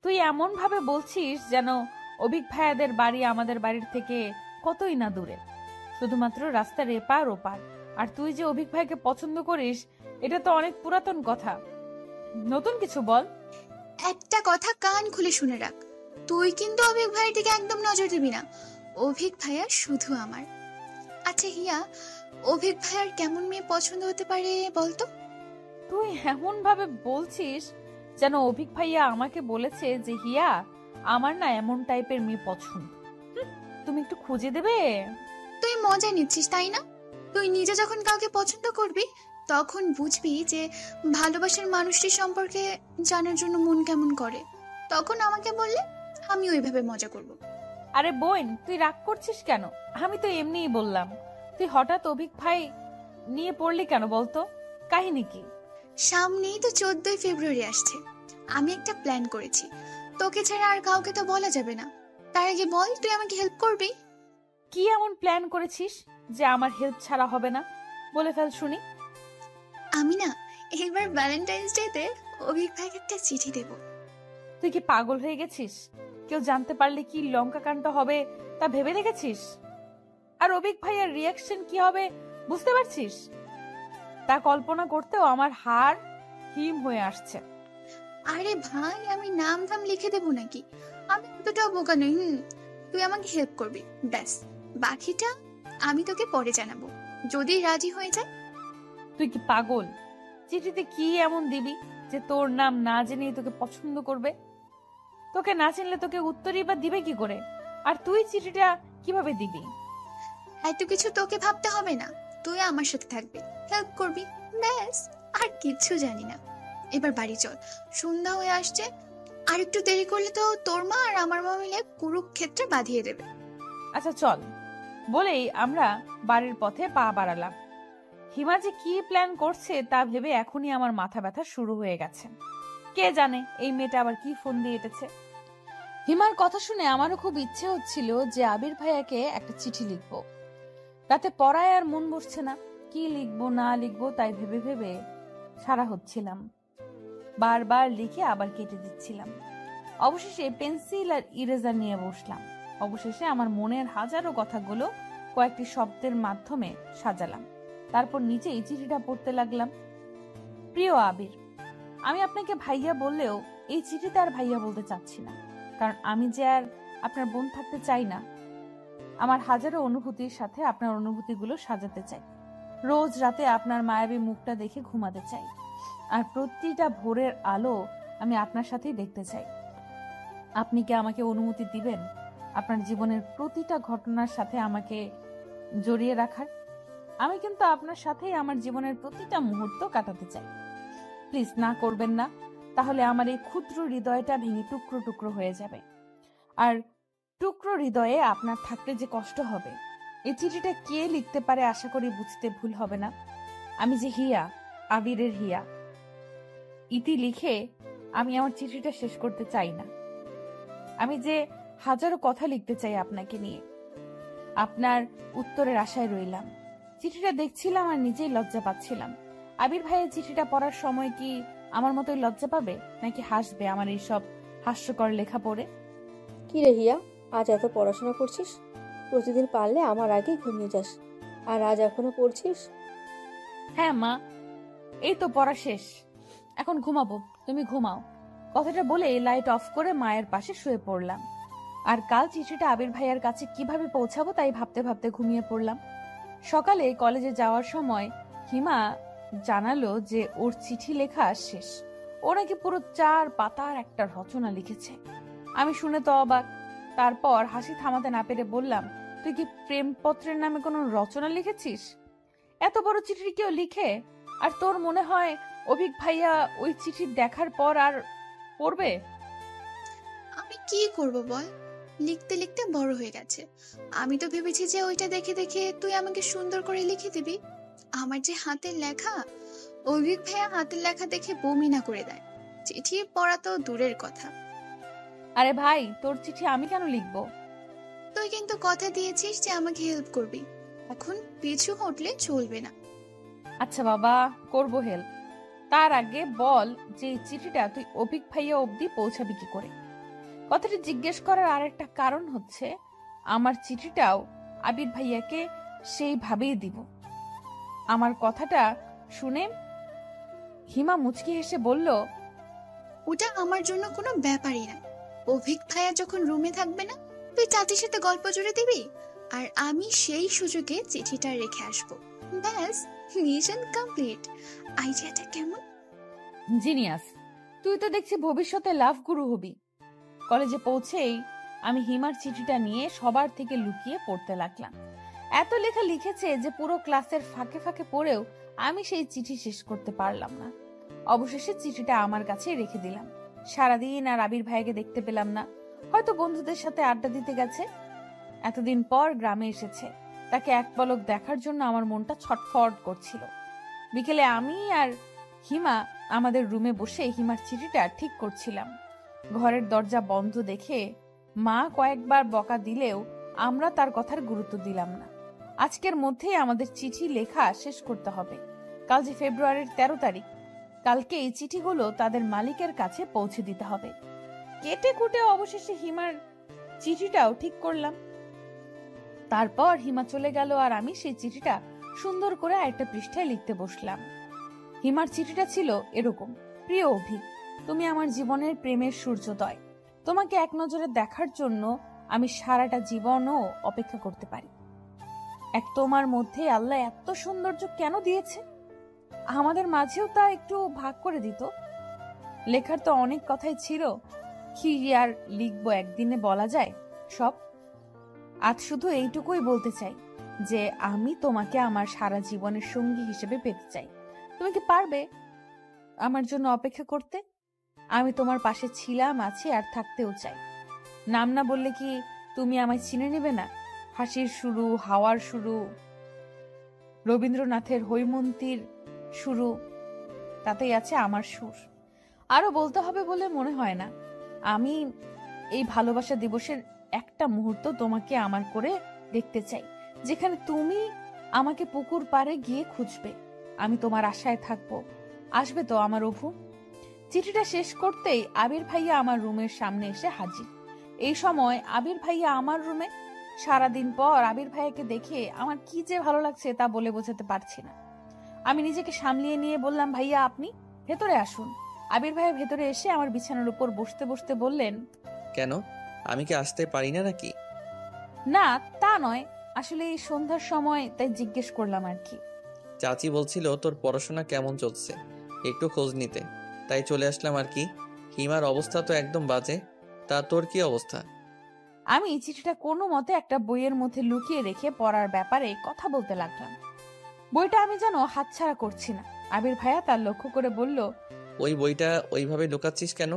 তুই এমন ভাবে বলছিস যেন অভিক ভাইয়াদের বাড়ি আমাদের বাড়ির থেকে কতই না দূরে, শুধুমাত্র রাস্তার এপার ওপার। আর তুই যে অভিক ভাইকে পছন্দ করিস এটা তো অনেক পুরাতন কথা, নতুন কিছু বল। একটা কথা কান খুলে শুনে রাখ, তুই কিন্তু অভিক ভাইয়ের দিকে একদম নজর দিবি না। অভিক ভাইয়া শুধু আমার। আচ্ছা হিয়া, অভিক ভাইয়ার কেমন মেয়ে পছন্দ হতে পারে বলতো? তুই এমন ভাবে বলছিস যেন অভিক ভাইয়া আমাকে বলেছে যে হিয়া আমার না এমন টাইপের মেয়ে পছন্দ। তুমি একটু খুঁজে দেবে? তুই মজা নিচ্ছিস তাই না? তুই নিজে যখন কাউকে পছন্দ করবি তখন বুঝবি যে ভালোবাসার মানুষটি সম্পর্কে জানার জন্য মন কেমন করে। তখন আমাকে বললে আমি ওইভাবে মজা করব। আরে বোন, তুই রাগ করছিস কেন? আমি তো এমনিই বললাম। তুই হঠাৎ অভিক ভাই নিয়ে পড়লি কেন বলতো? কাহিনী কি? সামনেই তো 14ই ফেব্রুয়ারি আসছে। আমি একটা প্ল্যান করেছি, তোকে ছাড়া আর কাউকে তো বলা যাবে না। তার আগে বল, তুই আমাকে হেল্প করবি? কি এমন প্ল্যান করেছিস যে আমার হেল্প ছাড়া হবে না? বলে ফেল শুনি। আমি না এবার ভ্যালেন্টাইন্স ডেতে অভিক ভাইকে একটা চিঠি দেব। তুই কি পাগল হয়ে গেছিস? কেউ জানতে পারলে কি লঙ্কা কাণ্ড হবে তা ভেবে দেখেছিস? আর অভিক ভাইয়ের রিয়াকশন কি হবে বুঝতে পারছিস? তা কল্পনা করতেও আমার হাড় হিম হয়ে আসছে। আরে ভাই, আমি নাম ধাম লিখে দেবো নাকি? আমি অতটাও বোকা নই। তুই আমাকে হেল্প করবি, ব্যাস। বাকিটা আমি তোকে পরে জানাবো, যদি রাজি হয়ে যায়। তুই কি পাগল? চিঠিতে কি এমন দিবি যে তোর নাম না জেনেই তোকে পছন্দ করবে? তোকে না চিনলে তোকে উত্তরই বা দিবে কি করে? আর তুই চিঠিটা কিভাবে দিবি? এত কিছু তোকে ভাবতে হবে না, তুই আমার সাথে থাকবি, হেল্প করবি, ব্যাস। আর কিচ্ছু জানি না। এবার বাড়ি চল, সন্ধ্যা হয়ে আসছে। আর একটু দেরি করলে তো তোর মা আর আমার মা মিলে কুরুক্ষেত্রে বাঁধিয়ে দেবে। আচ্ছা চল, বলেই আমরা বাড়ির পথে পা বাড়ালাম। হিমা যে কি প্ল্যান করছে তা ভেবে এখনই আমার মাথা ব্যথা শুরু হয়ে গেছে। কে জানে এই মেয়েটা আবার কি ফোন দিয়ে এটেছে। হিমার কথা শুনে আমারও খুব ইচ্ছে হচ্ছিল যে আবির ভাইয়াকে একটা চিঠি লিখবো। তাতে পড়ায় আর মন বসছে না। কি লিখবো না লিখবো তাই ভেবে ভেবে সারা হচ্ছিলাম। বারবার লিখে আবার কেটে দিচ্ছিলাম। অবশেষে পেন্সিল আর ইরেজার নিয়ে বসলাম। অবশেষে আমার মনের হাজারো কথাগুলো কয়েকটি শব্দের মাধ্যমে সাজালাম। তারপর নিচেই চিঠিটা পড়তে লাগলাম। প্রিয় আবির, আমি আপনাকে ভাইয়া বললেও এই চিঠিতে আর ভাইয়া বলতে চাচ্ছি না, কারণ আমি যে আর আপনার বোন থাকতে চাই না। আমার হাজারো অনুভূতির সাথে আপনার অনুভূতিগুলো সাজাতে চাই। রোজ রাতে আপনার মায়াবী মুখটা দেখে ঘুমাতে চাই। আর প্রতিটা ভোরের আলো আমি আপনার সাথেই দেখতে চাই। আপনি কি আমাকে অনুমতি দিবেন আপনার জীবনের প্রতিটা ঘটনার সাথে আমাকে জড়িয়ে রাখার? আমি কিন্তু আপনার সাথেই আমার জীবনের প্রতিটা মুহূর্ত কাটাতে চাই। প্লিজ না করবেন না, তাহলে আমার এই ক্ষুদ্র হৃদয়টা ভেঙে টুকরো টুকরো হয়ে যাবে। আর টুকরো হৃদয়ে আপনার থাকলে যে কষ্ট হবে, এই চিঠিটা কে লিখতে পারে আশা করি বুঝতে ভুল হবে না। আমি যে হিয়া, আবিরের হিয়া। ইতি লিখে আমি আমার চিঠিটা শেষ করতে চাই না। আমি যে হাজারো কথা লিখতে চাই আপনাকে নিয়ে। আপনার উত্তরের আশায় রইলাম। চিঠিটা দেখছিলাম আর নিজেই লজ্জা পাচ্ছিলাম। আবির ভাইয়ের চিঠিটা পড়ার সময় কি আমার মতোই লজ্জা পাবে, নাকি হাসবে আমার এইসব হাস্যকর লেখা পড়ে? কি রে হিয়া, আজ এত পড়াশোনা করছিস? প্রতিদিন পারলে আমার আগে ঘুমিয়ে যাস, আর আজ এখনো পড়ছিস? হ্যাঁ মা, এই তো পড়া শেষ, এখন ঘুমাবো, তুমি ঘুমাও। কথাটা বলে লাইট অফ করে মায়ের পাশে শুয়ে পড়লাম। আর কাল চিঠিটা আবির ভাইয়ার কাছে কিভাবে পৌঁছাবো তাই ভাবতে ভাবতে ঘুমিয়ে পড়লাম। সকালে কলেজে যাওয়ার সময় হিমা জানালো যে ওর চিঠি লেখা শেষ। ও নাকি পুরো 4 পাতার একটা রচনা লিখেছে। আমি শুনে তো অবাক। তারপর হাসি থামাতে না পেরে বললাম, তুই কি প্রেমপত্রের নামে কোনো রচনা লিখেছিস? এত বড় চিঠি কেউ লিখে? আর তোর মনে হয় অভিক ভাইয়া ওই চিঠি দেখার পর আর পড়বে? আমি কি করব বল, লিখতে লিখতে বড় হয়ে গেছে। আমি তো ভেবেছি যে ওইটা দেখে দেখে তুই আমাকে সুন্দর করে লিখে দিবি। আমার যে হাতের লেখা, অভিক ভাইয়া হাতের লেখা দেখে বমি না করে দেয়। চিঠি পড়া তো দূরের কথা। আরে ভাই, তোর চিঠি আমি কেন লিখবো? তুই কিন্তু কথা দিয়েছিস যে আমাকে হেল্প করবি, এখন পিছু হটলে চলবে না। আচ্ছা বাবা, করবো হেল্প। তার আগে বল যে এই চিঠিটা তুই অভিক ভাইয়া অবধি পৌঁছাবি কি করে? কথাটি জিজ্ঞেস করার আরেকটা কারণ হচ্ছে আমার চিঠিটাও আবির ভাইয়াকে সেইভাবেই দিব। আমার কথাটা শুনে হিমা মুচকি হেসে বলল, ওটা আমার জন্য কোনো ব্যাপারই না। অভিক ভাইয়া যখন রুমে থাকবে না, তুই চাচির সাথে গল্প জুড়ে দিবি, আর আমি সেই সুযোগে চিঠিটা রেখে আসবো। ব্যাস, মিশন কমপ্লিট। আইডিয়াটা কেমন? জিনিয়াস। তুই তো দেখছি ভবিষ্যতে লাভ গুরু হবি। কলেজে পৌঁছেই আমি হিমার চিঠিটা নিয়ে সবার থেকে লুকিয়ে পড়তে লাগলাম। এত লেখা লিখেছে যে পুরো ক্লাসের ফাঁকে ফাঁকে পড়েও আমি সেই চিঠি শেষ করতে পারলাম না। অবশেষে চিঠিটা আমার কাছে রেখে দিলাম। সারাদিন আর আবির ভাইকে দেখতে পেলাম না, হয়তো বন্ধুদের সাথে আড্ডা দিতে গেছে। এতদিন পর গ্রামে এসেছে, তাকে এক পলক দেখার জন্য আমার মনটা ছটফট করছিল। বিকেলে আমি আর হিমা আমাদের রুমে বসে হিমার চিঠিটা ঠিক করছিলাম। ঘরের দরজা বন্ধ দেখে মা কয়েকবার বকা দিলেও আমরা তার কথার গুরুত্ব দিলাম না। আজকের মধ্যেই আমাদের চিঠি লেখা শেষ করতে হবে। কাল যে ফেব্রুয়ারির 13 তারিখ, কালকে এই চিঠিগুলো তাদের মালিকের কাছে পৌঁছে দিতে হবে। কেটে কুটে অবশেষে হিমার চিঠিটাও ঠিক করলাম। তারপর হিমা চলে গেল আর আমি সেই চিঠিটা সুন্দর করে আরেকটা পৃষ্ঠায় লিখতে বসলাম। হিমার চিঠিটা ছিল এরকম: প্রিয় অভি, তুমি আমার জীবনের প্রেমের সূর্যোদয়। তোমাকে এক নজরে দেখার জন্য আমি সারাটা জীবনও অপেক্ষা করতে পারি। এক তোমার মধ্যে আল্লাহ এত সৌন্দর্য কেন দিয়েছে? আমাদের মাঝেও তা একটু ভাগ করে দিত। লেখার তো অনেক কথাই ছিল, কি আর লিখবো, একদিনে বলা যায় সব। আজ শুধু এইটুকুই বলতে চাই যে আমি তোমাকে আমার সারা জীবনের সঙ্গী হিসেবে পেতে চাই। তুমি কি পারবে আমার জন্য অপেক্ষা করতে? আমি তোমার পাশে ছিলাম, আছি আর থাকতেও চাই। নাম না বললে কি তুমি আমায় চিনে নেবে না? হাসির শুরু, হাওয়ার শুরু, রবীন্দ্রনাথের হৈমন্তীর শুরু, তাতেই আছে আমার সুর। আরো বলতে হবে বলে মনে হয় না। আমি এই ভালোবাসা দিবসের একটা মুহূর্ত তোমাকে আমার করে দেখতে চাই, যেখানে তুমি আমাকে পুকুর পাড়ে গিয়ে খুঁজবে। আমি তোমার আশায় থাকবো। আসবে তো আমার অভু? চিঠিটা শেষ করতেই আবির ভাইয়া আমার রুমের সামনে এসে হাজির। এই সময় আবির ভাইয়া আমার রুমে। সারাদিন পর আবির ভাইয়াকে দেখে আমার কি যে ভালো লাগছে তা বলে বোঝাতে পারছি না। আমি নিজেকে সামলিয়ে নিয়ে বললাম, ভাইয়া আপনি ভেতরে আসুন। আবির ভাইয়া ভেতরে এসে আমার বিছানার উপর বসতে বসতে বললেন, কেন, আমি কি আসতে পারি না নাকি? না তা নয়, আসলে এই সন্ধ্যার সময় তাই জিজ্ঞেস করলাম আর কি। চাচি বলছিল তোর পড়াশোনা কেমন চলছে, একটু খোঁজ নিতে, তাই চলে আসলাম আর কি। হিমার অবস্থা তো একদম বাজে, তা তোর কি অবস্থা? আমি চিঠিটা কোনো মতে একটা বইয়ের মধ্যে লুকিয়ে রেখে পড়ার ব্যাপারে কথা বলতে লাগলাম। বইটা আমি যেন হাতছাড়া করছি না। আবির ভাইয়া তার লক্ষ্য করে বলল, ওই বইটা ওইভাবে লুকাচ্ছিস কেন?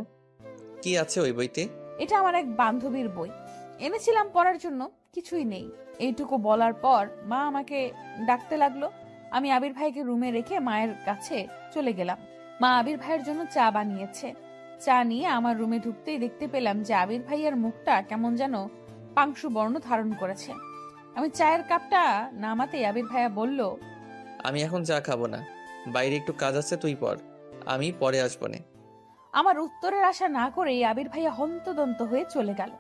কি আছে ওই বইতে? এটা আমার এক বান্ধবীর বই, এনেছিলাম পড়ার জন্য, কিছুই নেই। এইটুকু বলার পর মা আমাকে ডাকতে লাগলো। আমি আবির ভাইকে রুমে রেখে মায়ের কাছে চলে গেলাম। মা আবির ভাইয়ের জন্য চা বানিয়েছে। চা নিয়ে আমার রুমে ঢুকতেই দেখতে পেলাম যে আবির ভাইয়ের মুখটা কেমন যেন পাংশু বর্ণ ধারণ করেছে। আমি চায়ের কাপটা নামাতেই আবির ভাইয়া বলল, আমি এখন চা খাবো না, বাইরে একটু কাজ আছে, তুই পড়, আমি পরে আসবো না। আমার উত্তরের আশা না করেই আবির ভাইয়া হন্তদন্ত হয়ে চলে গেল।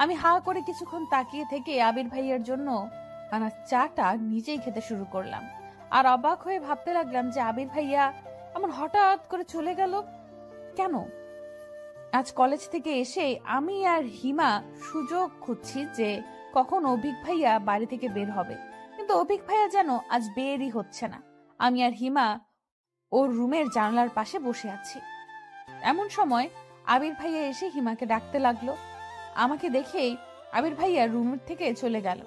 আমি হা করে কিছুক্ষণ তাকিয়ে থেকে আবির ভাইয়ার জন্য আনা চাটা নিজেই খেতে শুরু করলাম। আর অবাক হয়ে ভাবতে লাগলাম যে আবির ভাইয়া এমন হঠাৎ করে চলে গেল কেন? আজ কলেজ থেকে এসে আমি আর হিমা সুযোগ খুঁজছি যে কখন অভিক ভাইয়া বাড়ি থেকে বের হবে, কিন্তু অভিক ভাইয়া যেন আজ বেরই হচ্ছে না। আমি আর হিমা ওর রুমের জানালার পাশে বসে আছি। এমন সময় আবির ভাইয়া এসে হিমাকে ডাকতে লাগলো। আমাকে দেখেই আবির ভাইয়া রুম থেকে চলে গেল।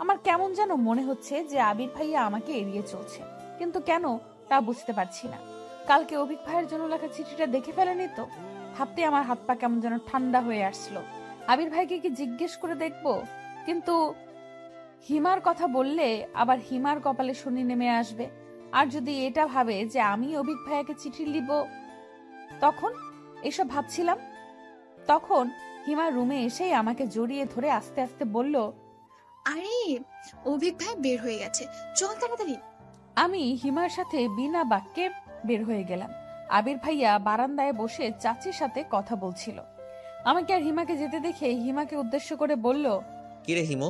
আমার কেমন যেন মনে হচ্ছে যে আবির ভাইয়া আমাকে এড়িয়ে চলছে, কিন্তু কেন তা বুঝতে পারছি না। কালকে অভিক ভাইয়ের জন্য লেখা চিঠিটা দেখে ফেলেনি তো? ভাবতে আমার হাত পা কেমন যেন ঠান্ডা হয়ে আসলো। আবির ভাইকে কি জিজ্ঞেস করে দেখবো, কিন্তু হিমার কথা বললে আবার হিমার কপালে শনি নেমে আসবে। আর যদি এটা ভাবে যে আমি অভিক ভাইয়াকে চিঠি লিখব, তখন এসব ভাবছিলাম। তখন হিমা রুমে এসেই আমাকে জড়িয়ে ধরে আস্তে আস্তে বলল, আরে, অভিক ভাই বের হয়ে গেছে, চল তাড়াতাড়ি। আমি হিমার সাথে বিনা বাক্যে বের হয়ে গেলাম। আবির ভাইয়া বারান্দায় বসে চাচির সাথে কথা বলছিল। আমাকে আর হিমাকে যেতে দেখে হিমাকে উদ্দেশ্য করে বলল, কিরে হিমু,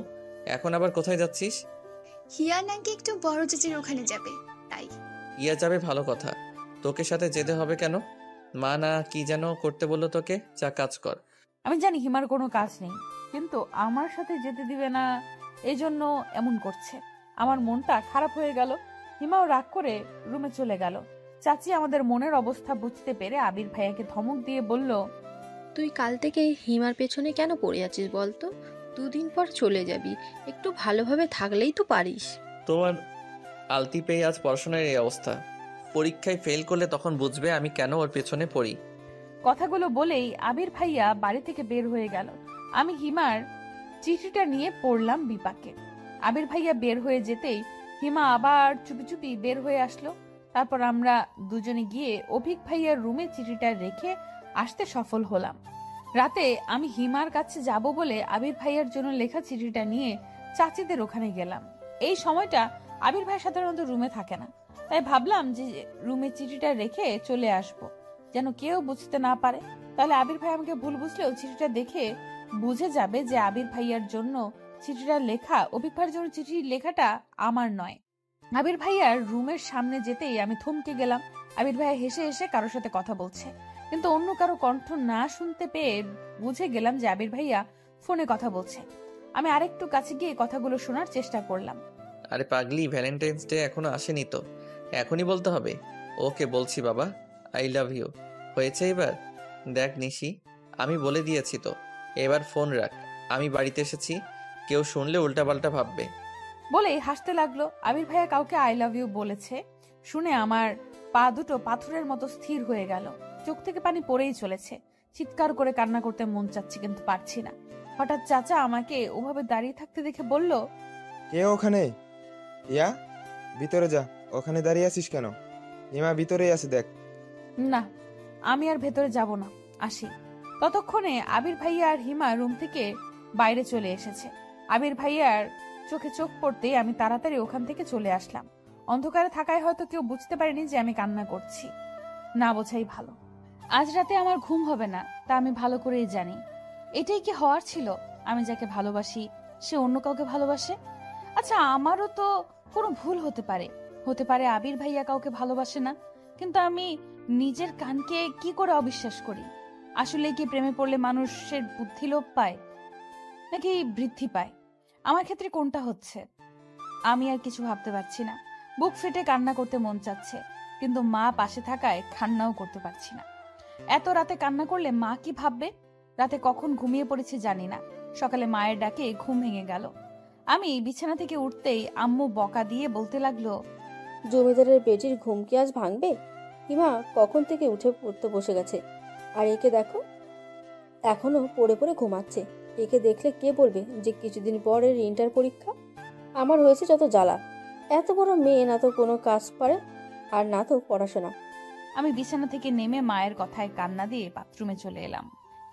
এখন আবার কোথায় যাচ্ছিস? হিয়া নাকি একটু বড় চাচির ওখানে যাবে, তাই। ইয়া যাবে ভালো কথা, তোকে সাথে যেতে হবে কেন? মা না কি যেন করতে বললো তোকে, যা কাজ কর। আমি জানি হিমার কোনো কাজ নেই, কিন্তু আমার সাথে যেতে দিবে না, এই জন্য এমন করছে। আমার মনটা খারাপ হয়ে গেল। হিমাও রাগ করে রুমে চলে গেল। চাচি আমাদের মনের অবস্থা বুঝতে পেরে আবির ভাইয়াকে ধমক দিয়ে বলল, তুই কাল থেকে হিমার পেছনে কেন পড়ে আছিস বলতো? দুদিন পর চলে যাবি, একটু ভালোভাবে থাকলেই তো পারিস। তোমার আলতি পেয়ে আজ পড়াশোনার এই অবস্থা। পরীক্ষায় ফেল করলে তখন বুঝবে আমি কেন ওর পেছনে পড়ি। কথাগুলো বলেই আবির ভাইয়া বাড়ি থেকে বের হয়ে গেল। আমি হিমার চিঠিটা নিয়ে পড়লাম বিপাকে। আবির ভাইয়া বের হয়ে যেতেই হিমা আবার চুপি চুপি বের হয়ে আসলো। তারপর আমরা দুজনে গিয়ে অভিক ভাইয়ার রুমে চিঠিটা রেখে আসতে সফল হলাম। রাতে আমি হিমার কাছে যাব বলে আবির ভাইয়ার জন্য লেখা চিঠিটা নিয়ে চাচিদের ওখানে গেলাম। এই সময়টা আবির ভাই সাধারণত রুমে থাকে না, তাই ভাবলাম যে রুমে চিঠিটা রেখে চলে আসব, যেন কেউ বুঝতে না পারে। তাহলে আবির ভাই আমাকে ভুল বুঝলেও চিঠিটা দেখে বুঝে যাবে যে আবির ভাইয়ার জন্য চিঠিটা লেখা, অভিক ভাইয়ের জন্য চিঠি লেখাটা আমার নয়। আবির ভাইয়ার রুমের সামনে যেতেই আমি থমকে গেলাম। আবির ভাইয়া হেসে হেসে কারোর সাথে কথা বলছে, কিন্তু অন্য কারো কণ্ঠ না শুনতে পেয়ে বুঝে গেলাম যে আবির ভাইয়া ফোনে কথা বলছে। আমি আরেকটু কাছে গিয়ে কথাগুলো শোনার চেষ্টা করলাম। আরে পাগলি, ভ্যালেন্টাইন্স ডে এখনো আসেনি তো, এখনই বলতে হবে? ওকে বলছি বাবা, আই লাভ ইউ। হয়েছে এবার? দেখ নিশি, আমি বলে দিয়েছি তো, এবার ফোন রাখ, আমি বাড়িতে এসেছি, কেউ শুনলে উল্টাপাল্টা ভাববে। বলেই হাসতে লাগলো। আবির ভাইয়া কাউকে আই লাভ ইউ বলেছে শুনে আমার পা দুটো পাথরের মতো স্থির হয়ে গেল। চোখ থেকে পানি পড়েই চলেছে। চিৎকার করে কান্না করতে মন চাচ্ছে, কিন্তু পারছি না। হঠাৎ চাচা আমাকে ওভাবে দাঁড়িয়ে থাকতে দেখে বলল, কে ওখানে? ইয়া, ভিতরে যা। ওখানে দাঁড়িয়ে আছিস কেন? হিমা ভিতরেই আছে, দেখ। না, আমি আর ভেতরে যাব না, আসি। ততক্ষণে আবির ভাইয়া আর হিমা রুম থেকে বাইরে চলে এসেছে। আবির ভাইয়ার চোখে চোখ পড়তেই আমি তাড়াতাড়ি ওখান থেকে চলে আসলাম। অন্ধকারে থাকায় হয়তো কেউ বুঝতে পারেনি যে আমি কান্না করছি। না বোঝাই ভালো। আজ রাতে আমার ঘুম হবে না, তা আমি ভালো করেই জানি। এটাই কি হওয়ার ছিল? আমি যাকে ভালোবাসি সে অন্য কাউকে ভালোবাসে। আচ্ছা, আমারও তো কোনো ভুল হতে পারে। হতে পারে আবির ভাইয়া কাউকে ভালোবাসে না, কিন্তু আমি নিজের কানকে কি করে অবিশ্বাস করি? আসলে কি প্রেমে পড়লে মানুষের বুদ্ধি লোপ পায় নাকি বৃদ্ধি পায়? আমার ক্ষেত্রে কোনটা হচ্ছে? আমি আর কিছু ভাবতে পারছি না। বুক ফেটে কান্না করতে মন চাচ্ছে, কিন্তু মা পাশে থাকায় কান্নাও করতে পারছি না। এত রাতে কান্না করলে মা কি ভাববে? রাতে কখন ঘুমিয়ে পড়েছি জানি না। সকালে মায়ের ডাকে ঘুম ভেঙে গেল। আমি বিছানা থেকে উঠতেই আম্মু বকা দিয়ে বলতে লাগলো, জমিদারের বেটির ঘুম কি আজ ভাঙবে? হিমা কখন থেকে উঠে পড়তে বসে গেছে, আর একে দেখো এখনো পড়ে পড়ে ঘুমাচ্ছে। একে দেখলে কে বলবে যে কিছুদিন পর এর ইন্টার পরীক্ষা? আমার হয়েছে যত জ্বালা। এত বড় মেয়ে, না তো কোনো কাজ পারে আর না তো পড়াশোনা। আমি বিছানা থেকে নেমে মায়ের কথায় কান্না দিয়ে বাথরুমে চলে এলাম।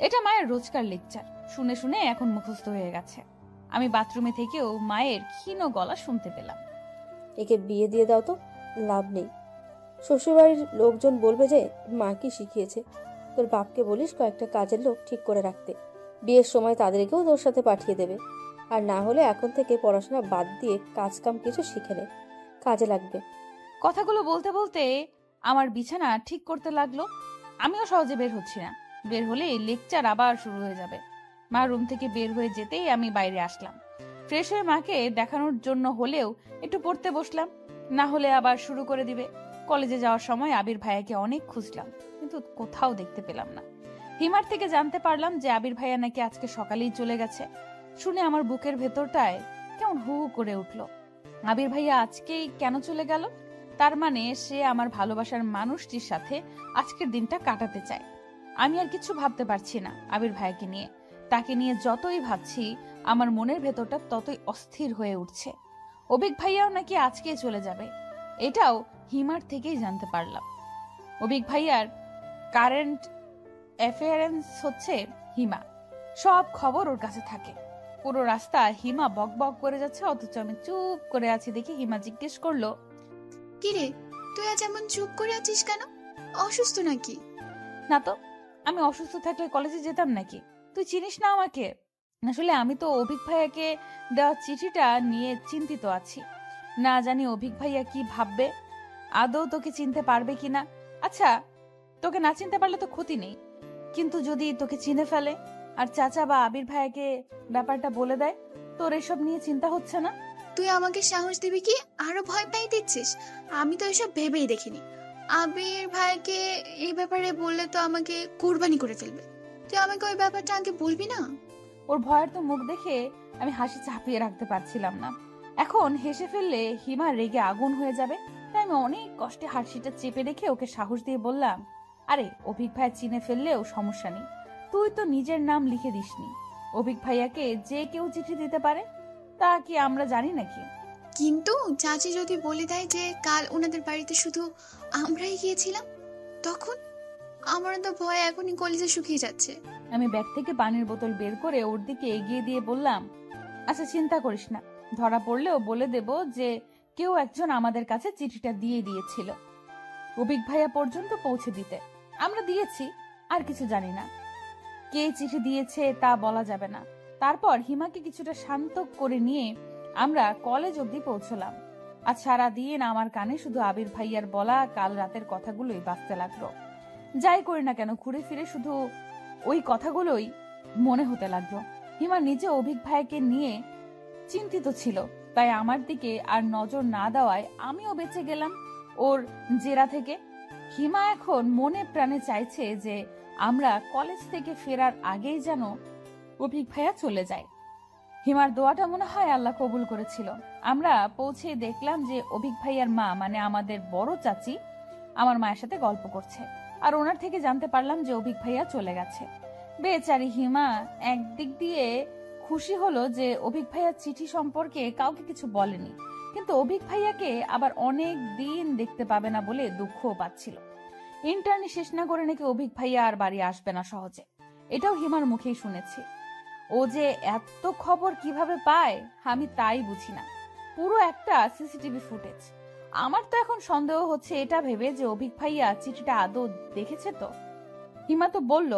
এটা মায়ের রোজকার লেকচার, শুনে শুনে এখন মুখস্থ হয়ে গেছে। আমি বাথরুমে থেকেও মায়ের ক্ষীণ গলা শুনতে পেলাম। একে বিয়ে দিয়ে দাও তো, লাভ নেই। শ্বশুরবাড়ির লোকজন বলবে যে মা কি শিখিয়েছে। তোর বাপকে বলিস কয়েকটা কাজের লোক ঠিক করে রাখতে, বিয়ের সময় তাদেরকেও তোর সাথে পাঠিয়ে দেবে। আর না হলে এখন থেকে পড়াশোনা বাদ দিয়ে কাজ কাম কিছু শিখে নে, কাজে লাগবে। কথাগুলো বলতে বলতে আমার বিছানা ঠিক করতে লাগলো। আমিও সহজে বের হচ্ছি না। বের হলে লেকচার আবার শুরু হয়ে যাবে। মা রুম থেকে বের হয়ে যেতেই আমি বাইরে আসলাম। ফ্রেশ হয়ে মাকে দেখানোর জন্য হলেও একটু পড়তে বসলাম, না হলে আবার শুরু করে দিবে। কলেজে যাওয়ার সময় আবির ভাইয়াকে অনেক খুঁজলাম, কিন্তু কোথাও দেখতে পেলাম না। হিমার থেকে জানতে পারলাম যে আবির ভাইয়া নাকি আজকে সকালেই চলে গেছে। শুনে আমার বুকের ভেতরটায় কেমন হু হু করে উঠলো। আবির ভাইয়া আজকেই কেন চলে গেল? তার মানে সে আমার ভালোবাসার মানুষটির সাথে আজকের দিনটা কাটাতে চায়। আমি আর কিছু ভাবতে পারছি না আবির ভাইয়াকে নিয়ে। তাকে নিয়ে যতই ভাবছি আমার মনের ভেতরটা ততই অস্থির হয়ে উঠছে। অভিক ভাইয়াও নাকি আজকেই চলে যাবে, এটাও হিমার থেকেই জানতে পারলাম। অভিক ভাইয়ার কারেন্ট অ্যাফেয়ারেন্স হচ্ছে হিমা, সব খবর ওর কাছে থাকে। পুরো রাস্তা হিমা বক বক করে যাচ্ছে, অথচ আমি চুপ করে আছি দেখে হিমা জিজ্ঞেস করলো, কিরে, তুই আজ এমন চুপ করে আছিস কেন? অসুস্থ নাকি? না তো, আমি অসুস্থ থাকলে কলেজে যেতাম নাকি? তুই চিনিস না আমাকে? আসলে আমি তো অভিক ভাইয়াকে দেওয়া চিঠিটা নিয়ে চিন্তিত আছি। না জানি অভিক ভাইয়া কি ভাববে, আদৌ তোকে চিনতে পারবে কিনা। আচ্ছা, তোকে না চিনতে পারলে তো ক্ষতি নেই, কিন্তু যদি তোকে চিনে ফেলে আর চাচা বা আবির ভাইয়াকে ব্যাপারটা বলে দেয়, তোর এসব নিয়ে চিন্তা হচ্ছে না? তুই আমাকে সাহস দিবি কি আরো ভয় পাই দিচ্ছিস? আমি তো এসব ভেবেই দেখিনি। আবির ভাইকে এই ব্যাপারে বললে তো আমাকে কুরবানি করে ফেলবে। তুই আমাকে ওই ব্যাপারটা আগে বলবি না? ওর ভয়ের তো মুখ দেখে আমি হাসি চাপিয়ে রাখতে পারছিলাম না। এখন হেসে ফেললে হিমা রেগে আগুন হয়ে যাবে, তাই আমি অনেক কষ্টে হাসিটা চেপে রেখে ওকে সাহস দিয়ে বললাম, আরে অভিক ভাই চিনে ফেললেও সমস্যা নেই, তুই তো নিজের নাম লিখে দিসনি। অভিক ভাইয়াকে যে কেউ চিঠি দিতে পারে, তা কি আমরা জানি নাকি? কিন্তু চাচি যদি বলে দেয় যে কাল ওনাদের বাড়িতে শুধু আমরাই গিয়েছিলাম, তখন আমার তো ভয় এখনই কলিজা শুকিয়ে যাচ্ছে। আমি ব্যাগ থেকে পানির বোতল বের করে ওর দিকে এগিয়ে দিয়ে বললাম, আচ্ছা চিন্তা করিস না, ধরা পড়লেও বলে দেব যে কেউ একজন আমাদের কাছে চিঠিটা দিয়ে দিয়েছিল অভিক ভাইয়া পর্যন্ত পৌঁছে দিতে। আমরা দিয়েছি, আর কিছু জানি না। কে চিঠি দিয়েছে তা বলা যাবে না। তারপর হিমাকে কিছুটা শান্ত করে নিয়ে আমরা কলেজ অবধি পৌঁছলাম। আজ সারাদিন আমার কানে শুধু আবির ভাইয়ার বলা কাল রাতের কথাগুলোই বাজতে লাগলো। যাই করি না কেন ঘুরে ফিরে শুধু ওই কথাগুলোই মনে হতে লাগলো। হিমা নিজে অভিক ভাইকে নিয়ে চিন্তিত ছিল, তাই আমার দিকে আর নজর না দেওয়ায় আমিও বেঁচে গেলাম ওর জেরা থেকে। হিমা এখন মনে প্রাণে চাইছে যে আমরা কলেজ থেকে ফেরার আগেই যেন অভিক ভাইয়া চলে যায়। হিমার দোয়াটা মনে হয় আল্লাহ কবুল করেছিল। আমরা পৌঁছে দেখলাম যে অভিক ভাইয়ার মা মানে আমাদের বড় চাচি আমার মায়ের সাথে গল্প করছে, আর ওনার থেকে জানতে পারলাম যে অভিক ভাইয়া চলে গেছে। বেচারি হিমা একদিক দিয়ে খুশি হলো যে অভিক ভাইয়ার চিঠি সম্পর্কে কাউকে কিছু বলেনি, কিন্তু অভিক ভাইয়াকে আবার অনেক দিন দেখতে পাবে না বলে দুঃখও পাচ্ছিল। ইন্টার্নি শেষ না করে নাকি অভিক ভাইয়া আর বাড়ি আসবে না সহজে, এটাও হিমার মুখেই শুনেছি। ও যে এত খবর কিভাবে পায় আমি তাই বুঝি না। পুরো একটা সিসিটিভি ফুটেজ। আমার তো এখন সন্দেহ হচ্ছে এটা ভেবে যে অভিক ভাইয়া চিঠিটা আদৌ দেখেছে। তো হিমা তো বলল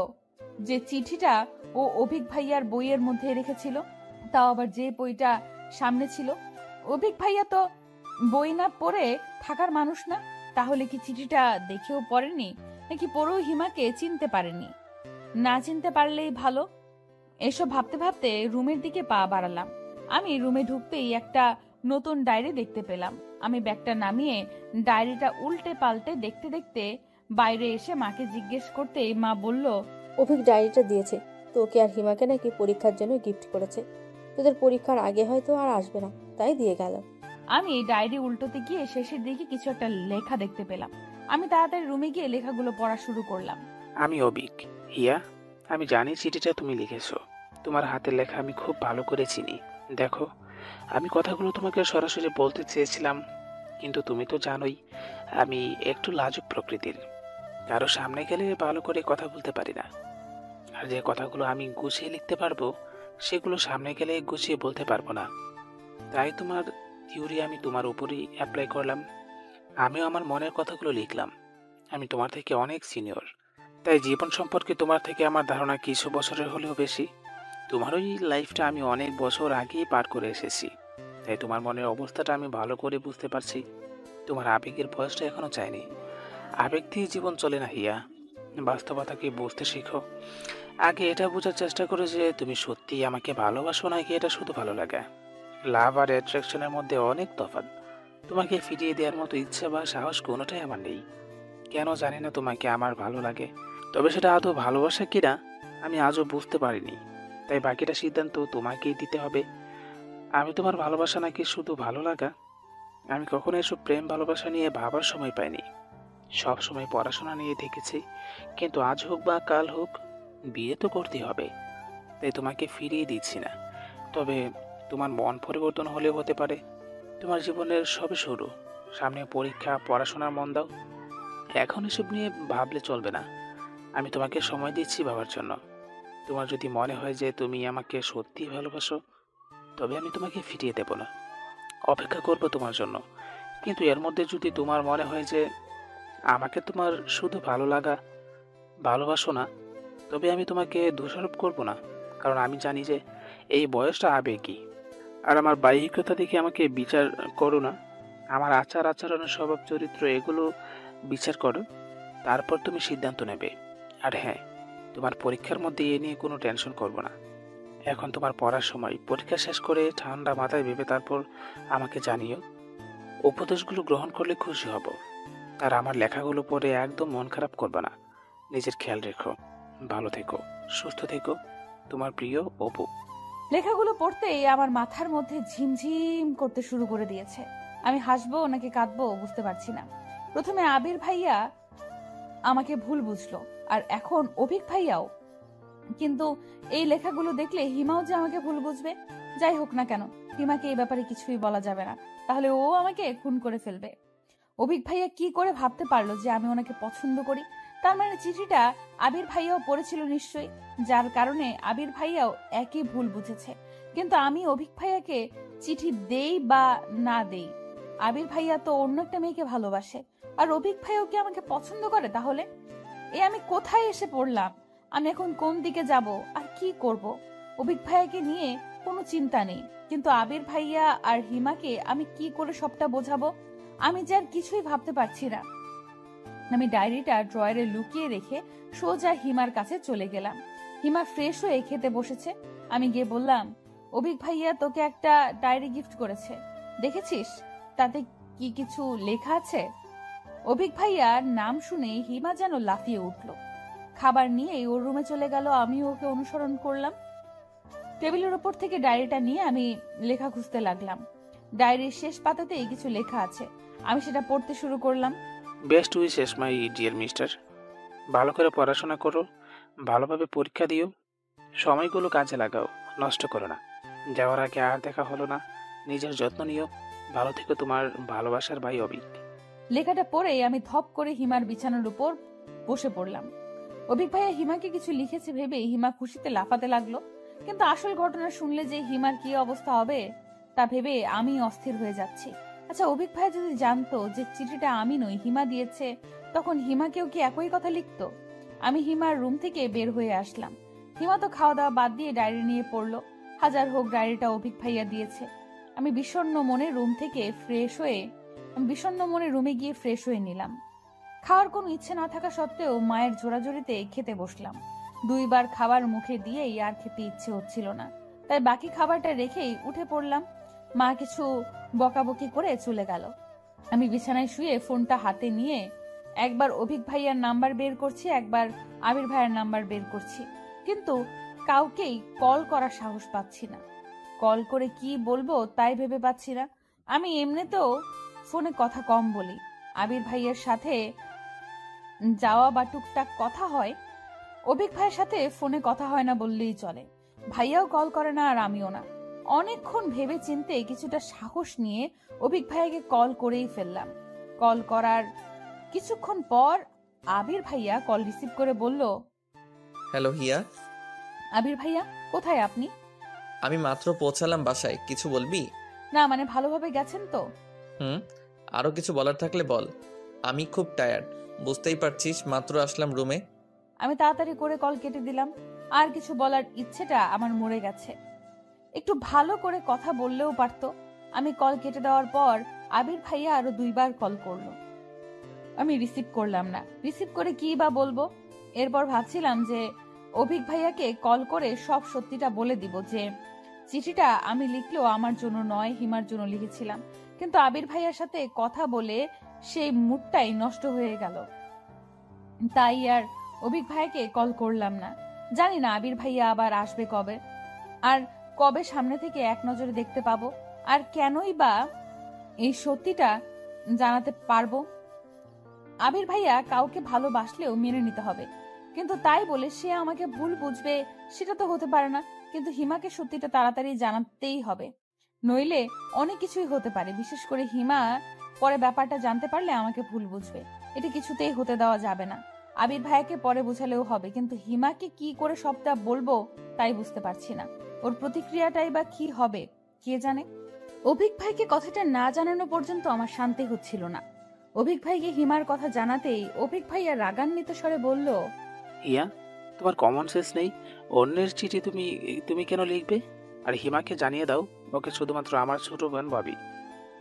যে চিঠিটা ও অভিক ভাইয়ার বইয়ের মধ্যে রেখেছিল, তাও আবার যে বইটা সামনে ছিল। অভিক ভাইয়া তো বই না পড়ে থাকার মানুষ না, তাহলে কি চিঠিটা দেখেও পড়েনি, নাকি পড়েও হিমাকে চিনতে পারেনি? না চিনতে পারলেই ভালো। এসব ভাবতে ভাবতে রুমের দিকে পা বাড়ালাম। আমি রুমে ঢুকতেই একটা নতুন ডায়েরি দেখতে পেলাম। আমি ব্যাগটা নামিয়ে ডায়েরিটা উল্টে পাল্টে দেখতে দেখতে বাইরে এসে মাকে জিজ্ঞেস করতেই মা বলল, অভিক ডায়েরিটা দিয়েছে তোকে আর হিমাকে, নাকি পরীক্ষার জন্য গিফট করেছে। তোদের পরীক্ষার আগে হয়তো আর আসবে না, তাই দিয়ে গেল। আমি ডায়েরি উল্টোতে গিয়ে শেষের দিকে কিছু একটা লেখা দেখতে পেলাম। আমি তাড়াতাড়ি রুমে গিয়ে লেখাগুলো পড়া শুরু করলাম। আমি অভিক। হিয়া, আমি জানি চিঠিটা তুমি লিখেছো। তোমার হাতের লেখা আমি খুব ভালো করে চিনি। দেখো, আমি কথাগুলো তোমাকে সরাসরি বলতে চেয়েছিলাম, কিন্তু তুমি তো জানোই আমি একটু লাজুক প্রকৃতির। কারো সামনে গেলে ভালো করে কথা বলতে পারি না, আর যে কথাগুলো আমি গুছিয়ে লিখতে পারবো সেগুলো সামনে গেলে গুছিয়ে বলতে পারবো না। তাই তোমার থিওরি আমি তোমার উপরই অ্যাপ্লাই করলাম। আমিও আমার মনের কথাগুলো লিখলাম। আমি তোমার থেকে অনেক সিনিয়র, তাই জীবন সম্পর্কে তোমার থেকে আমার ধারণা কিছু বছরের হলেও বেশি। তোমার ওই লাইফটা আমি অনেক বছর আগেই পার করে এসেছি, তাই তোমার মনের অবস্থাটা আমি ভালো করে বুঝতে পারছি। তোমার আবেগের বয়সটা এখনো চাইনি। আবেগ দিয়ে জীবন চলে না হিয়া, বাস্তবতাকে বুঝতে শিখো। আগে এটা বোঝার চেষ্টা করো যে তুমি সত্যিই আমাকে ভালোবাসো নাকি এটা শুধু ভালো লাগে। লাভ আর অ্যাট্রাকশনের মধ্যে অনেক তফাৎ। তোমাকে ফিরিয়ে দেওয়ার মতো ইচ্ছা বা সাহস কোনোটাই আমার নেই। কেন জানি না তোমাকে আমার ভালো লাগে, তবে সেটা আদৌ ভালোবাসা কিনা আমি আজও বুঝতে পারিনি। তাই বাকিটা সিদ্ধান্ত তোমাকেই দিতে হবে। আমি তোমার ভালোবাসা নাকি শুধু ভালো লাগা। আমি কখনো এসব প্রেম ভালোবাসা নিয়ে ভাবার সময় পাইনি। সব সময় পড়াশোনা নিয়ে দেখেছি, কিন্তু আজ হোক বা কাল হোক বিয়ে তো করতেই হবে। তাই তোমাকে ফিরিয়ে দিচ্ছি না, তবে তোমার মন পরিবর্তন হলেও হতে পারে। তোমার জীবনের সবে শুরু, সামনে পরীক্ষা, পড়াশোনার মন দাও। এখন এসব নিয়ে ভাবলে চলবে না। আমি তোমাকে সময় দিচ্ছি ভাবার জন্য। তোমার যদি মনে হয় যে তুমি আমাকে সত্যিই ভালোবাসো, তবে আমি তোমাকে ফিরিয়ে দেব না, অপেক্ষা করব তোমার জন্য। কিন্তু এর মধ্যে যদি তোমার মনে হয় যে আমাকে তোমার শুধু ভালো লাগা, ভালোবাসো না, তবে আমি তোমাকে দোষারোপ করব না, কারণ আমি জানি যে এই বয়সটা আবেগী। আর আমার বাহ্যিকতা দেখে আমাকে বিচার করো না। আমার আচার আচরণের স্বভাব চরিত্র এগুলো বিচার করো, তারপর তুমি সিদ্ধান্ত নেবে। আর হ্যাঁ, তোমার পরীক্ষার মধ্যে এ নিয়ে কোনো টেনশন করবো না। এখন তোমার পড়ার সময়, পরীক্ষা শেষ করে ঠান্ডা মাথায় ভেবে তারপর আমাকে জানিও। উপদেশগুলো গ্রহণ করলে খুশি হব। আর আমার লেখাগুলো পড়ে একদম মন খারাপ করবে না। নিজের খেয়াল রেখো, ভালো থেকো, সুস্থ থেকো। তোমার প্রিয় অপু। লেখাগুলো পড়তেই আমার মাথার মধ্যে ঝিমঝিম করতে শুরু করে দিয়েছে। আমি হাসবো নাকি কাঁদবো বুঝতে পারছি না। প্রথমে আবির ভাইয়া আমাকে ভুল বুঝলো, আর এখন অভিক ভাইয়াও। কিন্তু এই লেখাগুলো দেখলে হিমাও যে আমাকে ভুল বুঝবে। যাই হোক না কেন, হিমাকে এই ব্যাপারে কিছুই বলা যাবে না, তাহলে ও আমাকে খুন করে ফেলবে। অভিক ভাইয়া কি করে ভাবতে পারলো যে আমি ওনাকে পছন্দ করি? তার মানে চিঠিটা আবির ভাইয়াও পড়েছিল নিশ্চয়ই, যার কারণে আবির ভাইয়াও একই ভুল বুঝেছে। কিন্তু আমি অভিক ভাইয়াকে চিঠি দেই বা না দেই, আবির ভাইয়া তো অন্য একটা মেয়েকে ভালোবাসে, আর অভিক ভাইয়াও কি আমাকে পছন্দ করে? তাহলে আমি কোথায় এসে পড়লাম? আমি এখন কোন দিকে যাব আর কি করব? অভিক ভাইয়াকে নিয়ে কোনো চিন্তা নেই, কিন্তু আবির ভাইয়া আর হিমাকে আমি কি করে সবটা বোঝাবো? আমি যে আর কিছুই ভাবতে পারছি না। আমি ডায়েরিটা ড্রয়ারে লুকিয়ে রেখে সোজা হিমার কাছে চলে গেলাম। হিমা ফ্রেশ হয়ে খেতে বসেছে। আমি গিয়ে বললাম, অভিক ভাইয়া তোকে একটা ডায়েরি গিফট করেছে, দেখেছিস? তাতে কি কিছু লেখা আছে? অভিক ভাইয়ার নাম শুনে হিমা যেন লাফিয়ে উঠল। খাবার নিয়ে ওর রুমে চলে গেল। আমি ওকে অনুসরণ করলাম। টেবিলের উপর থেকে ডায়েরিটা নিয়ে আমি লেখা খুঁজতে লাগলাম। ডায়েরির শেষ পাতাতেই কিছু লেখা আছে। আমি সেটা পড়তে শুরু করলাম। Best wishes my dear mister. ভালো করে পড়াশোনা করো, ভালোভাবে পরীক্ষা দিও, সময়গুলো কাজে লাগাও, নষ্ট করো না। যাওয়ার আগে আর দেখা হলো না। নিজের যত্ন নিও। ভালো থেকো, তোমার ভালোবাসার ভাই অভিক। লেখাটা পড়েই আমি ধপ করে হিমার বিছানার উপর বসে পড়লাম। অভিক ভাইয়া হিমাকে কিছু লিখেছে ভেবে হিমা খুশিতে লাফাতে লাগলো। কিন্তু আসল ঘটনা শুনলে যে হিমার কি অবস্থা হবে তা ভেবে আমি অস্থির হয়ে যাচ্ছি। আচ্ছা, অভিক ভাই যদি জানতো যে চিঠিটা আমি নই হিমা দিয়েছে, তখন হিমাকেও কি একই কথা লিখতো? আমি হিমার রুম থেকে বের হয়ে আসলাম। হিমা তো খাওয়া দাওয়া বাদ দিয়ে ডায়েরি নিয়ে পড়লো। হাজার হোক, ডায়েরিটা অভিক ভাইয়া দিয়েছে। আমি বিষণ্ণ মনে রুমে গিয়ে ফ্রেশ হয়ে নিলাম। খাওয়ার কোনো ইচ্ছে না থাকা সত্ত্বেও মায়ের জোরাজোরিতে খেতে বসলাম। 2 বার খাবার মুখে দিয়েই আর খেতে ইচ্ছে হচ্ছিল না, তাই বাকি খাবারটা রেখেই উঠে পড়লাম। মা কিছু বকাবকি করে চলে গেল। আমি বিছানায় শুয়ে ফোনটা হাতে নিয়ে একবার অভিক ভাইয়ার নাম্বার বের করছি, একবার আবির ভাইয়ার নাম্বার বের করছি, কিন্তু কাউকেই কল করার সাহস পাচ্ছি না। কল করে কি বলবো তাই ভেবে পাচ্ছি না। আমি এমনিতেও ফোনে কথা কম বলি। আবির ভাইয়ের সাথে যাওয়া বা টুকটাক কথা হয়, অভিক ভাইয়ের সাথে ফোনে কথা হয় না বললেই চলে। ভাইয়াও কল করে না আর আমিও না। অনেকক্ষণ ভেবে চিন্তে কিছুটা সাহস নিয়ে অভিক ভাইয়াকে কল করেই ফেললাম। কল করার কিছুক্ষণ পর আবির ভাইয়া কল রিসিভ করে বলল, হ্যালো হিয়া। আবির ভাইয়া, কোথায় আপনি? আমি মাত্র পৌঁছালাম বাসায়, কিছু বলবি? না মানে ভালোভাবে গেছেন তো? আরো কিছু বলার থাকলে বল। আমি খুব টায়ার্ড, বুঝতেই পারছিস, মাত্র আসলাম রুমে। আমি তাড়াতাড়ি করে কল কেটে দিলাম। আর কিছু বলার ইচ্ছেটা আমার মরে গেছে। একটু ভালো করে কথা বললেও পারতো। আমি কল কেটে দেওয়ার পর আবির ভাইয়া আরো 2 বার কল করলো। আমি রিসিভ করলাম না। রিসিভ করে কি বা বলবো? এরপর ভাবছিলাম যে অভিক ভাইয়াকে কল করে সব সত্যিটা বলে দিব, যে চিঠিটা আমি লিখলেও আমার জন্য নয়, হিমার জন্য লিখেছিলাম। কিন্তু আবির ভাইয়ার সাথে কথা বলে সেই মুডটাই নষ্ট হয়ে গেল। তাই আর অভিক ভাইয়াকে কল করলাম না। জানি না আবির ভাইয়া আবার আসবে কবে, আর কবে সামনে থেকে এক নজরে দেখতে পাবো, আর কেনই বা এই সত্যিটা জানাতে পারবো। আবির ভাইয়া কাউকে ভালোবাসলেও মেনে নিতে হবে, কিন্তু তাই বলে সে আমাকে ভুল বুঝবে সেটা তো হতে পারে না। কিন্তু হিমাকে সত্যিটা তাড়াতাড়ি জানাতেই হবে, নইলে অনেক কিছুই হতে পারে। বিশেষ করে হিমা পরে ব্যাপারটা জানতে পারলে আমাকে ভুল বুঝবে। এটা কিছুতেই হতে দেওয়া যাবে না। আবির ভাইয়াকে পরে বোঝালেও হবে, কিন্তু হিমাকে কি করে সবটা বলবো তাই বুঝতে পারছি না। ওর প্রতিক্রিয়াটাই বা কি হবে কে জানে। অভিক ভাইকে কথাটা না জানানো পর্যন্ত আমার শান্তি হচ্ছিল না। অভিক ভাইকে হিমার কথা জানাতেই অভিক ভাইয়া রাগান্বিত স্বরে বলল, হিয়া, তোমার কমন সেন্স নেই? অন্যের চিঠি তুমি তুমি কেন লিখবে? আর হিমাকে জানিয়ে দাও, ওকে শুধুমাত্র আমার ছোট বোন ভাবি,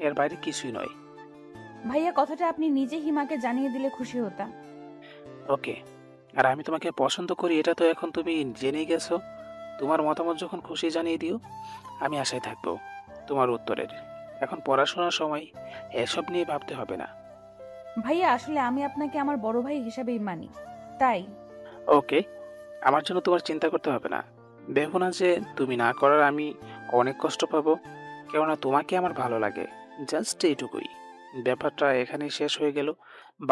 এর বাইরে কিছুই নয়। ভাইয়া, কথাটা আপনি নিজে হিমাকে জানিয়ে দিলে খুশি হতাম। ওকে। আর আমি তোমাকে পছন্দ করি এটা তো এখন তুমি জেনেই গেছো। তোমার মতামত যখন খুশি জানিয়ে দিও, আমি আশায় থাকবো তোমার উত্তরের। এখন পড়াশোনার সময়, এসব নিয়ে ভাবতে হবে না। ভাইয়া, আসলে আমি আপনাকে আমার বড় ভাই হিসাবেই মানি, তাই। ওকে, আমার জন্য তোমার চিন্তা করতে হবে না। ভেবো না যে তুমি না করার আমি অনেক কষ্ট পাবো, কেননা তোমাকে আমার ভালো লাগে, জাস্ট এইটুকুই। ব্যাপারটা এখানেই শেষ হয়ে গেল।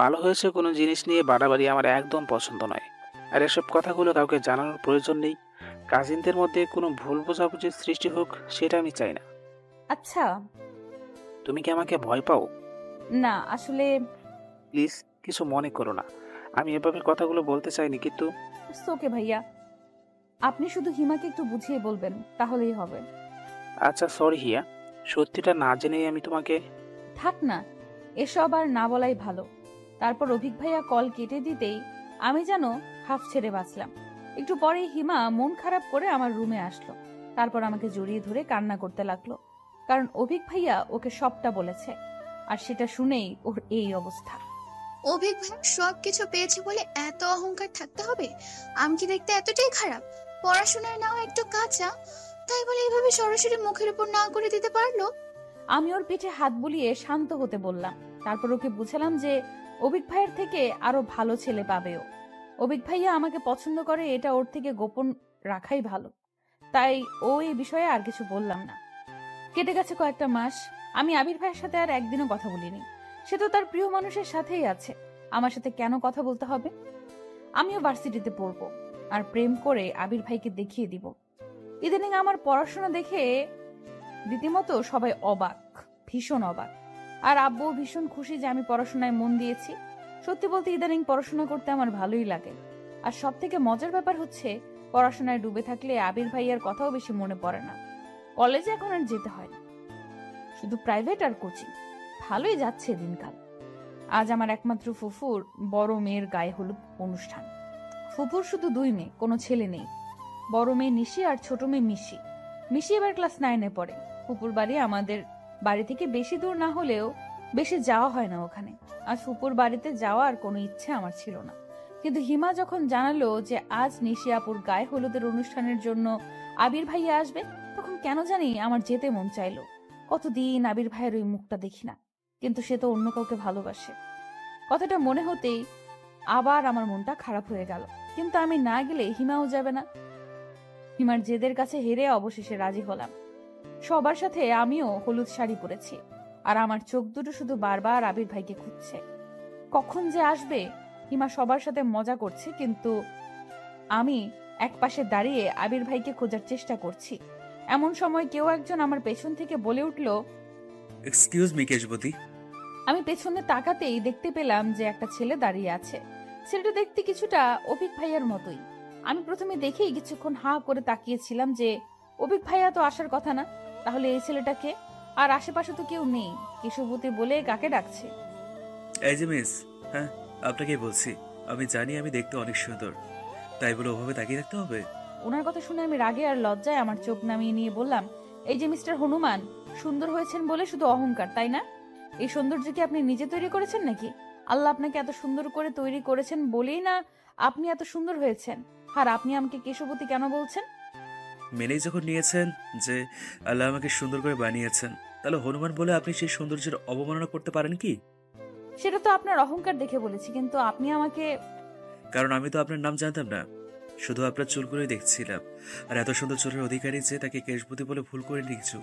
ভালো হয়েছে কোনো জিনিস নিয়ে বাড়াবাড়ি আমার একদম পছন্দ নয়। আর এসব কথাগুলো কাউকে জানানোর প্রয়োজন নেই। কাজিনদের মধ্যে কোনো ভুল বোঝাবুঝির সৃষ্টি হোক, সেটা আমি চাই না। আচ্ছা। তুমি কি আমাকে ভয় পাও? না, আসলে প্লিজ কিছু মনে করো না, আমি এভাবে কথাগুলো বলতে চাইনি, কিন্তু ওকে ভাইয়া, আপনি শুধু হিমাকে একটু বুঝিয়ে বলবেন, তাহলেই হবে। আচ্ছা সরি হিয়া, সত্যিটা না জেনেই আমি তোমাকে। থাক না, এসব আর না বলাই ভালো। তারপর অভিক ভাইয়া কল কেটে দিতেই আমি যেন হাফ ছেড়ে বাঁচলাম। একটু পরেই হিমা মন খারাপ করে আমার রুমে আসলো। তারপর আমাকে জড়িয়ে ধরে কান্না করতে লাগলো, কারণ অভিক ভাইয়া ওকে সবটা বলেছে, আর সেটা শুনেই ওর এই অবস্থা। অভিক ভাই সবকিছু পেয়েছে বলে এত অহংকার থাকতে হবে? আমি কি দেখতে এতটাই খারাপ? পড়াশোনায় নাও একটু কাঁচা, তাই বলে এভাবে সরাসরি মুখের উপর না করে দিতে পারলো? আমি ওর পিঠে হাত বুলিয়ে শান্ত হতে বললাম। তারপর ওকে বুঝালাম যে অভিক ভাইয়ের থেকে আরো ভালো ছেলে পাবে ও। অভিক ভাইয়া আমাকে পছন্দ করে, এটা ওর থেকে গোপন রাখাই ভালো। তাই ও এই বিষয়ে আর কিছু বললাম না। কেটে গেছে কয়েকটা মাস। আমি আবির ভাইয়ের সাথে আর একদিনও কথা বলিনি। সে তো তার প্রিয় মানুষের সাথেই আছে, আমার সাথে কেন কথা বলতে হবে? আমিও ভার্সিটিতে পড়বো, আর প্রেম করে আবির ভাইকে দেখিয়ে দিব। ইদানিং আমার পড়াশোনা দেখে রীতিমতো সবাই অবাক, ভীষণ অবাক। আর আব্বু ভীষণ খুশি যে আমি পড়াশোনায় মন দিয়েছি। সত্যি বলতে ইদানিং পড়াশোনা করতে আমার ভালোই লাগে। আর সব থেকে মজার ব্যাপার হচ্ছে, পড়াশোনায় ডুবে থাকলে আবির ভাইয়ার কথাও বেশি মনে পড়ে না। কলেজে এখন আর যেতে হয় না, শুধু প্রাইভেট আর কোচিং। ভালোই যাচ্ছে দিনকাল। আজ আমার একমাত্র ফুফুর বড় মেয়ের গায়ে হলুদ অনুষ্ঠান। ফুফুর শুধু 2 মেয়ে, কোনো ছেলে নেই। বড় মেয়ে নিশি আর ছোট মেয়ে মিশি। মিশি এবার ক্লাস 9-এ পড়ে। ফুপুর বাড়ি আমাদের বাড়ি থেকে বেশি দূর না হলেও বেশি যাওয়া হয় না ওখানে। আজ ফুপুর বাড়িতে যাওয়ার কোনো ইচ্ছে আমার ছিল না, কিন্তু হিমা যখন জানালো যে আজ নিশি আপুর গায়ে হলুদের অনুষ্ঠানের জন্য আবির ভাইয়া আসবে, তখন কেন জানি আমার যেতে মন চাইলো। কতদিন আবির ভাইয়ের ওই মুখটা দেখি না, কিন্তু সে তো অন্য কাউকে ভালোবাসে। কথাটা মনে হতেই আবার আমার মনটা খারাপ হয়ে গেল। কিন্তু আমি না গেলে হিমাও যাবে না। হিমার জেদের কাছে হেরে অবশেষে রাজি হলাম। সবার সাথে আমিও হলুদ শাড়ি পরেছি, আর আমার চোখ দুটো শুধু বারবার আবির ভাইকে খুঁজছে। কখন যে আসবে? হিমা সবার সাথে মজা করছে, কিন্তু আমি একপাশে দাঁড়িয়ে আবির ভাইকে খোঁজার চেষ্টা করছি। এমন সময় কেউ একজন আমার পেছন থেকে বলে উঠল, এক্সকিউজ মি কেশবতী। আমি পেছনে তাকাতেই দেখতে পেলাম যে একটা ছেলে দাঁড়িয়ে আছে। ছেলেটা দেখতে কিছুটা অভিক ভাইয়ার মতোই। আমি প্রথমে দেখেই কিছুক্ষণ হাঁ করে তাকিয়েছিলাম যে অভিক ভাইয়া তো আসার কথা না, তাহলে এই ছেলেটাকে? আর আশেপাশে তো কেউ নেই। কেশবতী বলে কাকে ডাকছে? এই যে মিস, হ্যাঁ আপনাকে বলছি। আমি জানি আমি দেখতে অনেক সুন্দর, তাই বলে ওভাবে তাকিয়ে রাখতে হবে? ওনার কথা শুনে আমি রাগে আর লজ্জায় আমার চোখ নামিয়ে নিয়ে বললাম, এই যে মিস্টার হনুমান, সুন্দর হয়েছেন বলে শুধু অহংকার, তাই না? এই সৌন্দর্য কি আপনি নিজে তৈরি করেছেন নাকি? আল্লাহ আপনাকে এত সুন্দর করে তৈরি করেছেন বলেই না আপনি এত সুন্দর হয়েছেন। আর আপনি আমাকে কেশবতী কেন বলছেন? মেনেই যখন নিয়েছেন যে আল্লাহ আমাকে সুন্দর করে বানিয়েছেন, তাহলে হনুমান বলে আপনি সেই সৌন্দর্যের অবমাননা করতে পারেন কি? সেটা তো আপনার অহংকার দেখে বলেছি, কিন্তু আপনি আমাকে... কারণ আমি তো আপনার নাম জানতাম না, শুধু আপনার চুলগুলোই দেখছিলাম। আর এত সুন্দর চুলের অধিকারী যে, তাকে কেশবতী বলে ভুল করে নিয়েছো।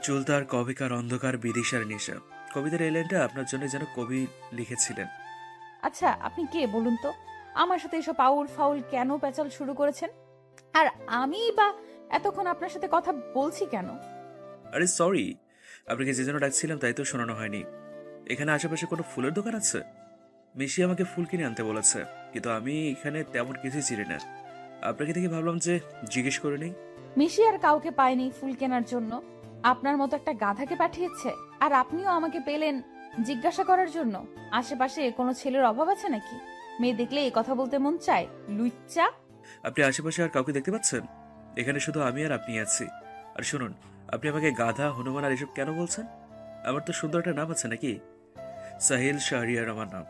চুল তার কবিকার অন্ধকার বিদিশার নেশা। কবিতার এই লাইনটা আপনার জন্য যেন কবি লিখেছিলেন। আচ্ছা, আপনি কে বলুন তো? আমার সাথে এসব আউল ফাউল কেন পেঁচাল শুরু করেছেন? আর আমি বা এতক্ষণ আপনার সাথে কথা বলছি কেন? আরে সরি, আপনাকে যে জন্য ডাকছিলাম তাই তো শোনানো হয়নি। এখানে আশেপাশে কোনো ফুলের দোকান আছে? মিশি আমাকে ফুল কিনে আনতে বলেছে, কিন্তু আমি এখানে তেমন কিছুই চিনি না। আপনাকে দেখে ভাবলাম যে জিজ্ঞেস করে নেই। মিশি আর কাউকে পায়নি ফুল কেনার জন্য, আপনার মতো একটা গাধাকে পাঠিয়েছে। আর আপনিও আমাকে পেলেন জিজ্ঞাসা করার জন্য। আশেপাশে কোনো ছেলের অভাব আছে নাকি? মেয়ে দেখলে এই কথা বলতে মন চায়? লুচ্চা! আপনি আশেপাশে আর কাউকে দেখতে পাচ্ছেন? এখানে শুধু আমি আর আপনি আছি। আর শুনুন, আপনি আমাকে গাধা, হনুমান আর এসব কেন বলছেন? আমার তো সুন্দর একটা নাম আছে নাকি? সাহিল শাহরিয়ার আমার নাম।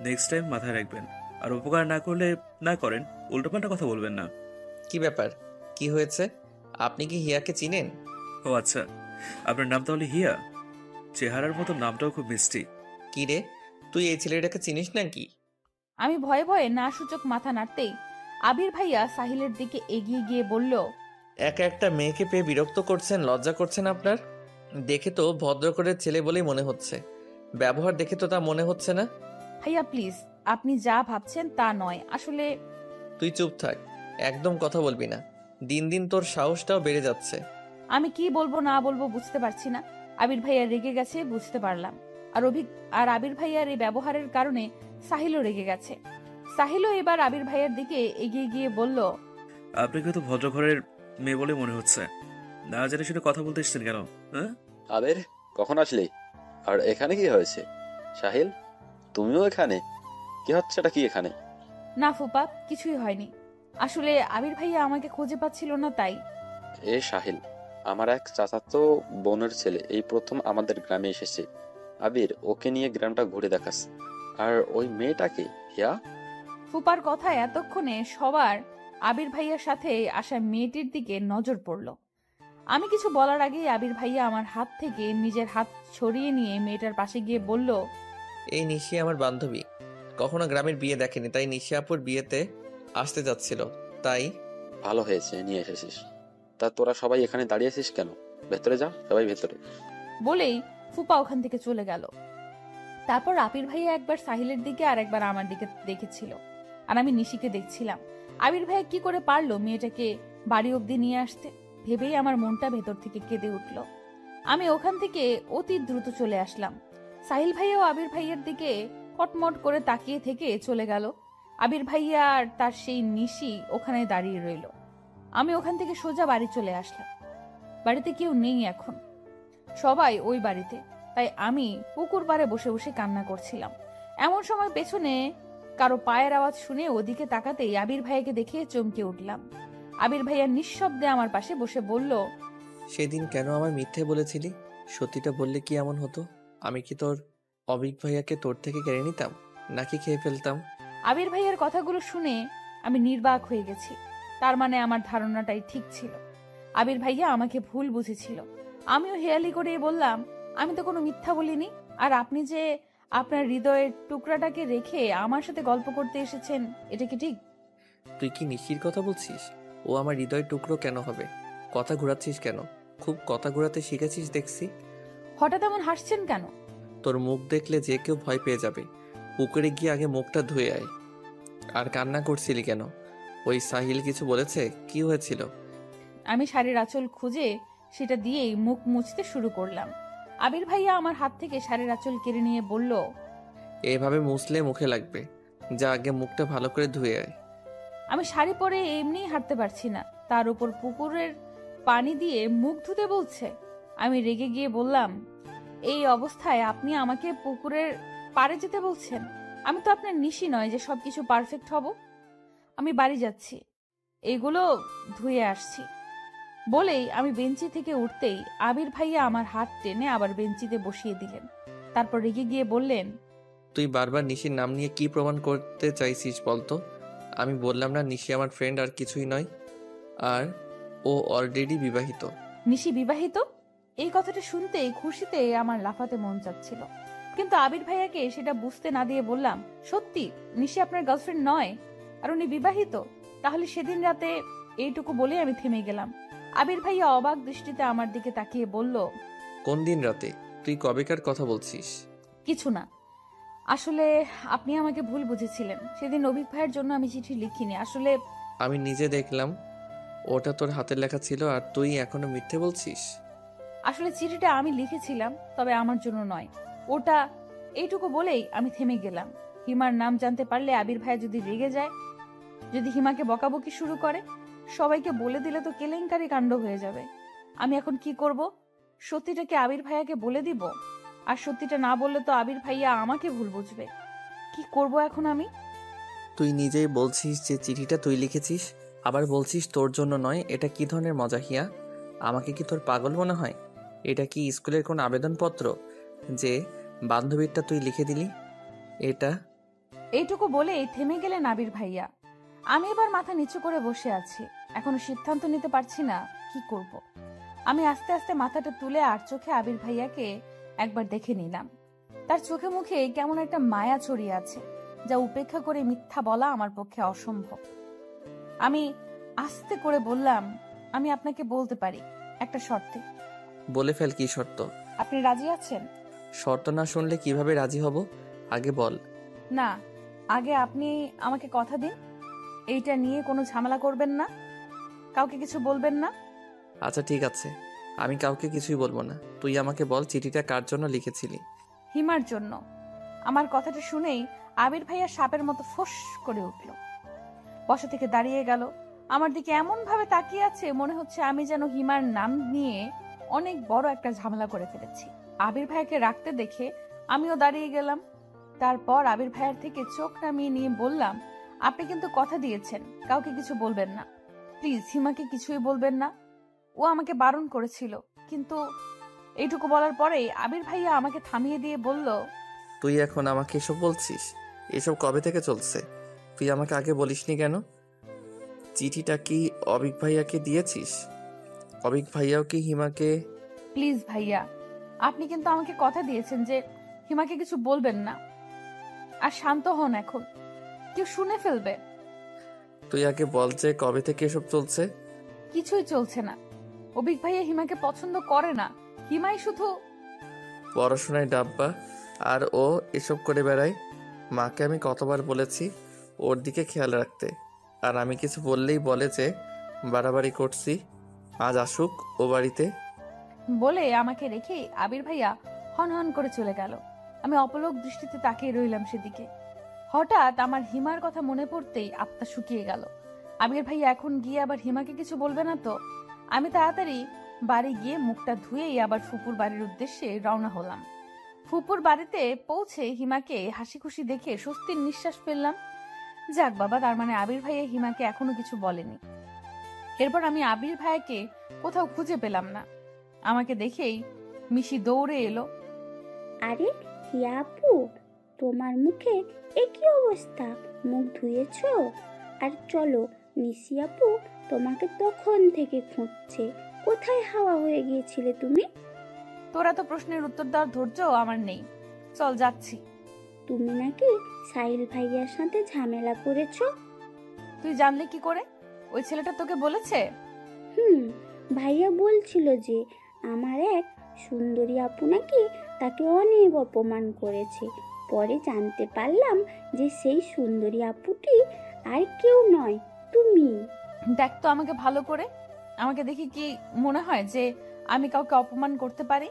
নেক্সট টাইম মাথায় রাখবেন। আর উপকার না করলে না করেন, উল্টোপাল্টা কথা বলবেন না। কি ব্যাপার? কি হয়েছে? আপনি কি হিয়াকে চিনেন? ও আচ্ছা, আপনার নাম তাহলে হিয়া? চেহারার মতো নামটাও খুব মিষ্টি। কি রে, তুই এই ছেলেটাকে চিনিস নাকি? আমি ভয়ে ভয়ে না সূচক মাথা নাড়তেই আবির ভাইয়া সাহিলের দিকে এগিয়ে গিয়ে বলল, একা একটা মেয়েকে পেয়ে বিরক্ত করছেন, লজ্জা করছেন আপনার? দেখে তো ভদ্র করে ছেলে বলেই মনে হচ্ছে, ব্যবহার দেখে তো তা মনে হচ্ছে না। ভাইয়া প্লিজ, আপনি যা ভাবছেন তা নয় আসলে। তুই চুপ থাক, একদম কথা বলবি না। দিন দিন তোর সাহসটাও বেড়ে যাচ্ছে। আমি কি বলবো না বলবো বুঝতে পারছি না। আবির ভাইয়া রেগে গেছে বুঝতে পারলাম। আর আবির ভাইয়ার এই ব্যবহারের কারণে সাহিলও রেগে গেছে। সাহিলও এবার আবির ভাইয়ার দিকে এগিয়ে গিয়ে বলল, আপনাকে তো ভদ্র ঘরের মেয়ে বলে মনে হচ্ছে। না জেনে শুনে কথা বলতে এসছেন কেন? হ্যাঁ, আবির, কখন আসলি? আর এখানে কি হয়েছে? সাহিল, তুমিও এখানে? কি হচ্ছে এটা কি এখানে? না ফুপা, কিছুই হয়নি। আসলে আবির ভাইয়া আমাকে খুঁজে পাচ্ছিল না তাই। এ সাহিল, আমার এক চাচাতো বোনের ছেলে এই প্রথম আমাদের গ্রামে এসেছে। আবির, ওকে নিয়ে গ্রামটা ঘুরে দেখাস। আর ওই মেয়েটাকে, হিয়া? ফুপার কথায় এতক্ষণে সবার আবির ভাইয়ার সাথে আসা মেয়েটির দিকে নজর পড়ল। আমি কিছু বলার আগেই আবির ভাইয়া আমার হাত থেকে নিজের হাত ছড়িয়ে নিয়ে মেয়েটার পাশে গিয়ে বলল, এই নিশি আমার বান্ধবী, কখনো গ্রামের বিয়ে দেখেনি, তাই নিশি আপুর বিয়েতে আসতে যাচ্ছিল, তাই। ভালো হয়েছে নিয়ে এসেছিস। তা তোরা সবাই এখানে দাঁড়িয়েছিস কেন? ভেতরে যা, সবাই ভেতরে। বলেই ফুপা ওখান থেকে চলে গেল। তারপর আবির ভাইয়া একবার সাহিলের দিকে আর একবার আমার দিকে দেখেছিল, আর আমি নিশিকে দেখছিলাম। আবির ভাইয়া কি করে পারলো মেয়েটাকে বাড়ি অব্দি নিয়ে আসতে, ভেবেই আমার মনটা ভেতর থেকে কেঁদে উঠল। আমি ওখান থেকে অতি দ্রুত চলে আসলাম। সাহিল ভাইয়াও আবির ভাইয়ার দিকে কটমট করে তাকিয়ে থেকে চলে গেল। আবির ভাইয়া আর তার সেই নিশি ওখানে দাঁড়িয়ে রইল। আমি ওখান থেকে সোজা বাড়ি চলে আসলাম। বাড়িতে কেউ নেই এখন, সবাই ওই বাড়িতে। তাই আমি পুকুর পাড়ে বসে বসে কান্না করছিলাম। এমন সময় পেছনে কারো পায়ের আওয়াজ শুনে ওদিকে তাকাতেই আবির ভাইয়াকে দেখে চমকে উঠলাম। আবির ভাইয়া নিঃশব্দে আমার পাশে বসে বলল, সেদিন কেন আমার মিথ্যে বলেছিলি? সত্যিটা বললে কি এমন হতো? আমি কি তোর অবিক ভাইয়াকে তোর থেকে কেড়ে নিতাম, নাকি খেয়ে ফেলতাম? আবির ভাইয়ার কথাগুলো শুনে আমি নির্বাক হয়ে গেছি। তার মানে আমার ধারণাটাই ঠিক ছিল। আবির ভাইয়া আমাকে ভুল বুঝেছিল। আমিও হেয়ালি করে বললাম, আমি তো কোনো মিথ্যা বলিনি। আর আপনি যে আপনার হৃদয়ের টুকরাটাকে রেখে আমার সাথে গল্প করতে এসেছেন, এটা কি ঠিক? তুই কি নিশির কথা বলছিস? ও আমার হৃদয় টুকরো কেন হবে? কথা ঘোরাচ্ছিস কেন? খুব কথা ঘোরাতে শিখেছিস দেখছি। হঠাৎ এমন হাসছেন কেন? তোর মুখ দেখলে যে কেউ ভয় পেয়ে যাবে। পুকুরে গিয়ে আগে মুখটা ধুয়ে আয়। আর কান্না করছিলি কেন? ওই সাহিল কিছু বলেছে? কি হয়েছিল? আমি শাড়ির আঁচল খুঁজে সেটা দিয়েই মুখ মুছতে শুরু করলাম। আবির ভাইয়া আমার হাত থেকে শাড়ির আঁচল কেড়ে নিয়ে বলল, এভাবে মুছলে মুখে লাগবে, যা আগে মুখটা ভালো করে ধুয়ে আয়। আমি শাড়ি পরে এমনিই হাঁটতে পারছি না, তার উপর পুকুরের পানি দিয়ে মুখ ধুতে বলছে। আমি রেগে গিয়ে বললাম, এই অবস্থায় আপনি আমাকে পুকুরের পাড়ে যেতে বলছেন? আমি তো আপনার নিশি নয় যে সবকিছু পারফেক্ট হব। আমি বাড়ি যাচ্ছি, এইগুলো ধুয়ে আসছি। বলেই আমি বেঞ্চি থেকে উঠতেই আবির ভাইয়া আমার হাত টেনে আবার বেঞ্চিতে বসিয়ে দিলেন। তারপর রেগে গিয়ে বললেন, তুই বারবার নিশির নাম নিয়ে কি প্রমাণ করতে চাইছিস বলতো? আমি বললাম না নিশি আমার ফ্রেন্ড আর কিছুই নয়। আর ও অলরেডি বিবাহিত। নিশি বিবাহিত? এই কথাটা শুনতেই খুশিতে আমার লাফাতে মন চাচ্ছিল, কিন্তু আবির ভাইয়াকে সেটা বুঝতে না দিয়ে বললাম, সত্যি নিশি আপনার গার্লফ্রেন্ড নয় আর উনি বিবাহিত? তাহলে সেদিন রাতে। এইটুকু বলে আমি থেমে গেলাম। আবির ভাইয়া অবাক দৃষ্টিতে আমার দিকে তাকিয়ে বলল, কোন দিন রাতে? তুই কবেকার কথা বলছিস? কিছু না, আসলে আপনি আমাকে ভুল বুঝেছিলেন। সেদিন অভিক ভাইয়ের জন্য আমি চিঠি লিখিনি। আসলে আমি নিজে দেখলাম ওটা তোর হাতের লেখা ছিল, আর তুই এখনো মিথ্যে বলছিস। আসলে চিঠিটা আমি লিখেছিলাম, তবে আমার জন্য নয় ওটা। এইটুকু বলেই আমি থেমে গেলাম। হিমার নাম জানতে পারলে আবির ভাইয়া যদি রেগে যায়, যদি হিমাকে বকাবকি শুরু করে, সবাইকে বলে দিলে তো কেলেঙ্কারি কাণ্ড হয়ে যাবে। আমি এখন কি করব? সত্যিটা কি আবির ভাইয়াকে বলে দিব? আর সত্যিটা না বললে তো আবির ভাইয়া আমাকে ভুল বুঝবে। কি করব এখন আমি? তুই নিজেই বলছিস যে চিঠিটা তুই লিখেছিস, আবার বলছিস তোর জন্য নয়। এটা কি ধরনের মজা হিয়া? আমাকে কি তোর পাগল মনে হয়? এটা কি স্কুলের কোনো আবেদনপত্র যে বান্ধবীরটা তুই লিখে দিলি? এটা এইটুকু বলেই থেমে গেলেন আবির ভাইয়া। আমি এবার মাথা নিচু করে বসে আছি, এখনো সিদ্ধান্ত নিতে পারছি না কি করব। আমি আস্তে আস্তে মাথাটা তুলে আর চোখে আবির ভাইয়াকে একবার দেখে নিলাম। তার চোখে মুখে কেমন একটা মায়া ছড়িয়ে আছে, যা উপেক্ষা করে মিথ্যা বলা আমার পক্ষে অসম্ভব। আমি আস্তে করে বললাম, আমি আপনাকে বলতে পারি, একটা শর্তে। বলে ফেল, কি শর্ত? আপনি রাজি আছেন? শর্ত না শুনলে কিভাবে রাজি হব? আগে বল। না, আগে আপনি আমাকে কথা দিন, এইটা নিয়ে কোনো ঝামেলা করবেন না, কাউকে কিছু বলবেন না। আচ্ছা ঠিক আছে, আমি কাউকে কিছুই বলবো না। তুই আমাকে বল, চিঠিটা কার জন্য লিখেছিলি? হিমার জন্য। আমার কথাটা শুনেই আবির ভাইয়া সাপের মতো ফোঁস করে উঠল, বসা থেকে দাঁড়িয়ে গেল, আমার দিকে এমন ভাবে তাকিয়ে আছে মনে হচ্ছে আমি যেন হিমার নাম নিয়ে অনেক বড় একটা ঝামেলা করে ফেলেছি। আবির ভাইয়াকে রাখতে দেখে আমিও দাঁড়িয়ে গেলাম। তারপর আবির ভাইয়ার থেকে চোখ নামিয়ে নিয়ে বললাম, আপনি কিন্তু কথা দিয়েছেন কাউকে কিছু বলবেন না, প্লিজ হিমাকে কিছুই বলবেন না। ও আমাকে বারণ করেছিল, কিন্তু এইটুকু বলার পরেই আবির ভাইয়া আমাকে থামিয়ে দিয়ে বলল, তুই এখন আমাকে এসব বলছিস? এসব কবে থেকে চলছে? তুই আমাকে আগে বলিসনি কেন? চিঠিটা কি অবিক ভাইয়াকে দিয়েছিস? অবিক ভাইয়াও কি হিমাকে? প্লিজ ভাইয়া, আপনি কিন্তু আমাকে কথা দিয়েছেন যে হিমাকে কিছু বলবেন না। আর শান্ত হন, এখন কেউ শুনে ফেলবে। তুই আগে বল যে কবে থেকে এসব চলছে? কিছুই চলছে না, অবিক ভাইয়া হিমাকে পছন্দ করে না, হিমাই শুধু পড়াশোনায় ডাব্বা, আর ও এসব করে বেড়ায়। মাকে আমি কতবার বলেছি ওর দিকে খেয়াল রাখতে, আর আমি কিছু বললেই বলে যে বাড়াবাড়ি করছি। আজ আসুক ও বাড়িতে। বলে আমাকে রেখে আবির ভাইয়া হন হন করে চলে গেল। আমি অপলক দৃষ্টিতে তাকিয়ে রইলাম সেদিকে। হঠাৎ আমার হিমার কথা মনে পড়তেই আত্মা শুকিয়ে গেল। আবির ভাইয়া এখন গিয়ে আবার হিমাকে কিছু বলবে না তো? আমি তাড়াতাড়ি বাড়ি গিয়ে মুখটা ধুয়েই আবার ফুপুর বাড়ির উদ্দেশ্যে রওনা হলাম। ফুপুর বাড়িতে পৌঁছে হিমাকে হাসি খুশি দেখে স্বস্তির নিঃশ্বাস ফেললাম। যাক বাবা, তার মানে আবির ভাইয়া হিমাকে এখনো কিছু বলেনি। এরপর আমি আবির ভাইয়াকে কোথাও খুঁজে পেলাম না। আমাকে দেখেই মিশি দৌড়ে এলো। আরে হিয়া আপু, তোমার মুখে একই অবস্থা, মুখ ধুয়েছো? আর চলো, নিশি আপু তোমাকে তখন থেকে খুঁজছে, কোথায় হাওয়া হয়ে গিয়েছিলে তুমি? তোরা তো প্রশ্নের উত্তর দেওয়ার ধৈর্য আমার নেই, চল যাচ্ছি। তুমি নাকি সাহিল ভাইয়ার সাথে ঝামেলা করেছো? তুই জানলে কি করে? ওই ছেলেটা তোকে বলেছে? ভাইয়া বলছিল যে আমার এক সুন্দরী আপু নাকি তাকে অনেক অপমান করেছে। পরে জানতে পারলাম যে সেই সুন্দরী আপুটি আর কেউ নয়, তুমি। দেখ তো আমাকে ভালো করে, আমাকে দেখি কি মনে হয় যে আমি কাউকে অপমান করতে পারি?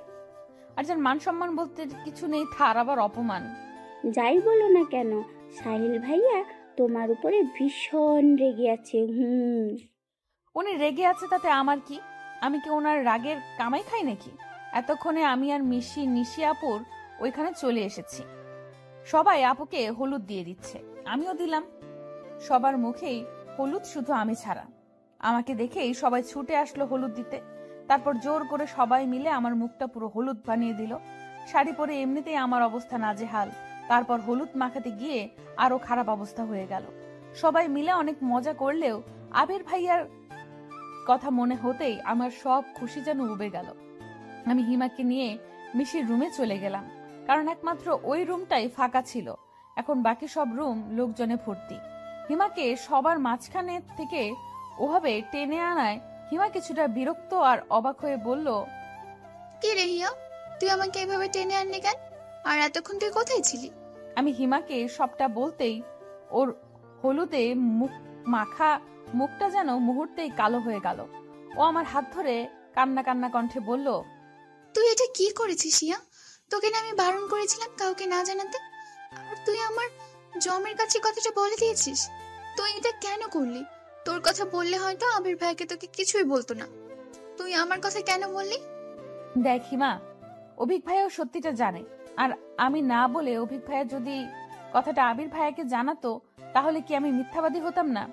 আর যার মান সম্মান বলতে কিছু নেই, তার আবার অপমান। যাই বলো না কেন, সাহিল ভাইয়া তোমার উপরে ভীষণ রেগে আছে। উনি রেগে আছে তাতে আমার কি? আমি কি ওনার রাগের কামাই খাই নাকি? এতক্ষণে আমি আর নিশি আপুর ওইখানে চলে এসেছি। সবাই আপুকে হলুদ দিয়ে দিচ্ছে, আমিও দিলাম। সবার মুখেই হলুদ, শুধু আমি ছাড়া। আমাকে দেখেই সবাই ছুটে আসলো হলুদ দিতে। তারপর জোর করে সবাই মিলে আমার মুখটা পুরো হলুদ বানিয়ে দিল। শাড়ি পরে এমনিতেই আমার অবস্থা নাজেহাল, তারপর হলুদ মাখাতে গিয়ে আরো খারাপ অবস্থা হয়ে গেল। সবাই মিলে অনেক মজা করলেও আবির ভাইয়ার কথা মনে হতেই আমার সব খুশি যেন উবে গেল। আমি হিমাকে নিয়ে মিশির রুমে চলে গেলাম, কারণ একমাত্র ওই রুমটাই ফাঁকা ছিল। এখন বাকি সব রুম লোকজনে ভর্তি। হিমাকে সবার মাঝখানে থেকে ওভাবে টেনে আনায় হিমা কিছুটা বিরক্ত আর অবাক হয়ে বলল, কি রে হিয়া, তুই আমাকে এভাবে টেনে আনলি কেন? আর এতক্ষণ তুই কোথায় ছিলি? আমি হিমাকে সবটা বলতেই ওর হলুদে মুখ মাখা মুখটা যেন মুহূর্তেই কালো হয়ে গেল। ও আমার হাত ধরে কান্না কান্না কণ্ঠে বলল, তুই এটা কি করেছিস হিয়া? তোকে না আমি বারণ করেছিলাম কাউকে না জানাতে, আর তুই আমার জমের কাছে কথাটা বলে দিয়েছিস। তুই এটা কেন করলি? তোর কথা বললে হয়তো আবির ভাইকে তোকে কিছুই বলতো না, তুই আমার কথা কেন বললি? দেখ হিমা, অভিক ভাইয়াও সত্যিটা জানে, আর আমি না বলে অভিক ভাইয়া যদি কথাটা আবির ভাইয়াকে জানাতো তাহলে কি আমি মিথ্যাবাদী হতাম না?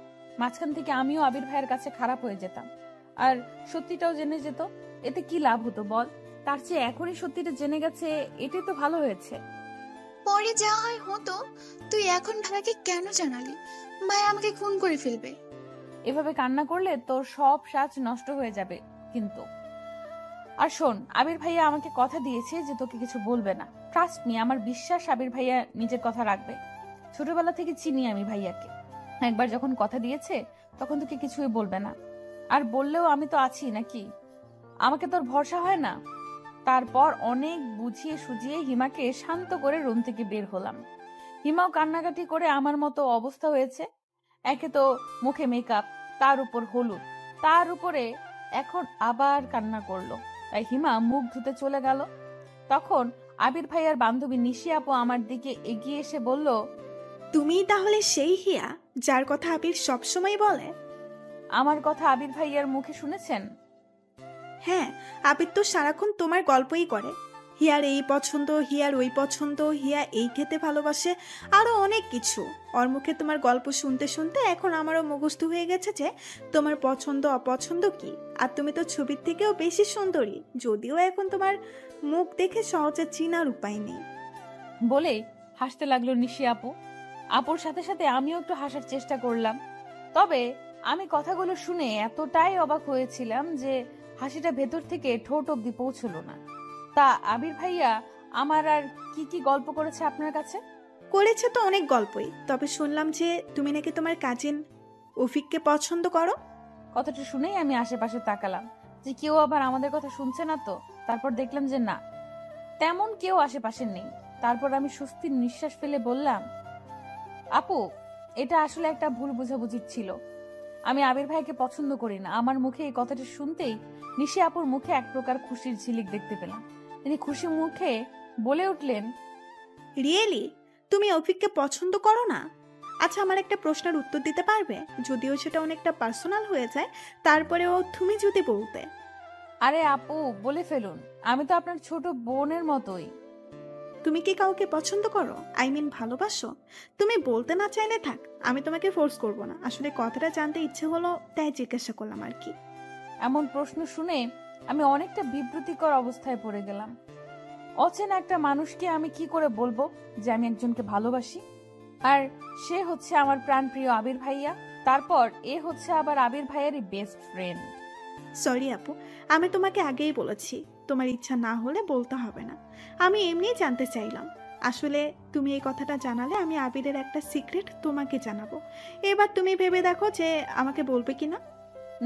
মাঝখান থেকে আমিও আবির ভাইয়ের কাছে খারাপ হয়ে যেতাম, আর সত্যিটাও জেনে যেত। এতে কি লাভ হতো বল? তার চেয়ে এখনই সত্যিটা জেনে গেছে, এটাই তো ভালো হয়েছে। পরে যা হয় হতো, তুই এখন ভাইয়াকে কেন জানালি? ভাই আমাকে খুন করে ফেলবে। এভাবে কান্না করলে তোর সব সাজ নষ্ট হয়ে যাবে কিন্তু। আর শোন, আবির ভাইয়া আমাকে কথা দিয়েছে যে তোকে কিছু বলবে না। ট্রাস্ট মি, আমার বিশ্বাস আবির ভাইয়া নিজের কথা রাখবে। ছোটবেলা থেকে চিনি আমি ভাইয়াকে। একবার যখন কথা দিয়েছে তখন তোকে কিছুই বলবে না। আর বললেও আমি তো আছি নাকি? আমাকে তোর ভরসা হয় না? তারপর অনেক বুঝিয়ে সুঝিয়ে হিমাকে শান্ত করে রুম থেকে বের হলাম। হিমাও কান্নাকাটি করে আমার মতো অবস্থা হয়েছে। একে তো মুখে মেকআপ, তার উপর হলুদ, তার উপরে এখন আবার কান্না করলো। তাই হিমা মুখ ধুতে চলে গেল। তখন আবির ভাইয়ার বান্ধবী নিশি আপু আমার দিকে এগিয়ে এসে বলল, তুমি তাহলে সেই হিয়া যার কথা আবির সবসময় বলে? আমার কথা আবির ভাইয়ার মুখে শুনেছেন? হ্যাঁ, আবির তো সারাক্ষণ তোমার গল্পই করে। হিয়ার এই পছন্দ, হিয়ার ওই পছন্দ, হিয়া এই খেতে ভালোবাসে, আরো অনেক কিছু। ওর মুখে তোমার গল্প শুনতে শুনতে এখন আমারও মুখস্থ হয়ে গেছে যে তোমার পছন্দ অপছন্দ কি। আর তুমি তো ছবির থেকেও বেশি সুন্দরী, যদিও এখন তোমার মুখ দেখে সহজে চিনার উপায় নেই। বলে হাসতে লাগলো নিশি আপু। আপুর সাথে সাথে আমিও একটু হাসার চেষ্টা করলাম। তবে আমি কথাগুলো শুনে এতটাই অবাক হয়েছিলাম যে হাসিটা ভেতর থেকে ঠোঁট অব্দি পৌঁছলো না। তা আবির ভাইয়া আমার আর কি কি গল্প করেছে আপনার কাছে? করেছে তো অনেক গল্পই, তবে শুনলাম যে তুমি নাকি তোমার কাজিন অফিককে পছন্দ করো। কথাটা শুনেই আমি আশেপাশে তাকালাম যে কেউ আবার আমাদের কথা শুনছে না তো। তারপর দেখলাম যে না, তেমন কেউ আশেপাশে নেই। তারপর আমি স্বস্তির নিঃশ্বাস ফেলে বললাম, আপু, এটা আসলে একটা ভুল বোঝাবুঝি ছিল। আমি আবির ভাইকে পছন্দ করি না। আমার মুখে এই কথাটা শুনতেই নিশি আপুর মুখে এক প্রকার খুশির ঝিলিক দেখতে পেলাম। তিনি খুশি মুখে বলে উঠলেন, রিয়েলি তুমি অফিককে পছন্দ করো না? আচ্ছা, আমার একটা প্রশ্নের উত্তর দিতে পারবে? যদিও সেটা অনেকটা পার্সোনাল হয়ে যায়, তারপরেও তুমি যদি বলতে। আরে আপু, বলে ফেলুন, আমি তো আপনার ছোট বোনের মতোই। তুমি কি কাউকে পছন্দ করো? আই মিন ভালোবাসো? তুমি বলতে না চাইলে থাক, আমি তোমাকে ফোর্স করব না। আসলে কথাটা জানতে ইচ্ছে হলো, তাই জিজ্ঞাসা করলাম আর কি। এমন প্রশ্ন শুনে আমি অনেকটা বিব্রতিকর অবস্থায় পড়ে গেলাম। অচেনা একটা মানুষকে আমি কি করে বলবো যে আমি একজনকে ভালোবাসি? আর সে হচ্ছে আমার প্রাণপ্রিয় আবির ভাইয়া। তারপর এ হচ্ছে আবার আবির ভাইয়ারই বেস্ট ফ্রেন্ড। সরি আপু, আমি তোমাকে আগেই বলেছি, তোমার ইচ্ছা না হলে বলতে হবে না। আমি এমনিই জানতে চাইলাম। আসলে তুমি এই কথাটা জানালে আমি আবিরের একটা সিক্রেট তোমাকে জানাবো। এবার তুমি ভেবে দেখো যে আমাকে বলবে কিনা।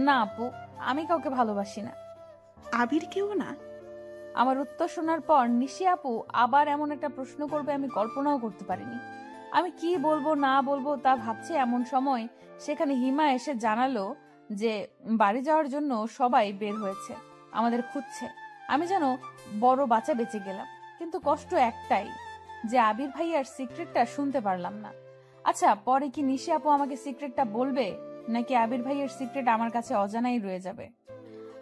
না আপু, আমি কাউকে ভালোবাসি না। আবির কেউ না? আমার উত্তর শোনার পর নিশি আপু আবার এমন একটা প্রশ্ন করবে আমি কল্পনাও করতে পারিনি। আমি কি বলবো না বলবো তা ভাবছি এমন সময় সেখানে হিমা এসে জানালো যে বাড়ি যাওয়ার জন্য সবাই বের হয়েছে, আমাদের খুঁজছে। আমি যেন বড় বাচ্চা বেঁচে গেলাম। কিন্তু কষ্ট একটাই যে আবির ভাইয়ার সিক্রেটটা শুনতে পারলাম না। আচ্ছা, পরে কি নিশি আপু আমাকে সিক্রেটটা বলবে, নাকি আবির ভাইয়ের সিক্রেট আমার কাছে অজানাই রয়ে যাবে?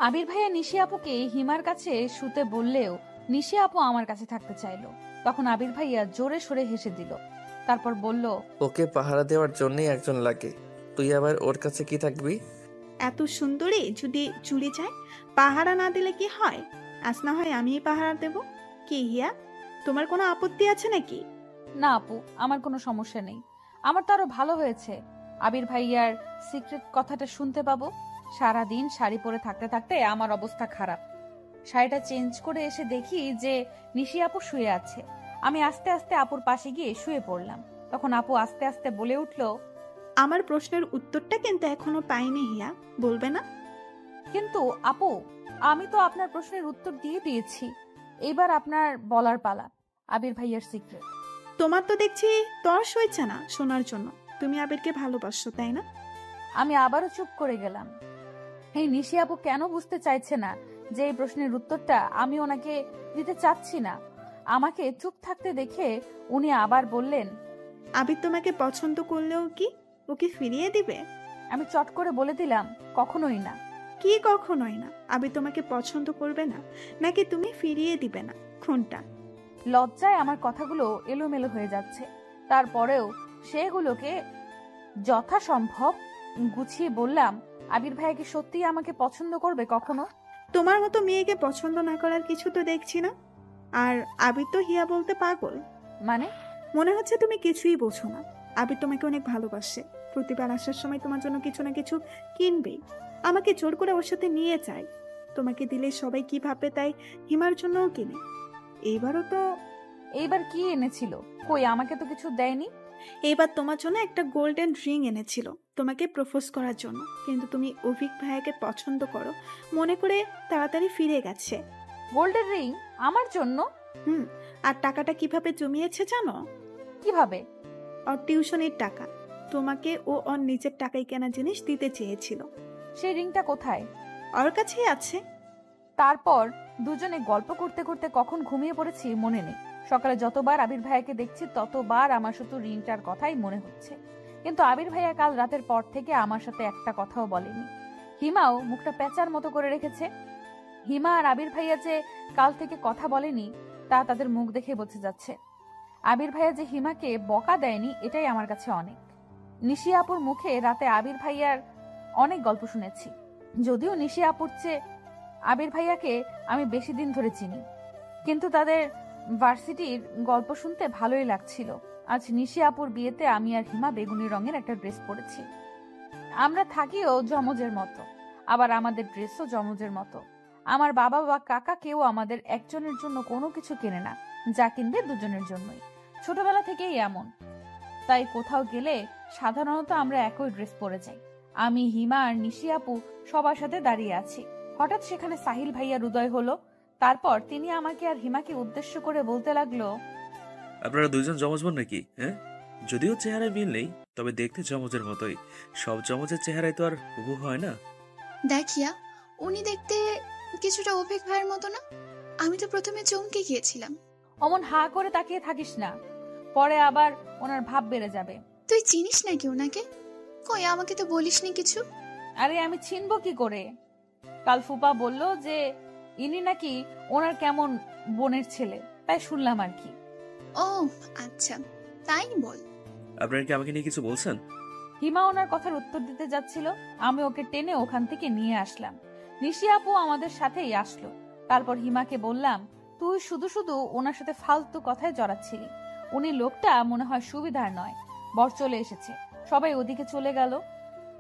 আবির ভাইয়া নিশি আপুকে হিমার কাছে শুতে বললেও নিশি আপু আমার কাছে থাকতে চাইলো। তখন আবির ভাইয়া জোরে সরে হেসে দিল। তারপর বলল, ওকে পাহারা দেওয়ার জন্যই একজন লাগে, তুই আবার ওর কাছে কি থাকবি? এত সুন্দরী যদি চুরি যায়, পাহারা না দিলে কি হয়? আজ না হয় আমিই পাহারা দেব। কি হিয়া, তোমার কোনো আপত্তি আছে নাকি? না আপু, আমার কোনো সমস্যা নেই। আমার তো আরো ভালো হয়েছে আবির ভাইয়ার সিক্রেট কথাটা শুনতে পাবো। সারাদিন শাড়ি পরে থাকতে থাকতে আমার অবস্থা খারাপ। শাড়িটা চেঞ্জ করে এসে দেখি যে নিশি আপু শুয়ে আছে। আমি আস্তে আস্তে আপুর পাশে গিয়ে শুয়ে পড়লাম। তখন আপু আস্তে আস্তে বলে উঠলো, আমার প্রশ্নের উত্তরটা কিন্তু এখনো পাইনি হিয়া, বলবে না? কিন্তু আপু, আমি তো আপনার প্রশ্নের উত্তর দিয়ে দিয়েছি। এইবার আপনার বলার পালা, আবির ভাইয়ার সিক্রেট। তোমার তো দেখছি তর সইছে না শোনার জন্য। তুমি আবিরকে ভালোবাসো, তাই না? আমি আবারও চুপ করে গেলাম। এই নিশি আপু কেন বুঝতে চাইছে না যে এই প্রশ্নের উত্তরটা আমি ওনাকে দিতে চাচ্ছি না? আমাকে চুপ থাকতে দেখে উনি আবার বললেন, আবির তোমাকে পছন্দ করলেও কি ওকে ফিরিয়ে দিবে? আমি চট করে বলে দিলাম, কখনোই না। কি কখনোই না? আবির তোমাকে পছন্দ করবে না, নাকি তুমি ফিরিয়ে দিবে না? কোনটা? লজ্জায় আমার কথাগুলো এলোমেলো হয়ে যাচ্ছে। তারপরেও সেগুলোকে যথাসম্ভব গুছিয়ে বললাম, আবির ভাইয়া কি সত্যিই আমাকে পছন্দ করবে কখনো? তোমার মতো মেয়েকে পছন্দ না করার কিছু তো দেখছি না। আর আবির তো হিয়া বলতে পাগল। মানে? মনে হচ্ছে তুমি কিছুই বোঝো না। আবির তোমাকে অনেক ভালোবাসে, প্রতিবার আসার সময় তোমার জন্য কিছু না কিছু কিনবেই। আমাকে জোর করে ওর সাথে নিয়ে যায়। তোমাকে দিলে সবাই কি ভাববে তাই হিমার জন্যও কিনে। এইবারও তো। এইবার কি এনেছিল? কই, আমাকে তো কিছু দেয়নি। এইবার তোমার জন্য একটা গোল্ডেন রিং এনেছিল, তোমাকে প্রপোজ করার জন্য। কিন্তু তুমি অভিক ভাইয়াকে পছন্দ করো মনে করে তাড়াতাড়ি ফিরে গেছে। গোল্ডেন রিং আমার জন্য? আর টাকাটা কিভাবে জমিয়েছে জানো? কিভাবে? ওর টিউশনের টাকা। তোমাকে ও ওর নিজের টাকায় কেনা জিনিস দিতে চেয়েছিল। সেই রিংটা কোথায়? ওর কাছেই আছে। তারপর দুজনে গল্প করতে করতে কখন ঘুমিয়ে পড়েছি মনে নেই। সকালে যতবার আবির ভাইয়াকে দেখছি ততবার আমার শুধু রিংটার কথাই মনে হচ্ছে। কিন্তু আবির ভাইয়া কাল রাতের পর থেকে আমার সাথে একটা কথাও বলেনি। হিমাও মুখটা পেঁচার মতো করে রেখেছে। হিমা আর আবির ভাইয়া যে কাল থেকে কথা বলেনি তা তাদের মুখ দেখে বোঝা যাচ্ছে। আবির ভাইয়া যে হিমাকে বকা দেয়নি এটাই আমার কাছে অনেক। নিশি আপুর মুখে রাতে আবির ভাইয়ার অনেক গল্প শুনেছি, যদিও নিশি আপুর চেয়ে আবির ভাইয়াকে আমি বেশি দিন ধরে চিনি, কিন্তু তাদের ভার্সিটির গল্প শুনতে ভালোই লাগছিল। আজ নিশি আপুর বিয়েতে আমি আর হিমা বেগুনি রঙের একটা ড্রেস পরেছি। আমরা থাকিও জমজের মতো, আবার আমাদের ড্রেসও জমজের মতো। আমার বাবা বা কাকা কেউ আমাদের একজনের জন্য কোনো কিছু কেনে না, যা কিনবে দুজনের জন্যই। ছোটবেলা থেকেই এমন, তাই কোথাও গেলে সাধারণত আমরা একই ড্রেস পরে যাই। আমি, হিমা আর নিশি আপু সবার সাথে দাঁড়িয়ে আছি। হঠাৎ সেখানে সাহিল ভাইয়ার উদয় হলো। তারপর তিনি আমাকে আর হিমাকে উদ্দেশ্য করে বলতে লাগলো, আপনারা দুইজন জমজ বোন নাকি? হ্যাঁ, যদিও চেহারায় মিল নেই, তবে দেখতে জমজের মতোই। সব জমজের চেহারায় তো আর হুবহু হয় না। দেখিয়া উনি দেখতে কিছুটা অভিক ভাইয়ের মতো না? আমি তো প্রথমে চমকে গিয়েছিলাম। অমন হা করে তাকিয়ে থাকিস না, পরে আবার ওনার ভাব বেড়ে যাবে। তুই চিনিস নাকি ওনাকে? কই, আমাকে তো বলিসনি কিছু। আরে আমি চিনবো কি করে? কাল ফুপা বলল যে ইনি নাকি ওনার কেমন বোনের ছেলে, তাই শুনলাম আর কি। ও আচ্ছা, তাই বল। আপনারা কি আমাকে নিয়ে কিছু বলছেন? হিমা ওনার কথার উত্তর দিতে যাচ্ছিল, আমি ওকে টেনে ওখান থেকে নিয়ে আসলাম। নিশি আপু আমাদের সাথেই আসলো। তারপর হিমাকে বললাম, তুই শুধু শুধু ওনার সাথে ফালতু কথায় জড়াচ্ছিলি। উনি লোকটা মনে হয় সুবিধার নয়। বর চলে এসেছে, সবাই ওদিকে চলে গেল।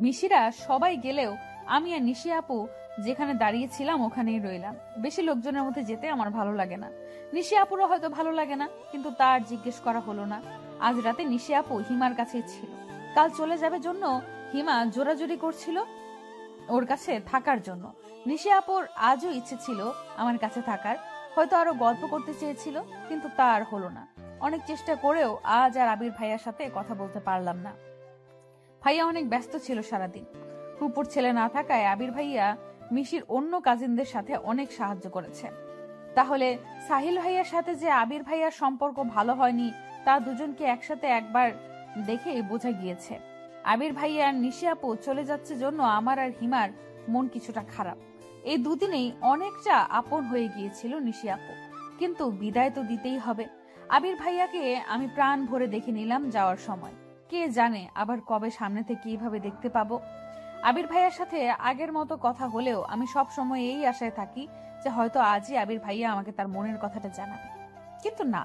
মিশিরা সবাই গেলেও আমি আর নিশি আপু যেখানে দাঁড়িয়েছিলাম ওখানেই রইলাম। বেশি লোকজনের মধ্যে যেতে আমার ভালো লাগে না। নিশি আপুরও হয়তো ভালো লাগে না, কিন্তু তার জিজ্ঞেস করা হলো না। আজ রাতে নিশি আপু হিমার কাছেই ছিল। কাল চলে যাবে জন্য হিমা জোরাজুরি করছিল ওর কাছে থাকার জন্য। নিশি আপুর আজও ইচ্ছে ছিল আমার কাছে থাকার, হয়তো আরো গল্প করতে চেয়েছিল, কিন্তু তা আর হলো না। অনেক চেষ্টা করেও আজ আর আবির ভাইয়ার সাথে কথা বলতে পারলাম না। ভাইয়া অনেক ব্যস্ত ছিল সারাদিন। ফুপুর ছেলে না থাকায় আবির ভাইয়া মিশির অন্য কাজিনদের সাথে অনেক সাহায্য করেছে। তাহলে সাহিল ভাইয়ার সাথে যে আবির ভাইয়ার সম্পর্ক ভালো হয়নি তা দুজনকে একসাথে একবার দেখে বোঝা গিয়েছে। আবির ভাইয়া আর নিশি আপু চলে যাচ্ছে জন্য আমার আর হিমার মন কিছুটা খারাপ। এই দুদিনেই অনেকটা আপন হয়ে গিয়েছিল নিশি আপু, কিন্তু বিদায় তো দিতেই হবে। আবির ভাইয়াকে আমি প্রাণ ভরে দেখে নিলাম যাওয়ার সময়। কে জানে আবার কবে সামনে থেকে এইভাবে দেখতে পাবো। আবির ভাইয়ার সাথে আগের মতো কথা হলেও আমি সব সময় এই আশায় থাকি যে হয়তো আজই আবির ভাইয়া আমাকে তার মনের কথাটা জানাবে, কিন্তু না,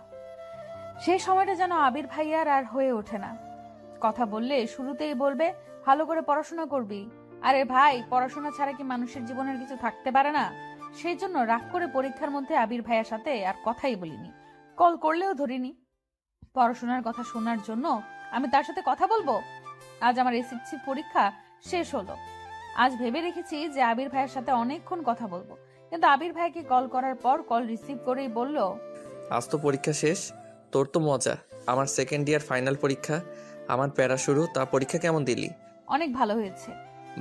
সেই সময়টা যেন আবির ভাইয়ার আর হয়ে ওঠে না। কথা বললে শুরুতেই বলবে ভালো করে পড়াশোনা করবি। আরে ভাই, পড়াশোনা ছাড়া কি মানুষের জীবনের কিছু থাকতে পারে না? সেই জন্য রাগ করে পরীক্ষার মধ্যে আবির ভাইয়ার সাথে আর কথাই বলিনি, কল করলেও ধরিনি। পড়াশোনার কথা শোনার জন্য আমি তার সাথে কথা বলবো? আজ আমার এসএসসি পরীক্ষা শেষ হলো। আজ ভেবে রেখেছি যে আবির ভাইয়ের সাথে অনেকক্ষণ কথা বলবো, কিন্তু আবির ভাইকে কল করার পর কল রিসিভ করেই বলল, আজ তো পরীক্ষা শেষ, তোর তো মজা। আমার সেকেন্ড ইয়ার ফাইনাল পরীক্ষা, আমার প্যারা শুরু। তা পরীক্ষা কেমন দিলি? অনেক ভালো হয়েছে।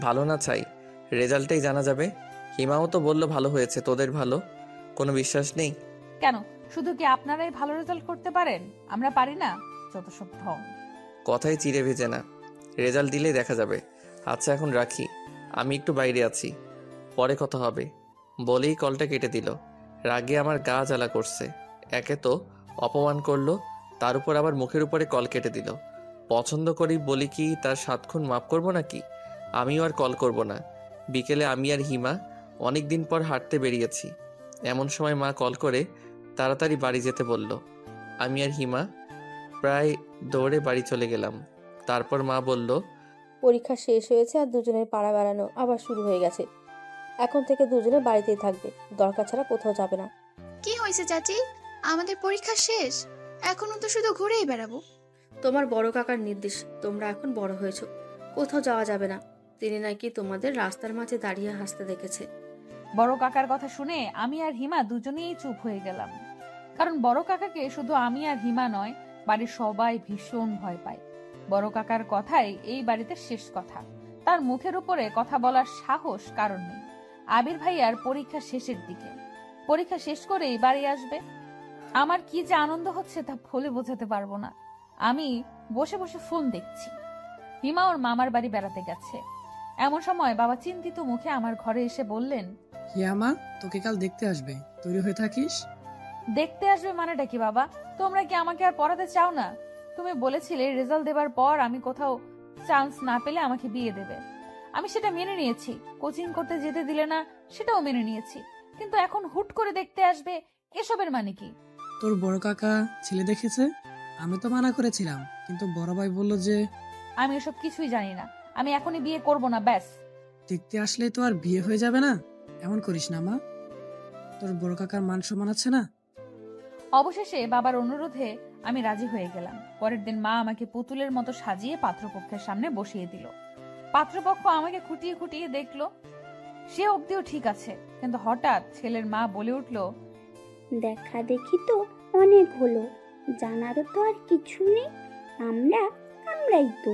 ভালো না চাই, রেজাল্টেই জানা যাবে। হিমাও তো বললো ভালো হয়েছে, তোদের ভালো কোনো বিশ্বাস নেই? কেন, শুধু কি আপনারাই ভালো রেজাল্ট করতে পারেন, আমরা পারি না? যত সব ঢং। কথাই চিড়ে ভেজে না, রেজাল্ট দিলেই দেখা যাবে। আচ্ছা এখন রাখি, আমি একটু বাইরে আছি, পরে কথা হবে বলেই কলটা কেটে দিল। রাগে আমার গা জ্বালা করছে। একে তো অপমান করলো, তার উপর আবার মুখের উপরে কল কেটে দিল। পছন্দ করি বলি কি তার 7 খুন মাফ করবো নাকি? আমিও আর কল করব না। বিকেলে আমি আর হিমা অনেক দিন পর হাঁটতে বেরিয়েছি। এমন সময় মা কল করে তাড়াতাড়ি বাড়ি যেতে বলল। আমি আর হিমা প্রায় দৌড়ে বাড়ি চলে গেলাম। তারপর মা বলল, পরীক্ষা শেষ হয়েছে আর দুজনের পাড়া বেড়ানো আবার শুরু হয়ে গেছে। এখন থেকে দুজনে বাড়িতেই থাকবে, দরকার ছাড়া কোথাও যাবে না। কি হয়েছে চাচি? আমাদের পরীক্ষা শেষ, এখনো তো শুধু ঘুরেই বেড়াবো। তোমার বড় কাকার নির্দেশ, তোমরা এখন বড় হয়েছো, কোথাও যাওয়া যাবে না। তিনি নাকি তোমাদের রাস্তার মাঝে দাঁড়িয়ে হাসতে দেখেছে। বড় কাকার কথা শুনে আমি আর হিমা দুজনেই চুপ হয়ে গেলাম। কারণ বড় কাকাকে শুধু আমি আর হিমা নয়, বাড়ির সবাই ভীষণ ভয় পায়। বড় কাকার কথাই এই বাড়িতে শেষ কথা। তার মুখের উপরে কথা বলার সাহস কারণ নেই। আবির ভাইয়ার পরীক্ষা শেষের দিকে, পরীক্ষা শেষ করেই বাড়ি আসবে। আমার কি যে আনন্দ হচ্ছে তা বলে বোঝাতে পারবো না। আমি বসে বসে ফোন দেখছি। হিমা ওর মামার বাড়ি বেড়াতে গেছে। এমন সময় বাবা চিন্তিত মুখে আমার ঘরে এসে বললেন, হিয়া মা তোকে কাল দেখতে আসবে, তৈরি হয়ে থাকিস। দেখতে আসবে মানেটা কি বাবা? তোমরা কি আমাকে আর পড়াতে চাও না? তুমি বলেছিলে রেজাল্ট দেবার পর আমি কোথাও চান্স না পেলে আমাকে বিয়ে দেবে। আমি সেটা মেনে নিয়েছি। কোচিং করতে যেতে দিলে না, সেটাও মেনে নিয়েছি। কিন্তু এখন হুট করে দেখতে আসবে, এসবের মানে কি? তোর বড় কাকা ছেলে দেখেছে, আমি তো মানা করেছিলাম, কিন্তু বড় ভাই বলল যে আমি এসব কিছুই জানি না। আমি এখনই বিয়ে করব না, ব্যাস। দেখতে আসলে তো আর বিয়ে হয়ে যাবে না, এমন করিস না মা, তোর বড় কাকার মান সম্মান আছে না। অবশেষে বাবার অনুরোধে আমি রাজি হয়ে গেলাম। পরের দিন মা আমাকে পুতুলের মতো সাজিয়ে পাত্রপক্ষের সামনে বসিয়ে দিল। পাত্রপক্ষ আমাকে খুঁটিয়ে খুঁটিয়ে দেখলো। সে অবধিও ঠিক আছে, কিন্তু হঠাৎ ছেলের মা বলে উঠল, দেখা দেখি তো অনেক হলো, জানারও তো আর কিছু নেই, আমরাই তো।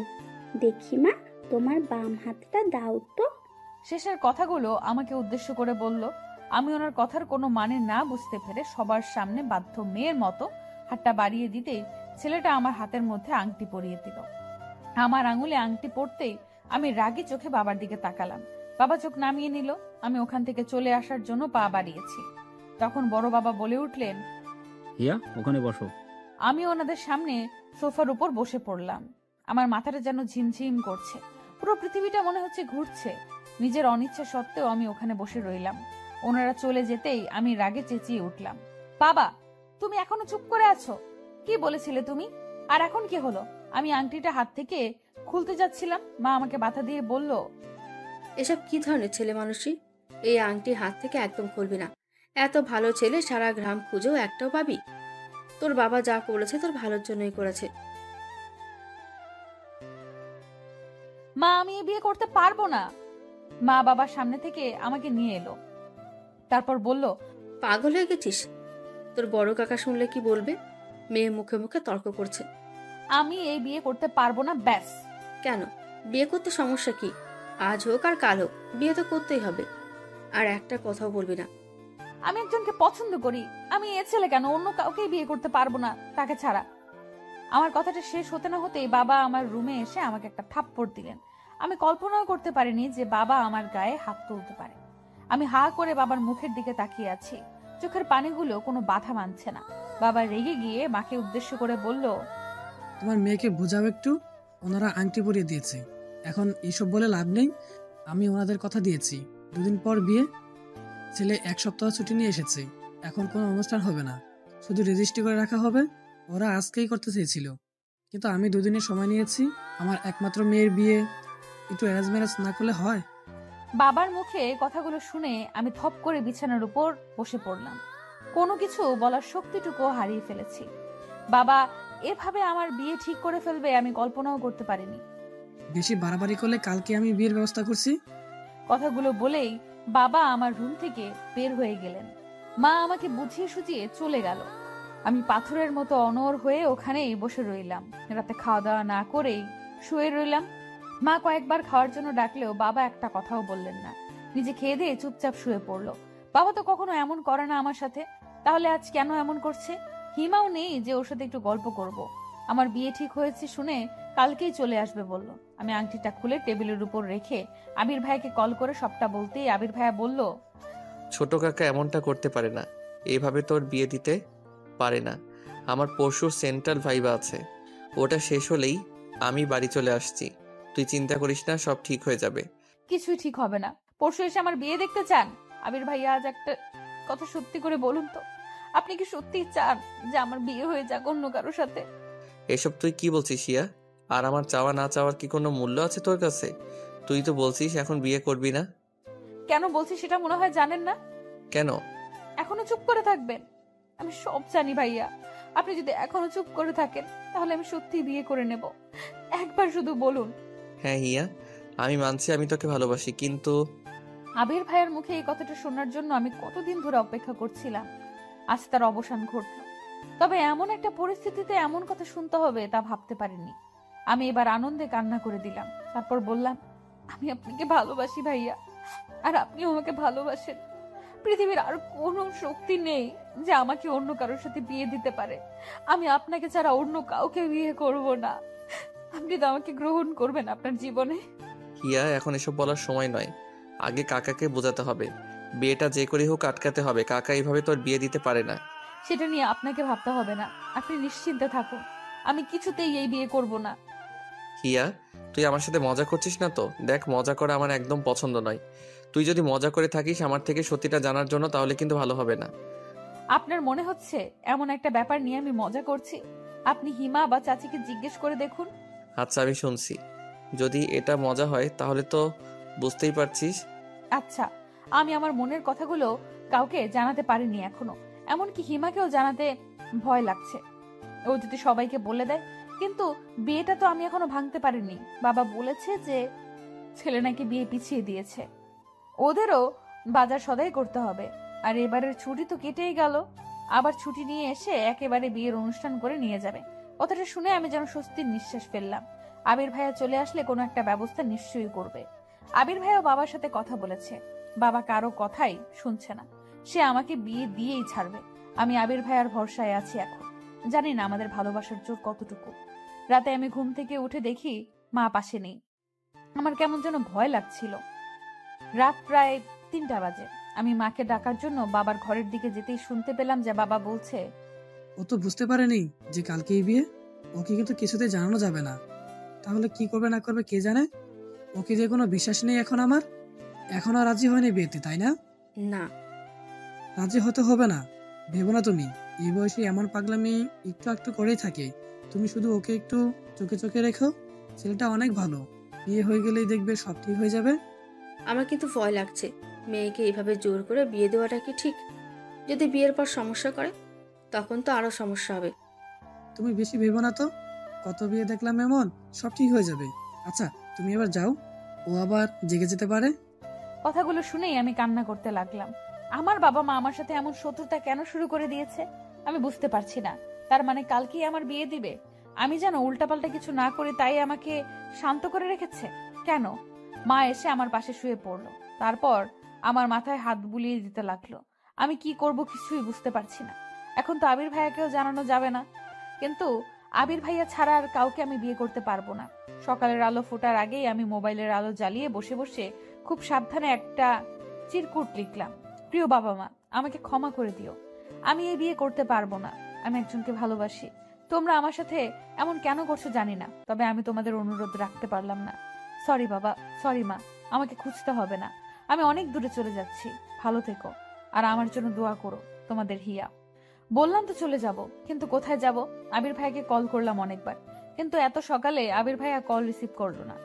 দেখি মা, তোমার বাম হাতটা দাও তো। শেষের কথাগুলো আমাকে উদ্দেশ্য করে বলল। আমি ওনার কথার কোনো মানে না বুঝতে পেরে সবার সামনে বাধ্য মেয়ের মতো হাতটা বাড়িয়ে দিতেই ছেলেটা আমার হাতের মধ্যে আংটি পরিয়ে দিল। আমার আঙুলে আংটি পড়তেই আমি রাগী চোখে বাবার দিকে তাকালাম। বাবা চোখ নামিয়ে নিল। আমি ওখান থেকে চলে আসার জন্য পা বাড়িয়েছি। তখন বড় বাবা বলে উঠলেন, হিয়া ওখানে বসো। আমি ওনাদের সামনে সোফার উপর বসে পড়লাম। আমার মাথাটা যেন ঝিমঝিম করছে, পুরো পৃথিবীটা মনে হচ্ছে ঘুরছে। নিজের অনিচ্ছা সত্ত্বেও আমি ওখানে বসে রইলাম। ওনারা চলে যেতেই আমি রাগে চেঁচিয়ে উঠলাম, বাবা তুমি এখনো চুপ করে আছো? কি বলেছিলে তুমি? আর এখন কি হলো? আমি আংটিটা হাত থেকে খুলতে যাচ্ছিলাম, মা আমাকে বাধা দিয়ে বলল, এসব কি ধরনের ছেলে মানুষই? এই আংটি হাত থেকে একদম খুলবি না। এত ভালো ছেলে সারা গ্রাম খুঁজেও একটাও পাবি? তোর বাবা যা করেছে তোর ভালোর জন্যই করেছে। মা আমি বিয়ে করতে পারবো না। মা বাবার সামনে থেকে আমাকে নিয়ে এলো। তারপর বলল, পাগল হয়ে গেছিস? তোর বড় কাকা শুনলে কি বলবে? মেয়ে মুখে মুখে তর্ক করছে। আমি এই বিয়ে করতে পারবো না, ব্যাস। কেন? বিয়ে করতে সমস্যা কি? আজ হোক আর কাল হোক, বিয়ে তো করতেই হবে। আর একটা কথাও বলবি না। আমি একজনকে পছন্দ করি। আমি এ ছেলে কেন, অন্য কাউকেই বিয়ে করতে পারবো না তাকে ছাড়া। আমার কথাটা শেষ হতে না হতেই বাবা আমার রুমে এসে আমাকে একটা থাপ্পড় দিলেন। আমি কল্পনাও করতে পারিনি যে বাবা আমার গায়ে হাত তুলতে পারে। আমি হা করে বাবার মুখের দিকে তাকিয়ে আছি। চোখের পানিগুলো কোনো বাধা মানছে না। বাবা রেগে গিয়ে মাকে উদ্দেশ্য করে বলল, তোমার মেয়েকে বোঝাও একটু, ওনারা আংটি পরিয়ে দিয়েছে, এখন এইসব বলে লাভ নেই। আমি ওনাদের কথা দিয়েছি, 2 দিন পর বিয়ে। ছেলে 1 সপ্তাহ ছুটি নিয়ে এসেছে, এখন কোনো অনুষ্ঠান হবে না, শুধু রেজিস্ট্রি করে রাখা হবে। ওরা আজকেই করতে চেয়েছিল, কিন্তু আমি 2 দিনের সময় নিয়েছি। আমার একমাত্র মেয়ের বিয়ে একটু অ্যারেঞ্জ ম্যারেজ না করলে হয়? বাবার মুখে কথাগুলো শুনে আমি থপ করে বিছানার উপর বসে পড়লাম। কোনো কিছু বলার শক্তিটুকু হারিয়ে ফেলেছি। বাবা এভাবে আমার বিয়ে ঠিক করে ফেলবে আমি কল্পনাও করতে পারিনি। বেশি বাড়াবাড়ি করলে কালকে আমি বিয়ের ব্যবস্থা করছি। কথাগুলো বলেই বাবা আমার রুম থেকে বের হয়ে গেলেন। মা আমাকে বুঝিয়ে সুঝিয়ে চলে গেল। আমি পাথরের মতো অনড় হয়ে ওখানেই বসে রইলাম। রাতে খাওয়া দাওয়া না করেই শুয়ে রইলাম। মা কয়েকবার খাওয়ার জন্য ডাকলেও বাবা একটা কথাও বললেন না। নিজে খেয়ে দিয়ে চুপচাপ শুয়ে পড়লো। বাবা তো কখনো এমন করে না আমার সাথে, তাহলে আজ কেন এমন করছে? হিমাও নেই যে ওর সাথে একটু গল্প করব। আমার বিয়ে ঠিক হয়েছে শুনে কালকেই চলে আসবে বলল। আমি আংটিটা খুলে টেবিলের উপর রেখে আবির ভাইকে কল করে সবটা বলতেই আবির ভাইয়া বলল, ছোট কাকা এমনটা করতে পারে না, এভাবে তোর বিয়ে দিতে পারে না। আমার পরশু সেন্ট্রাল ভাইবা আছে, ওটা শেষ হলেই আমি বাড়ি চলে আসছি, তুই চিন্তা করিস না, সব ঠিক হয়ে যাবে। কিছুই ঠিক হবে না। পরশু এসে আমার বিয়ে দেখতে চান? আবির ভাইয়া, আজ একটা কথা সত্যি করে বলুন তো, আপনি কি সত্যি চান যে আমার বিয়ে হয়ে যাক অন্য কারোর সাথে? এসব তুই কি বলছিস হিয়া? আর আমার চাওয়া না চাওয়ার কি কোনো মূল্য আছে তোর কাছে? তুই তো বলছিস এখন বিয়ে করবি না। কেন বলছি সেটা মনে হয় জানেন না। কেন? এখনো চুপ করে থাকবেন? আমি সব জানি ভাইয়া। আপনি যদি এখনো চুপ করে থাকেন তাহলে আমি সত্যি বিয়ে করে নেব। একবার শুধু বলুন। হ্যাঁ হিয়া, আমি মানছি আমি তোকে ভালোবাসি, কিন্তু আবির ভাইয়ের মুখে এই কথাটা শোনার জন্য আমি কতদিন ধরে অপেক্ষা করছিলাম। আজ তার অবসান ঘটল। তবে এমন একটা পরিস্থিতিতে এমন কথা শুনতে হবে তা ভাবতে পারিনি। আমি এবার আনন্দে কান্না করে দিলাম। তারপর বললাম, আমি আপনাকে ভালোবাসি ভাইয়া, আর আপনিও আমাকে ভালোবাসেন। পৃথিবীর আর কোনো শক্তি নেই যে আমাকে অন্য কারোর সাথে বিয়ে দিতে পারে। আমি আপনাকে ছাড়া অন্য কাউকে বিয়ে করব না। আপনি তো আমাকে গ্রহণ করবেন আপনার জীবনে। হিয়া, এখন এসব বলার সময় নয়। আগে কাকাকে বোঝাতে হবে, বিয়েটা যে করে হোক আটকাতে হবে। কাকা এইভাবে তোর বিয়ে দিতে পারে না। সেটা নিয়ে আপনাকে ভাবতে হবে না, আপনি নিশ্চিন্তে থাকুন। আমি কিছুতেই এই বিয়ে করব না। হিয়া, তুই আমার সাথে মজা করছিস না তো? দেখ, মজা করা আমার একদম পছন্দ নয়। তুই যদি মজা করে থাকিস আমার থেকে সত্যিটা জানার জন্য, তাহলে কিন্তু ভালো হবে না। আপনার মনে হচ্ছে এমন একটা ব্যাপার নিয়ে আমি মজা করছি? আপনি হিমা বা চাচিকে জিজ্ঞেস করে দেখুন। আচ্ছা, আমি শুনছি। যদি এটা মজা হয় তাহলে তো বুঝতেই পারছিস। আচ্ছা, আমি আমার মনের কথাগুলো কাউকে জানাতে পারিনি এখনো। এমনকি হিমাকেও জানাতে ভয় লাগছে। ও যদি সবাইকে বলে দেয়। কিন্তু বিয়েটা তো আমি এখনো ভাঙতে পারিনি। বাবা বলেছে যে ছেলে নাকি বিয়ে পিছিয়ে দিয়েছে। ওদেরও বাজার সদাই করতে হবে। আর এবারের ছুটি তো কেটেই গেল। আবার ছুটি নিয়ে এসে একেবারে বিয়ের অনুষ্ঠান করে নিয়ে যাবে। কথাটা শুনে আমি যেন স্বস্তির নিঃশ্বাস ফেললাম। আবির ভাইয়া চলে আসলে কোনো একটা ব্যবস্থা নিশ্চয়ই করবে। আবির ভাইয়াও বাবার সাথে কথা বলেছে। বাবা কারো কথাই শুনছে না। সে আমাকে বিয়ে দিয়েই ছাড়বে। আমি আবির ভাইয়ার ভরসায় আছি এখন। জানি না আমাদের ভালোবাসার জোর কতটুকু। রাতে আমি ঘুম থেকে উঠে দেখি মা পাশে নেই। আমার কেমন যেন ভয় লাগছিল। রাত প্রায় 3টা বাজে। আমি মাকে ডাকার জন্য বাবার ঘরের দিকে যেতেই শুনতে পেলাম যে বাবা বলছে, ও তো বুঝতে পারেনি যে কালকেই বিয়ে। ওকে কিন্তু কিছুতে জানানো যাবে না। তাহলে কি করবে না করবে কে জানে। ওকে যে কোনো বিশ্বাস নেই এখন আমার। এখনো রাজি হয়নি বিয়েতে, তাই না? না, রাজি হতে হবে না। ভেবো না তুমি। এই বয়সে এমন পাগলামি একটু একটু করেই থাকে। তুমি শুধু ওকে একটু চোখে চোখে রেখো। ছেলেটা অনেক ভালো। বিয়ে হয়ে গেলেই দেখবে সব ঠিক হয়ে যাবে। আমার কিন্তু ভয় লাগছে। মেয়েকে এইভাবে জোর করে বিয়ে দেওয়াটা কি ঠিক? যদি বিয়ের পর সমস্যা করে তখন তো আরো সমস্যা হবে। তুমি বেশি ভেবো না তো। কত বিয়ে দেখলাম এমন, সব ঠিক হয়ে যাবে। আচ্ছা, তুমি এবার যাও, ও আবার জেগে যেতে পারে। কথাগুলো শুনেই আমি কান্না করতে লাগলাম। আমার বাবা মা আমার সাথে এমন শত্রুতা কেন শুরু করে দিয়েছে আমি বুঝতে পারছি না। তার মানে কালকেই আমার বিয়ে দিবে? আমি যেন উল্টাপাল্টা কিছু না করি তাই আমাকে শান্ত করে রেখেছে কেন? মা এসে আমার পাশে শুয়ে পড়লো। তারপর আমার মাথায় হাত বুলিয়ে দিতে লাগলো। আমি কি করব কিছুই বুঝতে পারছি না। এখন তো আবির ভাইয়াকেও জানানো যাবে না। কিন্তু আবির ভাইয়া ছাড়া আর কাউকে আমি বিয়ে করতে পারবো না। সকালের আলো ফোটার আগেই আমি মোবাইলের আলো জ্বালিয়ে বসে বসে খুব সাবধানে একটা চিরকুট লিখলাম। প্রিয় বাবা মা, আমাকে ক্ষমা করে দিও। আমি এই বিয়ে করতে পারবো না। আমি একজনকে ভালোবাসি। তোমরা আমার সাথে এমন কেন করছো জানি না, তবে আমি তোমাদের অনুরোধ রাখতে পারলাম না। সরি বাবা, সরি মা, আমাকে খুঁজতে হবে না। আমি অনেক দূরে চলে যাচ্ছি। ভালো থেকো আর আমার জন্য দোয়া করো। তোমাদের হিয়া। বললাম তো চলে যাব, কিন্তু কোথায় যাব? আবির ভাইয়াকে কল করলাম অনেকবার, কিন্তু এত সকালে আবির ভাইয়া কল রিসিভ করলো না।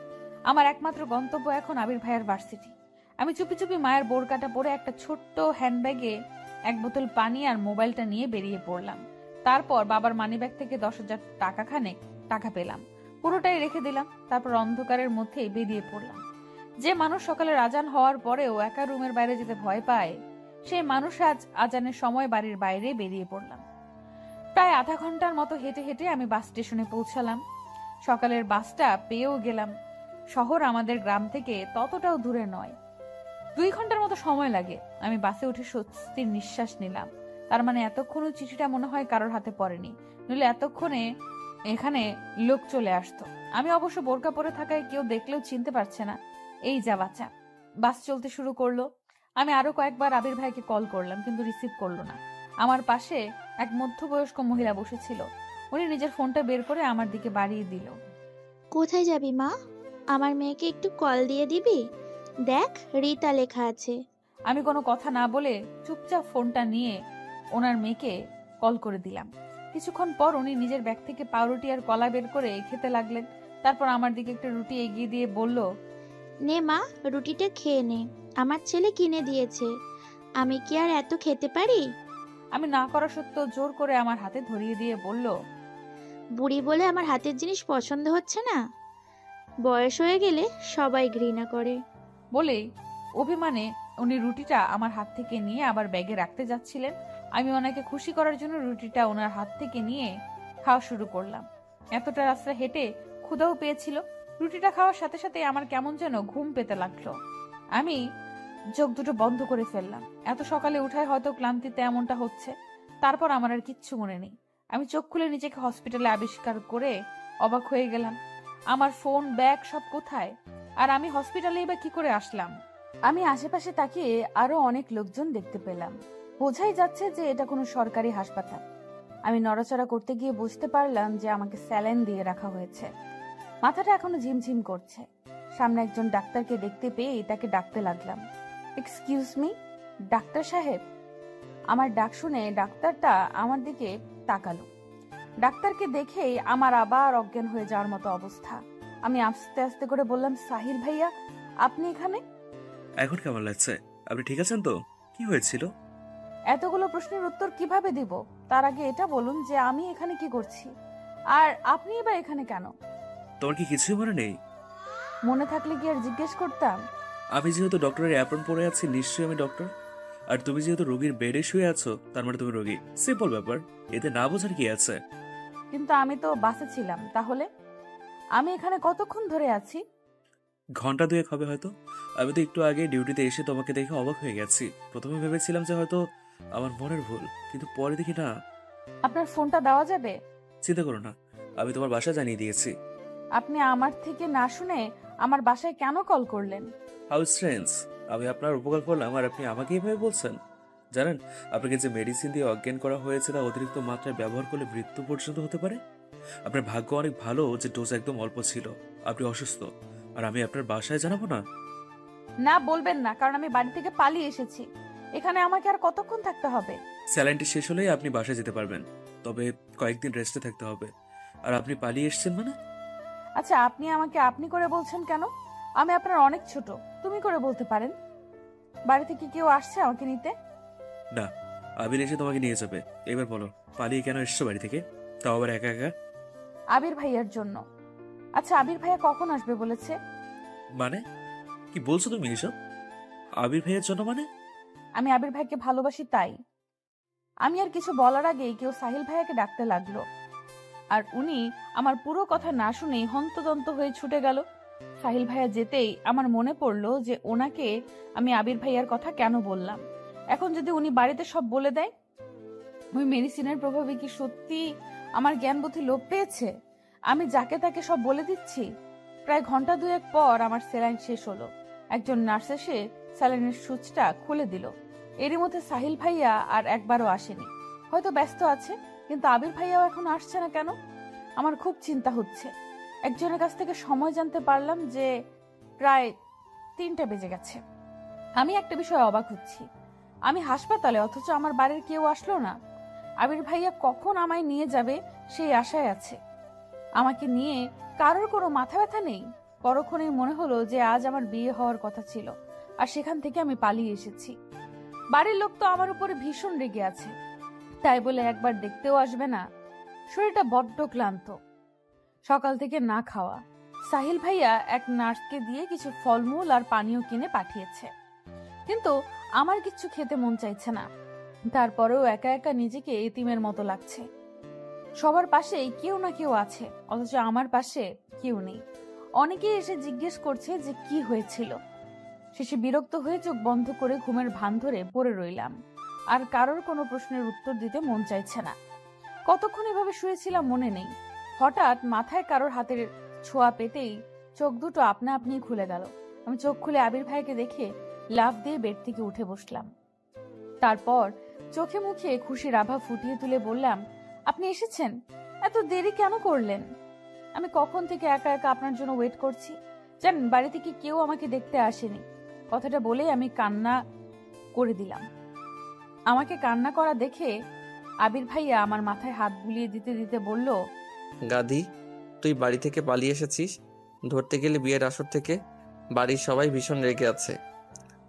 আমার একমাত্র গন্তব্য এখন আবির ভাইয়ার ভার্সিটি। আমি চুপি চুপি মায়ের বোরকাটা পরে একটা ছোট্ট হ্যান্ডব্যাগে 1 বোতল পানি আর মোবাইলটা নিয়ে বেরিয়ে পড়লাম। তারপর বাবার মানিব্যাগ থেকে 10,000 টাকা খানেক টাকা পেলাম। পুরোটাই রেখে দিলাম। তারপর অন্ধকারের মধ্যেই বেরিয়ে পড়লাম। যে মানুষ সকালের আজান হওয়ার পরেও একা রুমের বাইরে যেতে ভয় পায়, সেই মানুষ আজ আজানের সময় বাড়ির বাইরে বেরিয়ে পড়লাম। প্রায় আধা ঘন্টার মতো হেঁটে হেঁটে আমি বাস স্টেশনে পৌঁছালাম। সকালের বাসটা পেয়েও গেলাম। শহর আমাদের গ্রাম থেকে ততটাও দূরে নয়। 2 ঘন্টার মতো সময় লাগে। আমি বাসে উঠে স্বস্তির নিঃশ্বাস নিলাম। তার মানে এতক্ষণও চিঠিটা মনে হয় কারোর হাতে পড়েনি, নইলে এতক্ষণে এখানে লোক চলে আসতো। আমি অবশ্য বোরকা পরে থাকায় কেউ দেখলেও চিনতে পারছে না। এই যা বাচ্চা। বাস চলতে শুরু করলো। আমি আরো কয়েকবার আবির ভাইকে কল করলাম, কিন্তু রিসিভ করলো না। আমার পাশে এক মধ্যবয়স্ক মহিলা বসেছিল। উনি নিজের ফোনটা বের করে আমার দিকে বাড়িয়ে দিল। কোথায় যাবি মা? আমার মেয়েকে একটু কল দিয়ে দিবি? দেখ রিতা লেখা আছে। আমি কোনো কথা না বলে চুপচাপ ফোনটা নিয়ে ওনার মেয়েকে কল করে দিলাম। কিছুক্ষণ পর উনি নিজের ব্যাগ থেকে পাউরুটি আর কলা বের করে খেতে লাগলেন। তারপর আমার দিকে একটা রুটি এগিয়ে দিয়ে বলল, নে মা, রুটিটা খেয়ে নে, আমার ছেলে কিনে দিয়েছে। আমি কি আর এত খেতে পারি? আমি না করা সত্ত্বেও জোর করে আমার হাতে ধরিয়ে দিয়ে বলল, বুড়ি বলে আমার হাতের জিনিস পছন্দ হচ্ছে না? বয়স হয়ে গেলে সবাই ঘৃণা করে। বলেই অভিমানে উনি রুটিটা আমার হাত থেকে নিয়ে আবার ব্যাগে রাখতে যাচ্ছিলেন। আমি ওনাকে খুশি করার জন্য রুটিটা ওনার হাত থেকে নিয়ে খাওয়া শুরু করলাম। এতটা রাস্তা হেঁটে ক্ষুধাও পেয়েছিল। রুটিটা খাওয়ার সাথে সাথে আমার কেমন যেন ঘুম পেতে লাগলো। আমি চোখ দুটো বন্ধ করে ফেললাম। এত সকালে উঠায় হয়তো ক্লান্তিতে এমনটা হচ্ছে। তারপর আমার আর কিচ্ছু মনে নেই। আমি চোখ খুলে নিজেকে হসপিটালে আবিষ্কার করে অবাক হয়ে গেলাম। আমার ফোন, ব্যাগ সব কোথায়? আর আমি হসপিটালেই বা কি করে আসলাম? আমি আশেপাশে তাকিয়ে আরো অনেক লোকজন দেখতে পেলাম। বোঝাই যাচ্ছে যে এটা কোনো সরকারি হাসপাতাল। আমি নড়াচড়া করতে গিয়ে বুঝতে পারলাম যে আমাকে স্যালাইন দিয়ে রাখা হয়েছে। মাথাটা এখনো ঝিমঝিম করছে। সামনে একজন ডাক্তারকে দেখতে পেয়ে তাকে ডাকতে লাগলাম, এক্সকিউজ মি ডাক্তার সাহেব। আমার ডাক শুনে ডাক্তারটা আমার দিকে তাকালো। ডাক্তারকে দেখেই আমার আবার অজ্ঞান হয়ে যাওয়ার মতো অবস্থা। আমি আস্তে আস্তে করে বললাম, সাহিল ভাইয়া আপনি এখানে? এখন কেমন লাগছে? আপনি ঠিক আছেন তো? কি হয়েছিল? এতগুলো প্রশ্নের উত্তর কিভাবে দিব? তার আগে এটা বলুন যে আমি এখানে কি করছি, আর আপনি এবার এখানে কেন? তোমার কি কিছুই মনে নেই? মনে থাকলে কি আর জিজ্ঞেস করতাম? আমি যেহেতু ডক্টরের অ্যাপ্রন পরে আছি, নিশ্চয়ই আমি ডক্টর। আর তুমি যেহেতু রোগীর বেডে শুয়ে আছো, তার মানে তুমি রোগী। সিম্পল ব্যাপার, এতে না বোঝার কি আছে? কিন্তু আমি তো বাসে ছিলাম। তাহলে আমি এখানে কতক্ষণ ধরে আছি? ঘন্টা দুয়েক হবে হয়তো। আমি তো একটু আগে ডিউটিতে এসে তোমাকে দেখে অবাক হয়ে গেছি। প্রথমে ভেবেছিলাম যে হয়তো আমার মনের ভুল, কিন্তু পরে দেখি না। আপনার ফোনটা দেওয়া যাবে? চিন্তা করো না, আমি তোমার বাসা জানিয়ে দিয়েছি। আপনি আমার থেকে না শুনে আমার বাসায় কেন কল করলেন? হাউ স্ট্রেঞ্জ, আমি আপনার উপকার করলাম আর আপনি আমাকে এভাবে বলছেন? জানেন, আপনাকে যে মেডিসিন দিয়ে অজ্ঞান করা হয়েছে তা অতিরিক্ত মাত্রায় ব্যবহার করলে মৃত্যু পর্যন্ত হতে পারে। আপনার ভাগ্য অনেক ভালো যে ডোজ একদম অল্প ছিল। আপনি অসুস্থ আর আমি আপনার বাসায় জানাবো না? না বলবেন না, কারণ আমি বাড়ি থেকে পালিয়ে এসেছি। এখানে আমাকে আর কতক্ষণ থাকতে হবে? স্যালাইনটি শেষ হলেই আপনি বাসায় যেতে পারবেন, তবে কয়েকদিন রেস্টে থাকতে হবে। আর আপনি পালিয়ে এসেছেন মানে? আচ্ছা, আপনি আমাকে আপনি করে বলছেন কেন? আমি আপনার অনেক ছোট, তুমি করে বলতে পারেন। বাড়ি থেকে কেউ আসছে আমাকে নিতে? না, আবির এসে তোমাকে নিয়ে যাবে। এবার বলো, পালিয়ে কেন এসছো বাড়ি থেকে, তাও আবার একা একা? আবির ভাইয়ার জন্য। আচ্ছা, আবির ভাইয়া কখন আসবে বলেছে? মানে কি বলছো তুমি এসব? আবির ভাইয়ের জন্য মানে? আমি আবির ভাইকে ভালোবাসি তাই। আমি আর কিছু বলার আগেই কেউ সাহিল ভাইয়াকে ডাকতে লাগলো। আর উনি আমার পুরো কথা না শুনেই হন্তদন্ত হয়ে ছুটে গেল। সাহিল ভাইয়া যেতেই আমার মনে পড়লো যে ওনাকে আমি আবির ভাইয়ার কথা কেন বললাম। এখন যদি উনি বাড়িতে সব বলে দেয়, ওই মেডিসিনের প্রভাবে কি সত্যি আমার জ্ঞান বুদ্ধি লোপ পেয়েছে? আমি যাকে তাকে সব বলে দিচ্ছি। প্রায় ঘন্টা দুয়েক পর আমার স্যালাইন শেষ হলো। একজন নার্স এসে স্যালাইনের সুচটা খুলে দিল। এরই মধ্যে সাহিল ভাইয়া আর একবারও আসেনি। হয়তো ব্যস্ত আছে, কিন্তু আবির ভাইয়াও এখন আসছে না কেন? আমার খুব চিন্তা হচ্ছে। একজনের কাছ থেকে সময় জানতে পারলাম যে প্রায় 3টা বেজে গেছে। আমি একটা বিষয়ে অবাক হচ্ছি। আমি হাসপাতালে, অথচ আমার বাড়ির কেউ আসলো না। আবির ভাইয়া কখন আমায় নিয়ে যাবে সেই আশায় আছে। আমাকে নিয়ে কারোর কোনো মাথা ব্যথা নেই। পরক্ষণেই মনে হলো যে আজ আমার বিয়ে হওয়ার কথা ছিল, আর সেখান থেকে আমি পালিয়ে এসেছি। বাড়ির লোক তো আমার উপরে ভীষণ রেগে আছে, তাই বলে একবার দেখতেও আসবে না। শরীরটা বড্ড ক্লান্ত, সকাল থেকে না খাওয়া। সাহিল ভাইয়া এক নার্সকে দিয়ে কিছু ফলমূল আর পানীয় কিনে পাঠিয়েছে, কিন্তু আমার কিচ্ছু খেতে মন চাইছে না। তারপরেও একা একা নিজেকে এতিমের মতো লাগছে। সবার পাশেই কেউ না কেউ আছে, অথচ আমার পাশে কেউ নেই। অনেকেই এসে জিজ্ঞেস করছে যে কি হয়েছিল। শেষে বিরক্ত হয়ে চোখ বন্ধ করে ঘুমের ভান ধরে পড়ে রইলাম। আর কারোর কোনো প্রশ্নের উত্তর দিতে মন চাইছে না। কতক্ষণ এভাবে শুয়েছিলাম মনে নেই। হঠাৎ মাথায় কারোর হাতের ছোঁয়া পেতেই চোখ দুটো আপনা আপনি খুলে গেল। আমি চোখ খুলে আবির ভাইকে দেখে লাফ দিয়ে বেড থেকে উঠে বসলাম। তারপর চোখে মুখে খুশির আভা ফুটিয়ে তুলে বললাম, আপনি এসেছেন? এত দেরি কেন করলেন? আমি কখন থেকে একা একা আপনার জন্য ওয়েট করছি। জানেন, বাড়ি থেকে কেউ আমাকে দেখতে আসেনি। কথাটা বলেই আমি কান্না করে দিলাম। আমাকে কান্না করা দেখে আবির ভাইয়া আমার মাথায় হাত বুলিয়ে দিতে দিতে বলল, গাধি, তুই বাড়ি থেকে পালিয়ে এসেছিস, ধরতে গেলে বিয়ের আসর থেকে। বাড়ির সবাই ভীষণ রেগে আছে।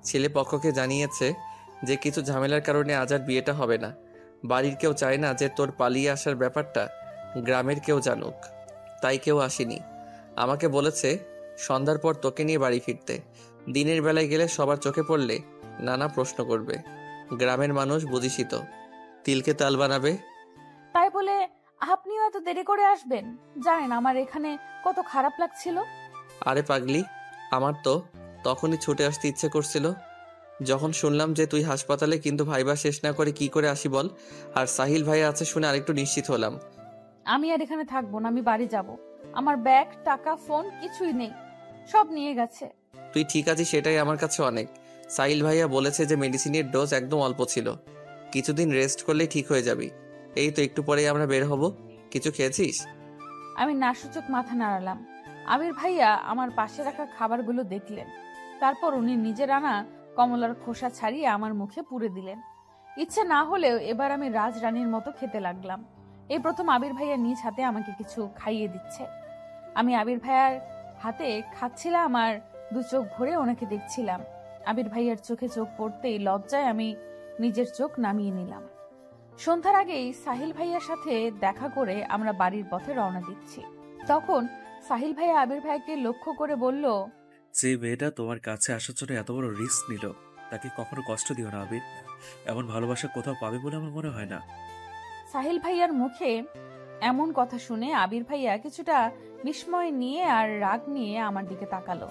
ছেলে পক্ষকে জানিয়েছে যে কিছু ঝামেলার কারণে আজ আর বিয়েটা হবে না। বাড়ির কেউ চায় না যে তোর পালিয়ে আসার ব্যাপারটা গ্রামের কেউ জানুক, তাই কেউ আসেনি। আমাকে বলেছে সন্ধ্যার পর তোকে নিয়ে বাড়ি ফিরতে। দিনের বেলায় গেলে সবার চোখে পড়লে নানা প্রশ্ন করবে। গ্রামের মানুষ বুঝিসই তো, তিলকে তাল বানাবে। তাই বলে আপনিও এত দেরি করে আসবেন? জানেন আমার এখানে কত খারাপ লাগছিল। আরে পাগলি, আমার তো তখনই ছুটে আসতে ইচ্ছে করছিল যখন শুনলাম যে তুই হাসপাতালে, কিন্তু ভাইবা শেষ না করে কি করে আসি বল। আর সাহিল ভাই আছে শুনে আরেকটু নিশ্চিত হলাম। আমি আর এখানে থাকবো না, আমি বাড়ি যাব। আমার ব্যাগ, টাকা, ফোন কিছুই নেই, সব নিয়ে গেছে। তুই ঠিক আছিস সেটাই আমার কাছে অনেক। সাহিল ভাইয়া বলেছে যে মেডিসিনের ডোজ একদম অল্প ছিল, কিছুদিন রেস্ট করলেই ঠিক হয়ে যাবি। এই তো একটু পরেই আমরা বের হব। কিছু খেয়েছিস? আমি নাসূচক মাথা নাড়ালাম। আবির ভাইয়া আমার পাশে রাখা খাবারগুলো দেখলেন, তারপর উনি নিজের আনা কমলার খোসা ছাড়িয়ে আমার মুখে পুরে দিলেন। ইচ্ছে না হলেও এবার আমি রাজরানীর মতো খেতে লাগলাম। এই প্রথম আবির ভাইয়া নিজ হাতে আমাকে কিছু খাইয়ে দিচ্ছে। আমি আবির ভাইয়ার হাতে খাচ্ছিলাম আর দু চোখ ভরে ওনাকে দেখছিলাম। আবির ভাইয়ার চোখে চোখ পড়তেই লজ্জায় আমি নিজের চোখ নামিয়ে নিলাম। সন্ধ্যার আগেই সাহিল ভাইয়ার সাথে দেখা করে আমরা বাড়ির পথে রওনা দিচ্ছি। তখন সাহিল ভাইয়া আবির ভাইকে লক্ষ্য করে বলল, যে মেয়েটা তোমার কাছে আসার জন্য এত বড় রিস্ক নিল, তাকে কখনো কষ্ট দিও না আবির। এমন ভালোবাসা কোথাও পাবে বলে আমার মনে হয় না। সাহিল ভাইয়ার মুখে এমন কথা শুনে আবির ভাইয়া কিছুটা বিস্ময় নিয়ে আর রাগ নিয়ে আমার দিকে তাকালো।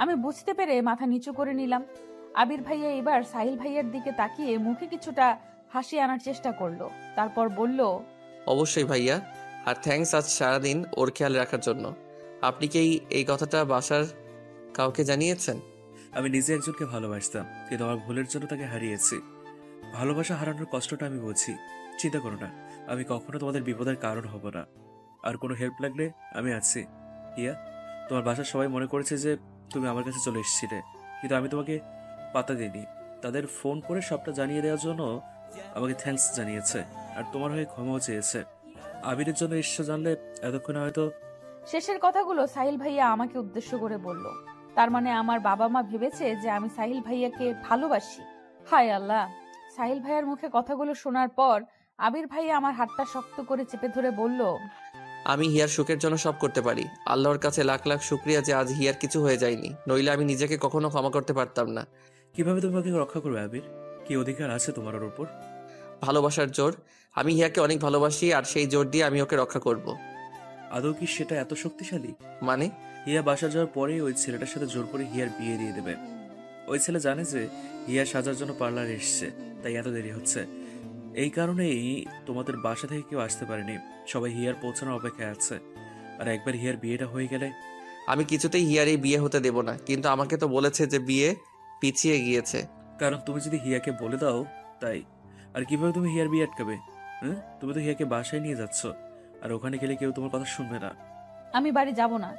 আমি বুঝতে পেরে মাথা নিচু করে নিলাম। আবির ভাইয়া এবার সাহিল ভাইয়ার দিকে তাকিয়ে মুখে কিছুটা হাসি আনার চেষ্টা করলো, তারপর বলল, অবশ্যই ভাইয়া, আর থ্যাঙ্কস আজ সারাদিন ওর খেয়াল রাখার জন্য। আপনি কি এই কথাটা বাসার কাউকে জানিয়েছেন? আমি নিজে একজনকে ভালোবাসতাম, কিন্তু আমার ভুলের জন্য তাকে হারিয়েছি। ভালোবাসা হারানোর কষ্টটা আমি বুঝি। চিন্তা করো না, আমি কখনো তোমাদের বিপদের কারণ হব না। আর কোনো হেল্প লাগলে আমি আছি। হিয়া, তোমার বাসার সবাই মনে করেছে যে তুমি আমার কাছে চলে এসেছিলে, কিন্তু আমি তোমাকে পাত্তা দিইনি। তাদের ফোন করে সবটা জানিয়ে দেওয়ার জন্য আমাকে থ্যাঙ্কস জানিয়েছে, আর তোমার হয়ে ক্ষমাও চেয়েছে। আবিরের জন্য এসে জানলে এতক্ষণে হয়তো। শেষের কথাগুলো সাহিল ভাইয়া আমাকে উদ্দেশ্য করে বলল। তার মানে আমার বাবা মা ভেবেছে যে আমি সাহিল ভাইয়াকে ভালোবাসি। হায় আল্লাহ! সাহিল ভাইয়ার মুখে কথাগুলো শোনার পর আবির ভাইয়া আমার হাতটা শক্ত করে চেপে ধরে বলল, আমি হিয়ার সুখের জন্য সব করতে পারি। আল্লাহর কাছে লাখ লাখ শুক্রিয়া যে আজ হিয়ার কিছু হয়ে যায়নি, নইলে আমি নিজেকে কখনো ক্ষমা করতে পারতাম না। কিভাবে তুমি ওকে রক্ষা করবে আবির? কি অধিকার আছে তোমার ওর উপর? ভালোবাসার জোর। আমি হিয়াকে অনেক ভালোবাসি, আর সেই জোর দিয়ে আমি ওকে রক্ষা করব। আদৌ কি সেটা এত শক্তিশালী? মানে? হিয়া বাসা যাওয়ার পরেই ওই ছেলেটার সাথে জোর করে হিয়ার বিয়ে দিয়ে দেবে। ওই ছেলে জানে যে হিয়া সাজার জন্য পার্লারে এসছে, তাই এত দেরি হচ্ছে। এই কারণেই তোমাদের বাসা থেকে কেউ আসতে পারেনি, সবাই হিয়ার পৌঁছানোর অপেক্ষায় আছে। আর একবার হিয়ার বিয়েটা হয়ে গেলে আমি কিছুতেই হিয়ার এই বিয়ে হতে দেব না, কিন্তু আমাকে তো বলেছে যে বিয়ে পিছিয়ে গিয়েছে। কারণ তুমি যদি হিয়াকে বলে দাও তাই। আর কিভাবে তুমি হিয়ার বিয়ে আটকাবে? তুমি তো হিয়াকে বাসায় নিয়ে যাচ্ছ, আর ওখানে গেলে কেউ তোমার কথা শুনবে না। আমি বাড়ি যাব না,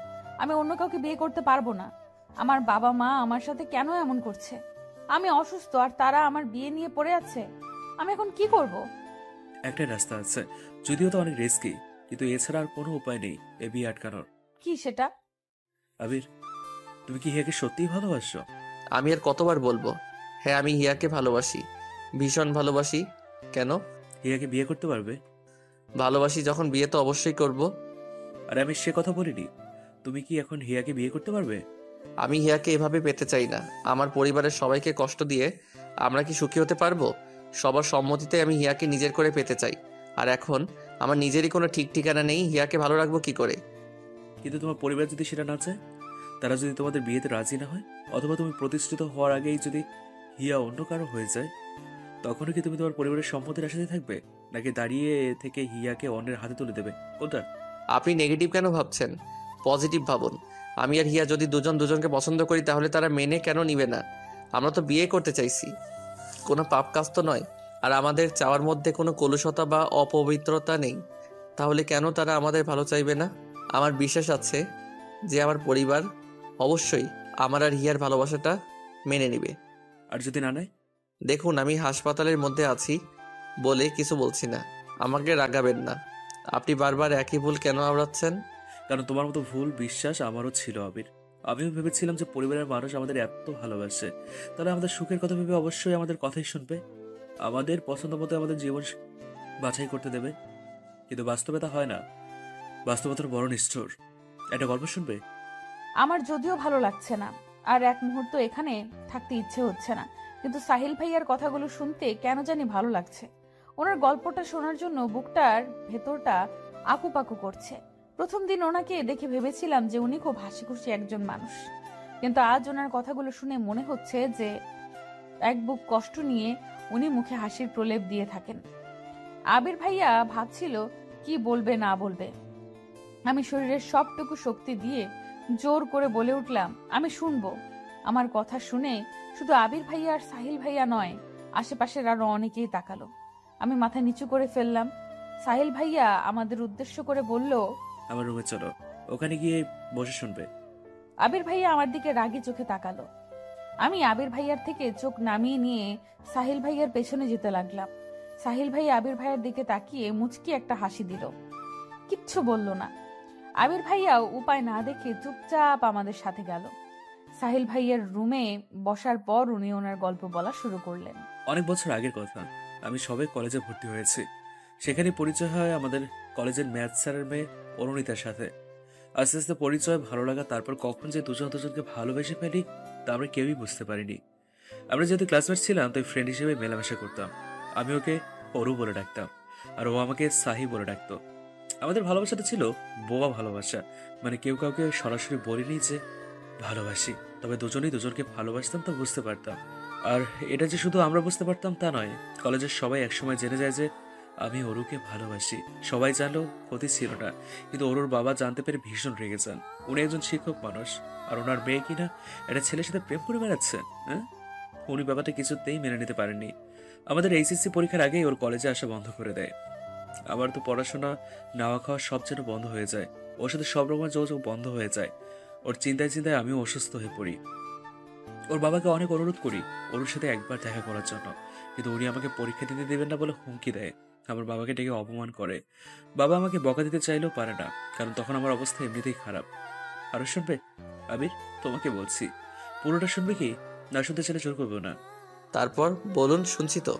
আমি অন্য কাউকে বিয়ে করতে পারবো না। আমার বাবা মা আমার সাথে কেন এমন করছে? আমি অসুস্থ আর তারা আমার বিয়ে নিয়ে পড়ে আছে। আমি এখন কি করব? একটাই রাস্তা আছে, যদিও তো অনেক রিস্কি, কিন্তু এছাড়া আর কোনো উপায় নেই এ বিয়ে আটকানোর। কি সেটা? আবির, তুমি কি হিয়াকে সত্যিই ভালোবাসো? আমি আর কতবার বলবো? হ্যাঁ, আমি হিয়াকে ভালোবাসি, ভীষণ ভালোবাসি। কেন? হিয়াকে বিয়ে করতে পারবে? ভালোবাসি যখন, বিয়ে তো অবশ্যই করব। আর আমি সে কথা বলিনি। তুমি কি এখন হিয়াকে বিয়ে করতে পারবে? আমি হিয়াকে এভাবে পেতে চাই না। আমার পরিবারের সবাইকে কষ্ট দিয়ে আমরা কি সুখী হতে পারবো? সবার সম্মতিতে আমি হিয়াকে নিজের করে পেতে চাই। আর এখন আমার নিজেরই কোনো ঠিক ঠিকানা নেই, হিয়াকে ভালো রাখবো কি করে? কিন্তু তোমার পরিবার যদি সেটা না চায়, তারা যদি তোমাদের বিয়েতে রাজি না হয়, অথবা তুমি প্রতিষ্ঠিত হওয়ার আগেই যদি হিয়া অন্য কারো হয়ে যায়, তখনও কি তুমি তোমার পরিবারের সম্মতির আশাতে থাকবে, নাকি দাঁড়িয়ে থেকে হিয়াকে অন্যের হাতে তুলে দেবে? কোনটা? আপনি নেগেটিভ কেন ভাবছেন? পজিটিভ ভাবুন। আমি আর হিয়া যদি দুজন দুজনকে পছন্দ করি, তাহলে তারা মেনে কেন নিবে না? আমরা তো বিয়ে করতে চাইছি, কোনো পাপ কাজ তো নয়। আর আমাদের চাওয়ার মধ্যে কোনো কলুষতা বা অপবিত্রতা নেই, তাহলে কেন তারা আমাদের ভালো চাইবে না? আমার বিশ্বাস আছে যে আমার পরিবার অবশ্যই আমার আর হিয়ার ভালোবাসাটা মেনে নেবে। আর যদি না নেয়? দেখুন, আমি হাসপাতালের মধ্যে আছি বলে কিছু বলছি না, আমাকে রাগাবেন না। আপনি বারবার একই ভুল কেন আওড়াচ্ছেন? কারণ তোমার মতো ভুল বিশ্বাস আমারও ছিল আবির। আমিও ভেবেছিলাম যে পরিবারের মানুষ আমাদের এত ভালোবাসে, তাহলে আমাদের সুখের কথা ভেবে অবশ্যই আমাদের কথাই শুনবে, আমাদের পছন্দ মতো আমাদের জীবন বাছাই করতে দেবে। কিন্তু বাস্তবে তা হয় না। বাস্তবতার বড় নিষ্ঠুর। একটা গল্প শুনবে? আমার যদিও ভালো লাগছে না, আর এক মুহূর্ত এখানে থাকতে ইচ্ছে হচ্ছে না, কিন্তু সাহিল ভাইয়ার কথাগুলো শুনতে কেন জানি ভালো লাগছে। ওনার গল্পটা শোনার জন্য বুকটার ভেতরটা আকুপাকু করছে। প্রথম দিন ওনাকে দেখে ভেবেছিলাম যে উনি খুব হাসি খুশি একজন মানুষ, কিন্তু আজ ওনার কথাগুলো শুনে মনে হচ্ছে যে এক বুক কষ্ট নিয়ে উনি মুখে হাসির প্রলেপ দিয়ে থাকেন। আবির ভাইয়া ভাবছিল কি বলবে না বলবে। আমি শরীরের সবটুকু শক্তি দিয়ে জোর করে বলে উঠলাম, আমি শুনবো। আমার কথা শুনে শুধু আবির ভাইয়া আর সাহিল ভাইয়া নয়, আশেপাশের আরো অনেকেই তাকালো। আমি মাথা নিচু করে ফেললাম। সাহিল ভাইয়া আমাদের উদ্দেশ্য করে বলল, আমার রুমে চলো, ওখানে গিয়ে বসে শুনবে। আবির ভাইয়া আমার দিকে রাগী চোখে তাকালো। আমি আবির ভাইয়ার থেকে চোখ নামিয়ে নিয়ে সাহিল ভাইয়ার পেছনে যেতে লাগলাম। সাহিল ভাইয়া আবির ভাইয়ার দিকে তাকিয়ে মুচকি একটা হাসি দিল, কিচ্ছু বলল না। আবির ভাইয়াও উপায় না দেখে চুপচাপ আমাদের সাথে গেল। সাহিল ভাইয়ার রুমে বসার পর উনি ওনার গল্প বলা শুরু করলেন। অনেক বছর আগের কথা, আমি সবে কলেজে ভর্তি হয়েছি। সেখানে পরিচয় হয় আমাদের কলেজের ম্যাথ স্যারের মেয়ে অরুণিতার সাথে। আস্তে আস্তে পরিচয়, ভালো লাগা, তারপর কখন যে দুজন দুজনকে ভালোবেসে ফেলি তা আমরা কেউই বুঝতে পারিনি। আমরা যেহেতু ক্লাসমেট ছিলাম তাই ফ্রেন্ড হিসেবে মেলামেশা করতাম। আমি ওকে অরু বলে ডাকতাম আর ও আমাকে সাহি বলে ডাকতো। আমাদের ভালোবাসাটা ছিল বোবা ভালোবাসা, মানে কেউ কাউকে সরাসরি বলিনি যে ভালোবাসি, তবে দুজনেই দুজনকে ভালোবাসতাম তা বুঝতে পারতাম। আর এটা যে শুধু আমরা বুঝতে পারতাম তা নয়, কলেজের সবাই একসময় জেনে যায় যে আমি অরুকে ভালোবাসি। সবাই জানলেও ক্ষতি ছিল না, কিন্তু অরুর বাবা জানতে পেরে ভীষণ রেগে যান। উনি একজন শিক্ষক মানুষ, আর ওনার মেয়ে কিনা একটা ছেলের সাথে প্রেম করে বেড়াচ্ছেন। হ্যাঁ, উনি ব্যাপারটা কিছুতেই মেনে নিতে পারেননি। আমাদের এইচএসসি পরীক্ষার আগেই ওর কলেজে আসা বন্ধ করে দেয়। আমার তো পড়াশোনা, নাওয়া খাওয়া সব যেন বন্ধ হয়ে যায়। ওর সাথে সব রকমের যোগাযোগ বন্ধ হয়ে যায়। ওর চিন্তায় চিন্তায় আমিও অসুস্থ হয়ে পড়ি। ওর বাবাকে অনেক অনুরোধ করি ওর সাথে একবার দেখা করার জন্য, কিন্তু উনি আমাকে পরীক্ষা দিতে দেবেন না বলে হুমকি দেয়। আমার বাবাকে ডেকে অপমান করে। বাবা আমাকে বকা দিতে চাইলেও পারে না, কারণ তখন আমার অবস্থা এমনিতেই খারাপ। আরো শুনবে আবির? তোমাকে বলছি, পুরোটা শুনবে কি? না শুনতে চাইলে জোর করবো না। তারপর বলুন, শুনছি তো।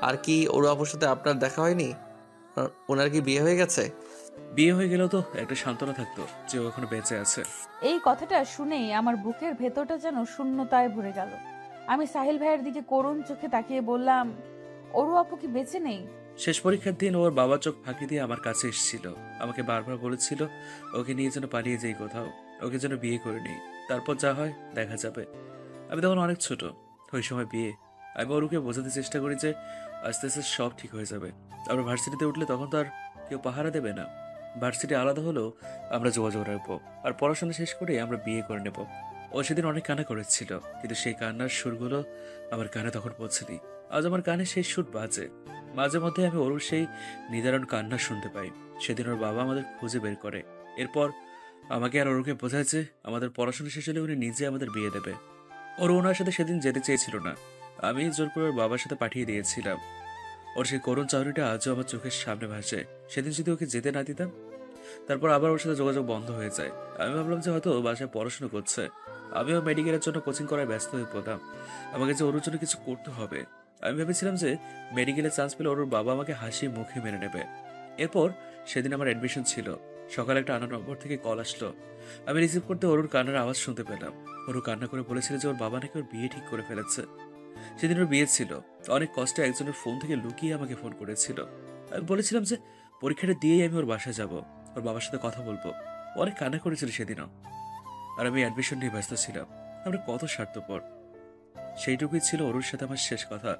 আর কি ওর আপুর সাথে আপনার দেখা হয়নি? ওনার কি বিয়ে হয়ে গেছে? বিয়ে হয়ে গেলেও তো একটা সান্ত্বনা থাকতো যে ও এখনো বেঁচে আছে। এই কথাটা শুনেই আমার বুকের ভেতরটা যেন শূন্যতায় ভরে গেল। আমি সাহিল ভাইয়ের দিকে করুণ চোখে তাকিয়ে বললাম, অরু আপু কি বেঁচে নেই? শেষ পরীক্ষার দিন ওর বাবা চোখ ফাঁকি দিয়ে আমার কাছে এসেছিল। আমাকে বারবার বলেছিল ওকে নিয়ে যেন পালিয়ে যাই কোথাও, ওকে যেন বিয়ে করে নিই, তারপর যা হয় দেখা যাবে। আমি তখন অনেক ছোট, ওই সময় বিয়ে। আমি ওরকে বোঝাতে চেষ্টা করি যে আস্তে আস্তে সব ঠিক হয়ে যাবে। আমরা ভার্সিটিতে উঠলে তখন তো আর কেউ পাহারা দেবে না। ভার্সিটি আলাদা হলেও আমরা যোগাযোগ রাখবো, আর পড়াশোনা শেষ করে আমরা বিয়ে করে নেব। ও সেদিন অনেক কান্না করেছিল, কিন্তু সেই কান্নার সুরগুলো আমার কানে তখন পৌঁছেনি। আজ আমার কানে সেই সুর বাজে। মাঝে মধ্যে আমি ওর সেই নিদারুণ কান্না শুনতে পাই। সেদিন ওর বাবা আমাদের খুঁজে বের করে। এরপর আমাকে আর ওরকে বোঝায় যে আমাদের পড়াশোনা শেষ হলে উনি নিজে আমাদের বিয়ে দেবে। ওর ওনার সাথে সেদিন যেতে চেয়েছিল না, আমি জোর করে ওর বাবার সাথে পাঠিয়ে দিয়েছিলাম। ওর সেই করুণ চাউরিটা আজও আমার চোখের সামনে ভাসে। সেদিন যদি ওকে যেতে না দিতাম, তারপর আবার ওর সাথে যোগাযোগ বন্ধ হয়ে যায়। আমি ভাবলাম যে হয়তো বাসায় পড়াশোনা করছে। আমিও মেডিকেলের জন্য কোচিং করায় ব্যস্ত হয়ে পড়লাম। আমাকে যে ওর জন্য কিছু করতে হবে। আমি ভেবেছিলাম যে মেডিকেলে চান্স পেলে ওর বাবা আমাকে হাসি মুখে মেনে নেবে। এরপর সেদিন আমার অ্যাডমিশন ছিল। সকালে একটা আনা নম্বর থেকে কল আসলো। আমি রিসিভ করতে ওর কান্নার আওয়াজ শুনতে পেলাম। ওর কান্না করে বলেছিল যে ওর বাবা নাকি ওর বিয়ে ঠিক করে ফেলেছে। সেদিন ওর বিয়ে ছিল। অনেক কষ্টে একজনের ফোন থেকে লুকিয়ে আমাকে ফোন করেছিল। আমি বলেছিলাম যে পরীক্ষাটা দিয়েই আমি ওর বাসায় যাব, ওর বাবার সাথে কথা বলবো। অনেক কান্না করেছিল সেদিনও। আর আমি অ্যাডমিশন নিয়ে ব্যস্ত ছিলাম। আমরা কত স্বার্থপর। সেইটুকুই ছিল ওর সাথে আমার শেষ কথা।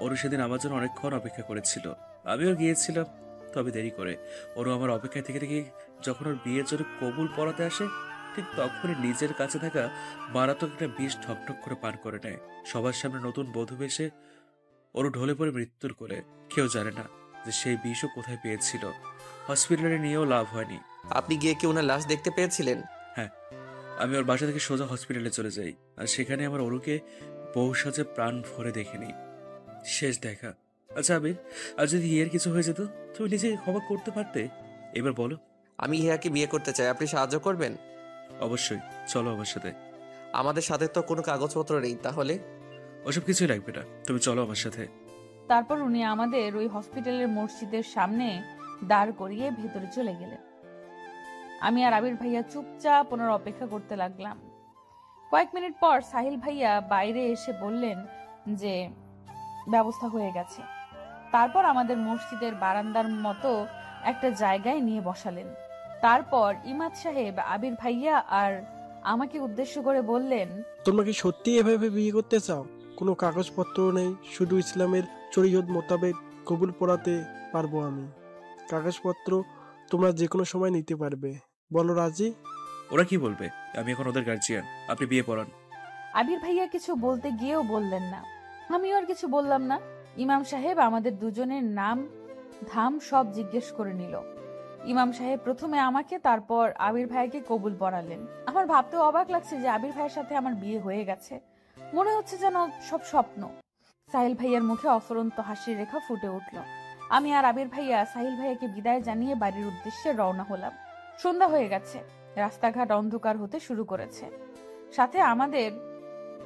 ওর সেদিন আমার জন্য অনেকক্ষণ অপেক্ষা করেছিল। আমিও গিয়েছিলাম, তবে দেরি করে। ওরও আমার অপেক্ষায় থেকে থেকে যখন ওর বিয়ের জন্য কবুল পড়াতে আসে, ঠিক তখনই নিজের কাছে থাকা মারাত্মক একটা বিষ ঠকঠক করে পান করে নেয়। সবার সামনে নতুন বধূ বেশে ওর ঢলে পড়ে মৃত্যুর করে। কেউ জানে না যে সেই বিষও কোথায় পেয়েছিল। হসপিটালে নিয়েও লাভ হয়নি। আপনি গিয়ে কি ওনার লাশ দেখতে পেয়েছিলেন? হ্যাঁ, আমি ওর বাসা থেকে সোজা হসপিটালে চলে যাই, আর সেখানে আমার অরুকে বউ সাজে প্রাণ ভরে দেখেনি। শেষ দেখা। আচ্ছা আবির, আর যদি হিয়ার কিছু হয়ে যেত, তুমি নিজে ক্ষমা করতে পারতে? এবার বলো। আমি হিয়াকে বিয়ে করতে চাই, আপনি সাহায্য করবেন? অবশ্যই, চলো আমার সাথে। আমাদের সাথে তো কোনো কাগজপত্র নেই, তাহলে? ওসব কিছুই লাগবে না, তুমি চলো আমার সাথে। তারপর উনি আমাদের ওই হসপিটালের মসজিদের সামনে দাঁড় করিয়ে ভেতরে চলে গেলেন। আমি আর আবির ভাইয়া চুপচাপ ওনার অপেক্ষা করতে লাগলাম। কয়েক মিনিট পর সাহিল ভাইয়া বাইরে এসে বললেন যে ব্যবস্থা হয়ে গেছে। তারপর আমাদের মসজিদের বারান্দার মতো একটা জায়গায় নিয়ে বসালেন। তারপর ইমাদ সাহেব আবির ভাইয়া আর আমাকে উদ্দেশ্য করে বললেন, তোমরা কি সত্যি এভাবে বিয়ে করতে চাও? কোনো কাগজপত্র নেই, শুধু ইসলামের শরীয়ত মোতাবেক কবুল পড়াতে পারবো আমি। কাগজপত্র তোমরা যে কোনো সময় নিতে পারবে। বলো রাজি? ওরা কি বলবে? আমি এখন ওদের গার্জিয়ান, আপনি বিয়ে পড়ান। আবির ভাইয়া কিছু বলতে গিয়েও বললেন না। আমিও আর কিছু বললাম না। ইমাম সাহেব আমাদের দুজনের নাম ধাম সব জিজ্ঞেস করে নিল। ইমাম সাহেব প্রথমে আমাকে, তারপর আবির ভাইয়াকে কবুল পড়ালেন। আমার ভাবতে অবাক লাগছে যে আবির ভাইয়ের সাথে আমার বিয়ে হয়ে গেছে। মনে হচ্ছে যেন সব স্বপ্ন। সাহিল ভাইয়ার মুখে অফুরন্ত হাসির রেখা ফুটে উঠল। আমি আর আবির ভাইয়া সাহিল ভাইয়াকে বিদায় জানিয়ে বাড়ির উদ্দেশ্যে রওনা হলাম। সন্ধ্যা হয়ে গেছে, রাস্তাঘাট অন্ধকার হতে শুরু করেছে, সাথে আমাদের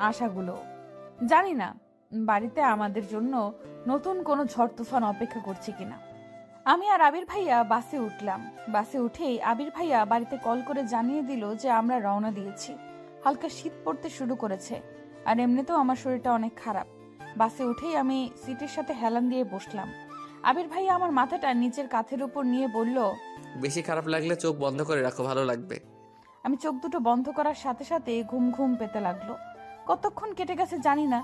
আশাগুলো। জানি না বাড়িতে আমাদের জন্য নতুন কোনো ঝড় তুফান অপেক্ষা করছে কিনা। আমি আর আবির ভাইয়া বাসে উঠলাম। বাসে উঠেই আবির ভাইয়া বাড়িতে কল করে জানিয়ে দিল যে আমরা রওনা দিয়েছি। হালকা শীত পড়তে শুরু করেছে, আর এমনিতেও আমার শরীরটা অনেক খারাপ। বাসে উঠেই আমি সিটের সাথে হেলান দিয়ে বসলাম। আবির ভাইয়া আমার মাথাটা নিচের কাঁধের উপর নিয়ে বলল, বেশি খারাপ লাগলে চোখ বন্ধ করে রাখো, ভালো লাগবে। আমি চোখ দুটো বন্ধ করার সাথে সাথে ঘুম ঘুম পেতে লাগলো। কতক্ষণ কেটে গেছে জানি না।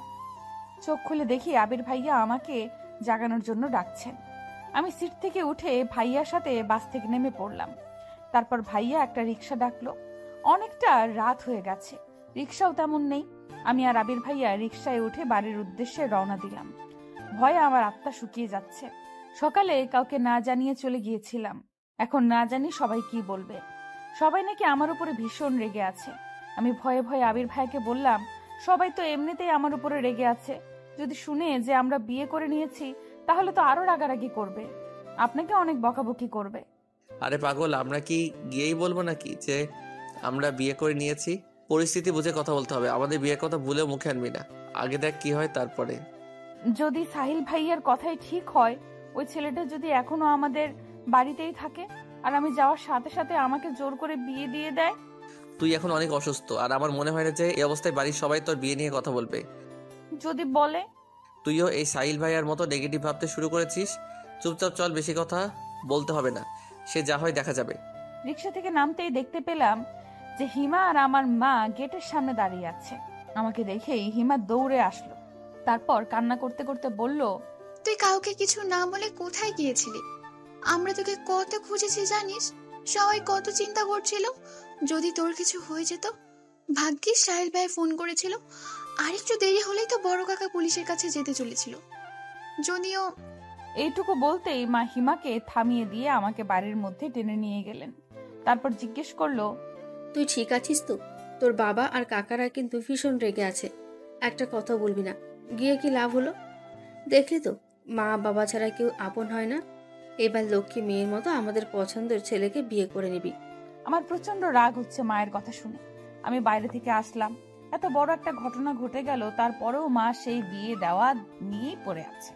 চোখ খুলে দেখি আবির ভাইয়া আমাকে জাগানোর জন্য ডাকছেন। আমি সিট থেকে উঠে ভাইয়ার সাথে বাস থেকে নেমে পড়লাম। তারপর ভাইয়া একটা রিক্সা ডাকলো। অনেকটা রাত হয়ে গেছে, রিক্সাও তেমন নেই। আমি আর আবির ভাইয়া রিক্সায় উঠে বাড়ির উদ্দেশ্যে রওনা দিলাম। ভয়ে আমার আত্মা শুকিয়ে যাচ্ছে। সকালে কাউকে না জানিয়ে চলে গিয়েছিলাম, এখন না জানি সবাই কি বলবে। সবাই নাকি আমার উপরে ভীষণ রেগে আছে। আমি ভয়ে ভয়ে আবির ভাইকে বললাম, সবাই তো এমনিতেই আমার উপরে রেগে আছে, যদি শুনে যে আমরা বিয়ে করে নিয়েছি তাহলে তো আরো রাগারাগি করবে, আপনাকে অনেক বকাবকি করবে। আরে পাগল, আমরা কি গিয়েই বলবো নাকি যে আমরা বিয়ে করে নিয়েছি? পরিস্থিতি বুঝে কথা বলতে হবে, আমাদের বিয়ের কথা ভুলেও মুখে আনবি না। আগে দেখ কি হয়, তারপরে। যদি সাহিল ভাইয়ার কথাই ঠিক হয়, ওই ছেলেটা যদি এখনো আমাদের বাড়িতেই থাকে আর আমি যাওয়ার সাথে সাথে আমাকে জোর করে বিয়ে দিয়ে দেয়। তুই এখন অনেক অসুস্থ, আর আমার মনে হয় না যে এই অবস্থায় বাড়ির সবাই তোর বিয়ে নিয়ে কথা বলবে। যদি বলে? তুইও এই সাহিল ভাইয়ার মতো নেগেটিভ ভাবতে শুরু করেছিস। চুপচাপ চল, বেশি কথা বলতে হবে না, সে যা হয় দেখা যাবে। রিক্সা থেকে নামতেই দেখতে পেলাম যে হিমা আর আমার মা গেটের সামনে দাঁড়িয়ে আছে। আমাকে দেখেই হিমা দৌড়ে আসলো। তারপর কান্না করতে করতে বলল, তুই কাউকে কিছু না বলে কোথায় গিয়েছিলি? আমরা তোকে কত খুঁজেছি জানিস? সবাই কত চিন্তা করছিল যদি তোর কিছু হয়ে যেত। ভাগ্যিস সাহিল ভাই ফোন করেছিল, আর একটু দেরি হলেই তো বড় কাকা পুলিশের কাছে যেতে চলেছিল। যদিও এইটুকু বলতেই মা হিমাকে থামিয়ে দিয়ে আমাকে বাড়ির মধ্যে টেনে নিয়ে গেলেন। তারপর জিজ্ঞেস করলো, তুই ঠিক আছিস তো? তোর বাবা আর কাকারা কিন্তু ভীষণ রেগে আছে। একটা কথা বলবি না, গিয়ে কি লাভ হলো? দেখলি তো, মা বাবা ছাড়া কেউ আপন হয় না। এবার লক্ষ্মী মেয়ের মতো আমাদের পছন্দের ছেলেকে বিয়ে করে নিবি। আমার প্রচন্ড রাগ হচ্ছে মায়ের কথা শুনে। আমি বাইরে থেকে আসলাম, এত বড় একটা ঘটনা ঘটে গেল, তারপরেও মা সেই বিয়ে দেওয়া নিয়েই পড়ে আছে।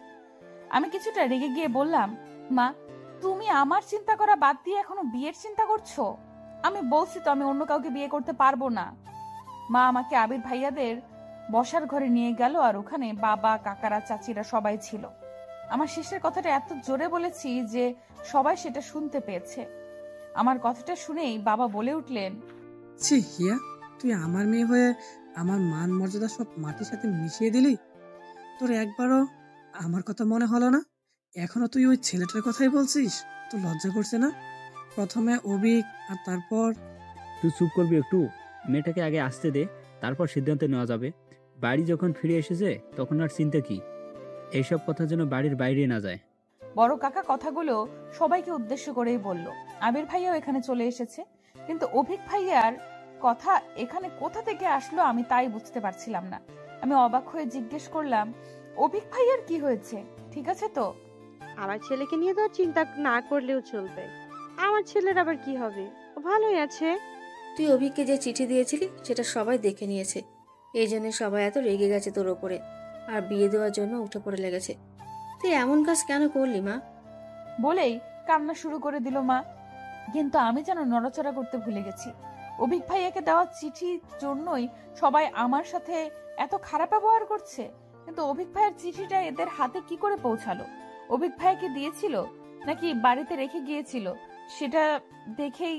আমি কিছুটা রেগে গিয়ে বললাম, মা তুমি আমার চিন্তা করা বাদ দিয়ে এখনো বিয়ের চিন্তা করছো? আমি বলছি তো আমি অন্য কাউকে বিয়ে করতে পারবো না। মা আমাকে আবির ভাইয়াদের বসার ঘরে নিয়ে গেল, আর ওখানে বাবা কাকারা চাচিরা সবাই ছিল। আমার শেষের কথাটা এত জোরে বলেছি যে সবাই সেটা শুনতে পেয়েছে। আমার কথাটা শুনেই বাবা বলে উঠলেন, ছি হিয়া, তুই আমার মেয়ে হয়ে আমার মান মর্যাদা সব মাটির সাথে মিশিয়ে দিলি। তোর একবারও আমার কথা মনে হলো না? এখনো তুই ওই ছেলেটার কথাই বলছিস? তোর লজ্জা করছে না? প্রথমে অভিক, আর তারপর তুই চুপ করবি একটু? মেয়েটাকে আগে আসতে দে, তারপর সিদ্ধান্ত নেওয়া যাবে। বাড়ি যখন ফিরে এসেছে তখন আর চিন্তা কি? এইসব কথা যেন বাড়ির বাইরে না যায়। বড় কাকা কথাগুলো সবাইকে উদ্দেশ্য করেই বলল। আবির ভাইয়াও এখানে চলে এসেছে, কিন্তু অভিক ভাইয়ার কথা এখানে কোথা থেকে আসলো আমি তাই বুঝতে পারছিলাম না। আমি অবাক হয়ে জিজ্ঞেস করলাম, অভিক ভাইয়ার কি হয়েছে, ঠিক আছে তো? আমার ছেলেকে নিয়ে তো আর চিন্তা না করলেও চলবে। আমার ছেলের আবার কি হবে, ও ভালোই আছে। তুই অভিককে যে চিঠি দিয়েছিলি সেটা সবাই দেখে নিয়েছে, এই জন্য সবাই এত রেগে গেছে তোর ওপরে, আর বিয়ে দেওয়ার জন্য উঠে পড়ে লেগেছে। তুই এমন কাজ কেন করলি মা? বলেই কান্না শুরু করে দিল মা। কিন্তু আমি যেন নড়াচড়া করতে ভুলে গেছি। অভিক ভাইয়াকে দেওয়া চিঠির জন্যই সবাই আমার সাথে এত খারাপ ব্যবহার করছে, কিন্তু অভিক ভাইয়ের চিঠিটা এদের হাতে কি করে পৌঁছালো? অভিক ভাইয়াকে দিয়েছিল নাকি বাড়িতে রেখে গিয়েছিল সেটা দেখেই,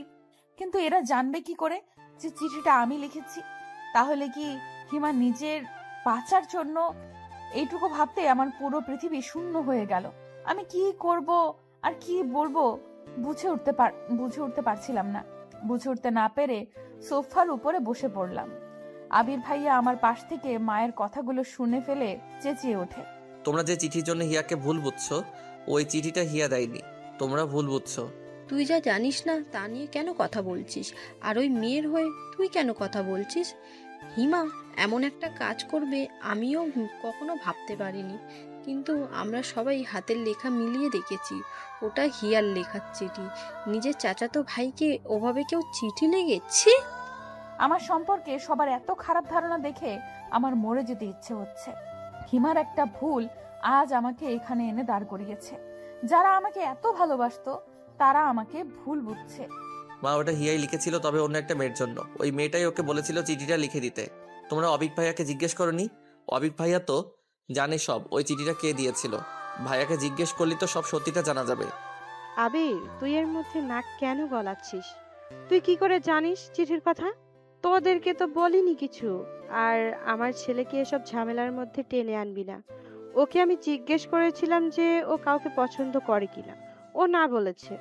কিন্তু এরা জানবে কি করে যে চিঠিটা আমি লিখেছি? তাহলে কি হিমা নিজের বাঁচার জন্য? এইটুকু ভাবতে আমার পুরো পৃথিবী শূন্য হয়ে গেল। আমি কি করব আর কি বলবো বুঝে উঠতে পারছিলাম না। বুঝে উঠতে না পেরে সোফার উপরে বসে পড়লাম। আবির ভাইয়া আমার পাশ থেকে মায়ের কথাগুলো শুনে ফেলে চেঁচিয়ে ওঠে, তোমরা যে চিঠির জন্য হিয়াকে ভুল বুঝছো, ওই চিঠিটা হিয়া দেয়নি, তোমরা ভুল বুঝছো। তুই যা জানিস না তা নিয়ে কেন কথা বলছিস? আর ওই মেয়ের হয়ে তুই কেন কথা বলছিস? হিমা এমন একটা কাজ করবে আমিও কখনো ভাবতে পারিনি, কিন্তু আমরা সবাই হাতের লেখা মিলিয়ে দেখেছি ওটা হিয়ার লেখার চিঠি। নিজের চাচাতো ভাইকে ওভাবে কেউ চিঠি লেগেছে? আমার সম্পর্কে সবার এত খারাপ ধারণা দেখে আমার মরে যেতে ইচ্ছে হচ্ছে। হিমার একটা ভুল আজ আমাকে এখানে এনে দাঁড় করিয়েছে। যারা আমাকে এত ভালোবাসতো তারা আমাকে ভুল বুঝছে। মা, ওটা হিয়াই লিখেছিল, তবে অন্য একটা মেয়ের জন্য। ওই মেয়েটাই ওকে বলেছিল চিঠিটা লিখে দিতে। তোমরা অবিক ভাইয়াকে জিজ্ঞেস করনি? অবিক ভাইয়া তো জানে সব, ওই চিঠিটা কে দিয়েছিল। ভাইয়াকে জিজ্ঞেস করলি তো সব সত্যিটা জানা যাবে। আবির, তুই এর মধ্যে নাক কেন গলাচ্ছিস? তুই কি করে জানিস চিঠির কথা? তোদেরকে তো বলিনি কিছু। আর আমার ছেলেকে এসব ঝামেলার মধ্যে টেনে আনবি না। ওকে আমি জিজ্ঞেস করেছিলাম যে ও কাউকে পছন্দ করে কিনা, ও না বলেছে।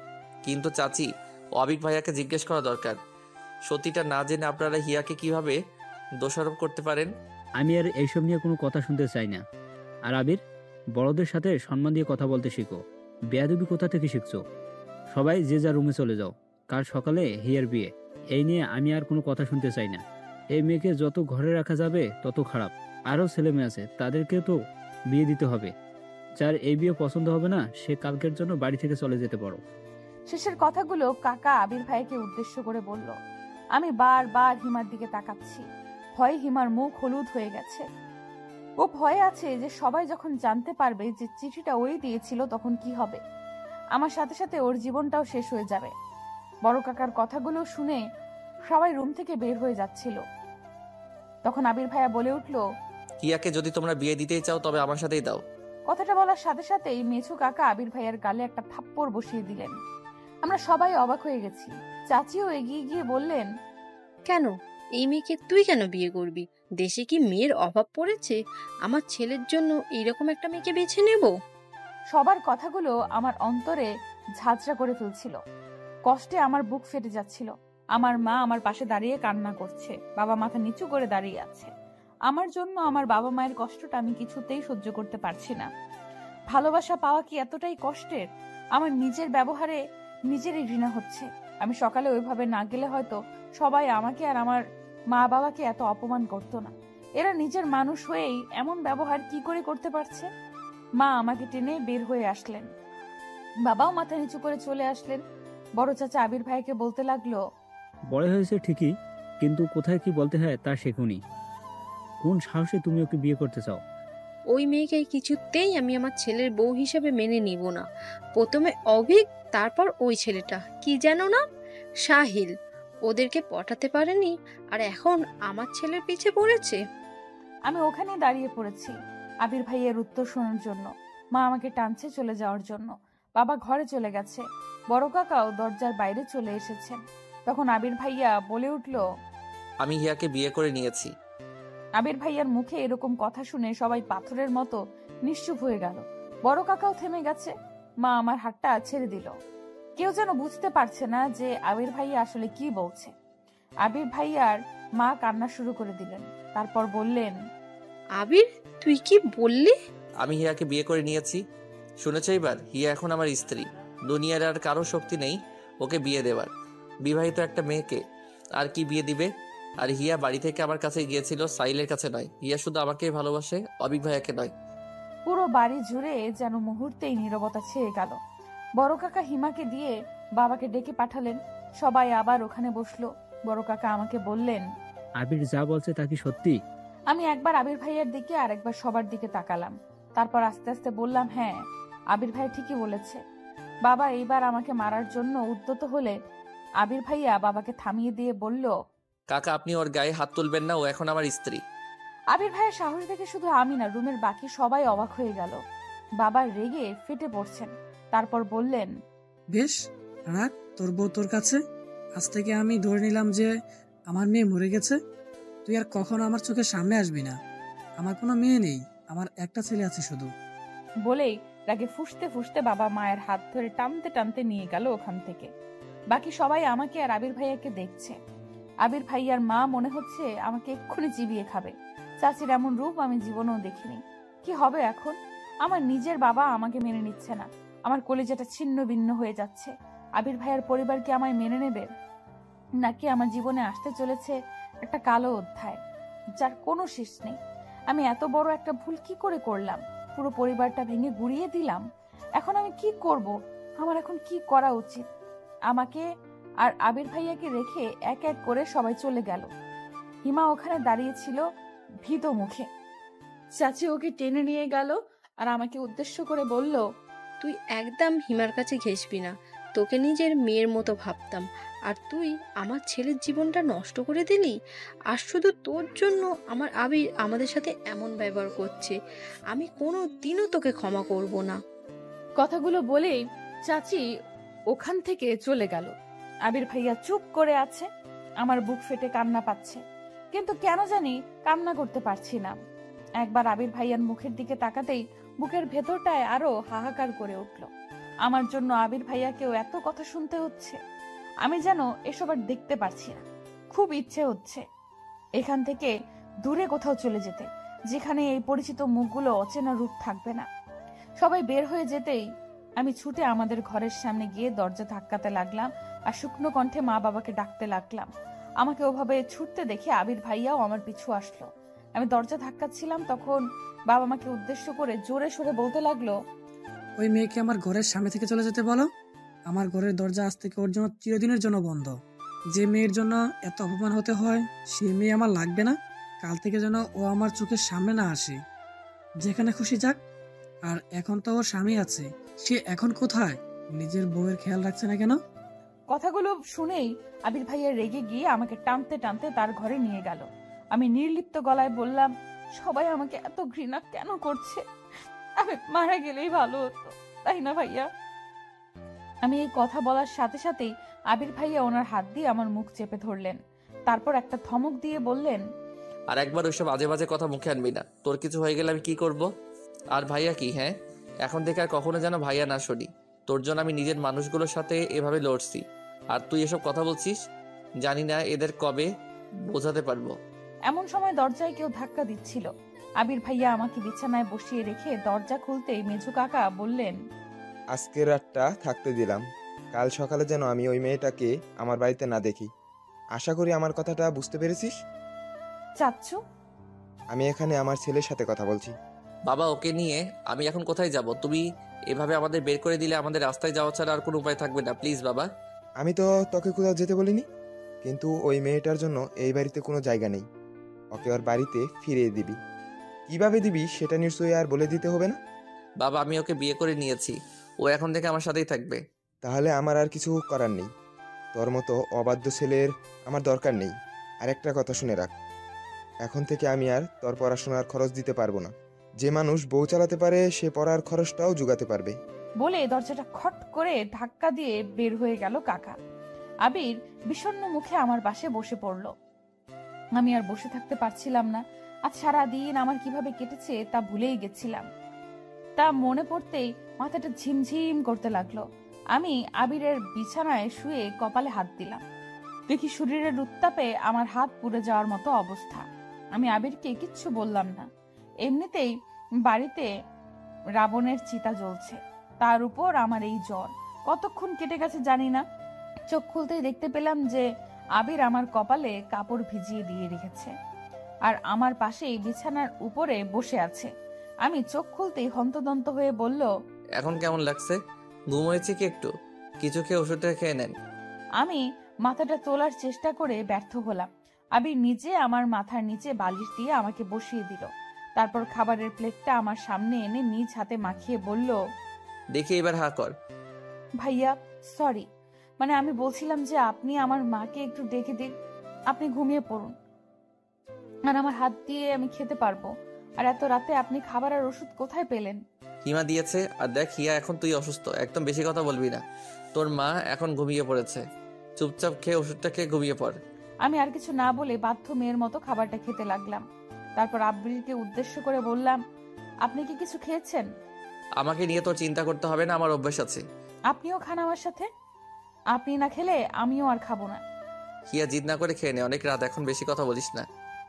কিন্তু চাচি, অবিক ভাইয়াকে জিজ্ঞেস করা দরকার। সত্যিটা না জেনে আপনারা হিয়াকে কিভাবে দোষারোপ করতে পারেন? আমি আর এইসব নিয়ে কোনো কথা শুনতে চাই না। আর আবির, বড়দের সাথে সম্মান দিয়ে কথা বলতে শিখো। বেয়াদবি কোথা থেকে শিখছো? সবাই যে যা রুমে চলে যাও, কাল সকালে হিয়ার বিয়ে। এই নিয়ে আমি আর কোনো কথা শুনতে চাই না। এই মেয়েকে যত ঘরে রাখা যাবে তত খারাপ। আরও ছেলে মেয়ে আছে, তাদেরকে তো বিয়ে দিতে হবে। যার এই বিয়ে পছন্দ হবে না সে কালকের জন্য বাড়ি থেকে চলে যেতে পারো। শেষের কথাগুলো কাকা আবির ভাইকে উদ্দেশ্য করে বলল। আমি বারবার হিমার দিকে তাকাচ্ছি। ভয়ে হিমার মুখ হলুদ হয়ে গেছে। ও ভয়ে আছে যে সবাই যখন জানতে পারবে যে চিঠিটা ওই দিয়েছিল তখন কি হবে। আমার সাথে সাথে ওর জীবনটাও শেষ হয়ে যাবে। বড় কাকার কথাগুলো শুনে সবাই রুম থেকে বের হয়ে যাচ্ছিল। তখন আবির ভাইয়া বলে উঠল, হিয়াকে যদি তোমরা বিয়ে দিতেই চাও তবে আমার সাথেই দাও। কথাটা বলার সাথে সাথেই মেছু কাকা আবির ভাইয়ার গালে একটা থাপ্পড় বসিয়ে দিলেন। আমরা সবাই অবাক হয়ে গেছি। চাচিও এগিয়ে গিয়ে বললেন, কেন এই মেয়েকে তুই কেন বিয়ে করবি? দেশে কি মেয়ের অভাব পড়েছে? আমার ছেলের জন্য এইরকম একটা মেয়েকে বেছে নেব? সবার কথাগুলো আমার অন্তরে ঝাঁঝরা করে ফেলছিল। কষ্টে আমার বুক ফেটে যাচ্ছিল। আমার মা আমার পাশে দাঁড়িয়ে কান্না করছে, বাবা মাথা নিচু করে দাঁড়িয়ে আছে। আমার জন্য আমার বাবা মায়ের কষ্টটা আমি কিছুতেই সহ্য করতে পারছি না। ভালোবাসা পাওয়া কি এতটাই কষ্টের? আমার নিজের ব্যবহারে নিজেরই ঘৃণা হচ্ছে। আমি সকালে ওইভাবে না গেলে হয়তো সবাই আমাকে আর আমার মা বাবাকে এত অপমান করতো না। এরা নিজের মানুষ হয়েই এমন ব্যবহার কি করে করতে পারছে? মা আমাকে টেনে বের হয়ে আসলেন, বাবাও মাথা নিচু করে চলে আসলেন। বড় চাচা আবির ভাইকে বলতে লাগলো, বড় হয়েছে ঠিকই, কিন্তু কোথায় কি বলতে হয় তা শেখুনি। কোন সাহসে তুমি ওকে বিয়ে করতে চাও? ওই মেয়েকে কিছুতেই আমি আমার ছেলের বউ হিসেবে মেনে নিব না। প্রথমে অভিক, তারপর ওই ছেলেটা কি যেন না, সাহিল, ওদেরকে পটাতে পারেনি আর এখন আমার ছেলের পিছে পড়েছে। আমি ওখানে দাঁড়িয়ে পড়েছি আবির ভাইয়ের উত্তর শোনার জন্য। মা আমাকে টানছে চলে যাওয়ার জন্য। বাবা ঘরে চলে গেছে। বড় কাকাও দরজার বাইরে চলে এসেছেন। তখন আবির ভাইয়া বলে উঠল, আমি হিয়াকে বিয়ে করে নিয়েছি। আবির ভাইয়ার মুখে এরকম কথা শুনে সবাই পাথরের মতো নিশ্চুপ হয়ে গেল। বড় কাকাও থেমে গেছে। মা আমার হাতটা ছেড়ে দিল। কেউ যেন বুঝতে পারছে না যে আবির ভাইয়া আসলে কি বলছে। আবির ভাইয়ার মা কান্না শুরু করে দিলেন। তারপর বললেন, আবির, তুই কি বললি? আমি হিয়াকে বিয়ে করে নিয়েছি। শুনেছ এবার? হিয়া এখন আমার স্ত্রী। দুনিয়ার আর কারো শক্তি নেই ওকে বিয়ে দেওয়ার। বিবাহিত একটা মেয়েকে আর কি বিয়ে দিবে? আর হিয়া বাড়ি থেকে আমার কাছে গিয়েছিল, সাইলের কাছে নয়। হিয়া শুধু আমাকেই ভালোবাসে, অবিক ভাইয়াকে নয়। পুরো বাড়ি জুড়ে যেন মুহূর্তেই নীরবতা ছেয়ে গেল। বড় কাকা হিমাকে দিয়ে বাবাকে ডেকে পাঠালেন। সবাই আবার ওখানে বসলো। বড় কাকা আমাকে বললেন, আবির যা বলছে তা কি সত্যি? আমি একবার আবির ভাইয়ার দিকে আর একবার সবার দিকে তাকালাম। তারপর আস্তে আস্তে বললাম, হ্যাঁ, আবির ভাই ঠিকই বলেছে। বাবা এইবার আমাকে মারার জন্য উদ্যত হলে আবির ভাইয়া বাবাকে থামিয়ে দিয়ে বলল, কাকা, আপনি ওর গায়ে হাত তুলবেন না, ও এখন আমার স্ত্রী। আবির ভাইয়ের সাহস দেখে শুধু আমি না, রুমের বাকি সবাই অবাক হয়ে গেল। বাবা রেগে ফেটে পড়ছেন। তারপর বললেন, বেশ, রাখ তোর বউ তোর কাছে। আজ থেকে আমি ধরে নিলাম যে আমার মেয়ে মরে গেছে। তুই আর কখনো আমার চোখের সামনে আসবি না। আমার কোনো মেয়ে নেই, আমার একটা ছেলে আছে শুধু। বলেই রাগে ফুঁসতে ফুঁসতে বাবা মায়ের হাত ধরে টানতে টানতে নিয়ে গেল ওখান থেকে। বাকি সবাই আমাকে আর আবির ভাইয়াকে দেখছে। আবির ভাইয়ার মা মনে হচ্ছে আমাকে এক্ষুনি চিবিয়ে খাবে। চাচির এমন রূপ আমি জীবনেও দেখিনি। কি হবে এখন? আমার নিজের বাবা আমাকে মেনে নিচ্ছে না। আমার কলিজাটা ছিন্ন ভিন্ন হয়ে যাচ্ছে। আবির ভাইয়ার পরিবার কি আমায় মেনে নেবে, নাকি আমার জীবনে আসতে চলেছে একটা কালো অধ্যায় যার কোনো শেষ নেই? আমি এত বড় একটা ভুল কি করে করলাম? পুরো পরিবারটা ভেঙে গুড়িয়ে দিলাম। এখন আমি কি করব? আমার এখন কি করা উচিত? আমাকে আর আবির ভাইয়াকে রেখে এক এক করে সবাই চলে গেল। হিমা ওখানে দাঁড়িয়েছিল ভীত মুখে। চাচি ওকে টেনে নিয়ে গেল আর আমাকে উদ্দেশ্য করে বলল, তুই একদম হিমার কাছে ঘেসবি না। তোকে নিজের মেয়ের মতো ভাবতাম, আর তুই আমার ছেলের জীবনটা নষ্ট করে দিলি। আর শুধু তোর জন্য আমার আবির আমাদের সাথে এমন ব্যবহার করছে। আমি কোনো দিনও তোকে ক্ষমা করব না। কথাগুলো বলেই চাচি ওখান থেকে চলে গেল। আবির ভাইয়া চুপ করে আছে। আমার বুক ফেটে কান্না পাচ্ছে, কিন্তু কেন জানি কান্না করতে পারছি না। একবার আবির ভাইয়ার মুখের দিকে তাকাতেই বুকের ভেতরটায় আরো হাহাকার করে উঠল। আমার জন্য আবির ভাইয়াকেও এত কথা শুনতে হচ্ছে। আমি যেন এসব আর দেখতে পারছি না। খুব ইচ্ছে হচ্ছে এখান থেকে দূরে কোথাও চলে যেতে, যেখানে এই পরিচিত মুখগুলো অচেনা রূপ থাকবে না। সবাই বের হয়ে যেতেই আমি ছুটে আমাদের ঘরের সামনে গিয়ে দরজা ধাক্কাতে লাগলাম আর শুকনো কণ্ঠে মা বাবাকে ডাকতে লাগলাম। আমাকে ওভাবে ছুটতে দেখে আবির ভাইয়াও আমার পিছু আসলো। আমি দরজা ধাক্কাচ্ছিলাম, তখন বাবা মাকে উদ্দেশ্য করে জোরে সরে বলতে লাগলো, ওই মেয়েকে আমার ঘরের সামনে থেকে চলে যেতে বলো। আমার ঘরের দরজা আজ থেকে ওর জন্য চিরদিনের জন্য বন্ধ। যে মেয়ের জন্য এত অপমান হতে হয়, সে মেয়ে আমার লাগবে না। কাল থেকে যেন ও আমার চোখের সামনে না আসে। যেখানে খুশি যাক। আর এখন তো ওর স্বামী আছে, সে এখন কোথায়? নিজের বউয়ের খেয়াল রাখছে না কেন? কথাগুলো শুনেই আবির ভাইয়া রেগে গিয়ে আমাকে টানতে টানতে তার ঘরে নিয়ে গেল। আমি নির্লিপ্ত গলায় বললাম, সবাই আমাকে এত ঘৃণা কেন করছে? আমি মারা গেলেই ভালো হতো, তাই না ভাইয়া? আমি এই কথা বলার সাথে সাথেই আবির ভাইয়া ওনার হাত দিয়ে আমার মুখ চেপে ধরলেন। তারপর একটা ধমক দিয়ে বললেন, আর একবার ওইসব আজে বাজে কথা মুখে আনবি না। তোর কিছু হয়ে গেলে আমি কি করব? আর ভাইয়া কি? হ্যাঁ, এখন থেকে আর কখনো যেন ভাইয়া না শুনি। তোর জন্য আমি নিজের মানুষগুলোর সাথে এভাবে লড়ছি, আর তুই এসব কথা বলছিস। জানি না এদের কবে বোঝাতে পারবো। এমন সময় দরজায় কেউ ধাক্কা দিচ্ছিল। আবির ভাইয়া আমাকে বিছানায় বসিয়ে রেখে দরজা খুলতেই মেজু কাকা বললেন, আজকের রাতটা থাকতে দিলাম, কাল সকালে যেন আমি ওই মেয়েটাকে আমার বাড়িতে না দেখি। আশা করি আমার কথাটা বুঝতে পেরেছিস। চাচ্ছু, আমি এখানে আমার ছেলের সাথে কথা বলছি। বাবা, ওকে নিয়ে আমি এখন কোথায় যাব? তুমি এভাবে আমাদের বের করে দিলে আমাদের রাস্তায় যাওয়া ছাড়া আর কোনো উপায় থাকবে না। প্লিজ বাবা। আমি তো তোকে কোথাও যেতে বলিনি, কিন্তু ওই মেয়েটার জন্য এই বাড়িতে কোনো জায়গা নেই। ওকে ওর বাড়িতে ফিরিয়ে দিবি। কিভাবে দিবি সেটা নিশ্চয়ই আর বলে দিতে হবে না। বাবা, আমি ওকে বিয়ে করে নিয়েছি, ও এখন থেকে আমার সাথেই থাকবে। তাহলে আমার আর কিছু করার নেই। তোর মতো অবাধ্য ছেলের আমার দরকার নেই। আর একটা কথা শুনে রাখ, এখন থেকে আমি আর তোর পড়াশোনার খরচ দিতে পারবো না। যে মানুষ বউ চালাতে পারে সে পড়ার খরচটাও জোগাতে পারবে। বলে দরজাটা খট করে ধাক্কা দিয়ে বের হয়ে গেল কাকা। আবির বিষণ্ণ মুখে আমার পাশে বসে পড়ল। আমি আর বসে থাকতে পারছিলাম না। আজ সারা দিন আমার কিভাবে কেটেছে তা ভুলেই গেছিলাম। তা মনে পড়তেই মাথাটা ঝিমঝিম করতে লাগলো। আমি আবিরের বিছানায় শুয়ে কপালে হাত দিলাম। দেখি শরীরের উত্তাপে আমার হাত পুড়ে যাওয়ার মতো অবস্থা। আমি আবিরকে কিচ্ছু বললাম না। এমনিতেই বাড়িতে রাবণের চিতা জ্বলছে, তার উপর আমার এই জ্বর। কতক্ষণ কেটে গেছে জানি না। চোখ খুলতেই দেখতে পেলাম যে আবির আমার কপালে কাপড় ভিজিয়ে দিয়ে রেখেছে আর আমার পাশেই বিছানার উপরে বসে আছে। আমি চোখ খুলতেই হন্তদন্ত হয়ে বলল, এখন কেমন লাগছে? ঘুম হয়েছে কি একটু? কিছু খেয়ে ওষুধটা খেয়ে নেন। আমি মাথাটা তোলার চেষ্টা করে ব্যর্থ হলাম। আবির নিজে আমার মাথার নিচে বালিশ দিয়ে আমাকে বসিয়ে দিল। তারপর খাবারের প্লেটটা আমার সামনে এনে নিজ হাতে মাখিয়ে বলল, দেখি এবার হা কর। ভাইয়া সরি, মানে আমি বলছিলাম যে আপনি আমার মাকে একটু ডেকে দিন, আপনি ঘুমিয়ে পড়ুন আর আমার হাত দিয়ে আমি খেতে পারবো। আর এত রাতে আপনি খাবার আর ওষুধ কোথায় পেলেন? হিমা দিয়েছে। আর দেখ হিয়া, এখন তুই অসুস্থ, একদম বেশি কথা বলবি না। তোর মা এখন ঘুমিয়ে পড়েছে, চুপচাপ খেয়ে ওষুধটা খেয়ে ঘুমিয়ে পড়। আমি আর কিছু না বলে বাধ্য মেয়ের মতো খাবারটা খেতে লাগলাম। তারপর আব্রিলকে উদ্দেশ্য করে বললাম, আপনি কি কিছু খেয়েছেন? আমাকে নিয়ে তোর চিন্তা করতে হবে না, আমার অভ্যাস আছে। আপনিও খান আমার সাথে। আপনি না খেলে আমিও আর খাবো না। হিয়া জিদ না করে খেয়ে নে, অনেক রাত, এখন বেশি কথা বলিস না।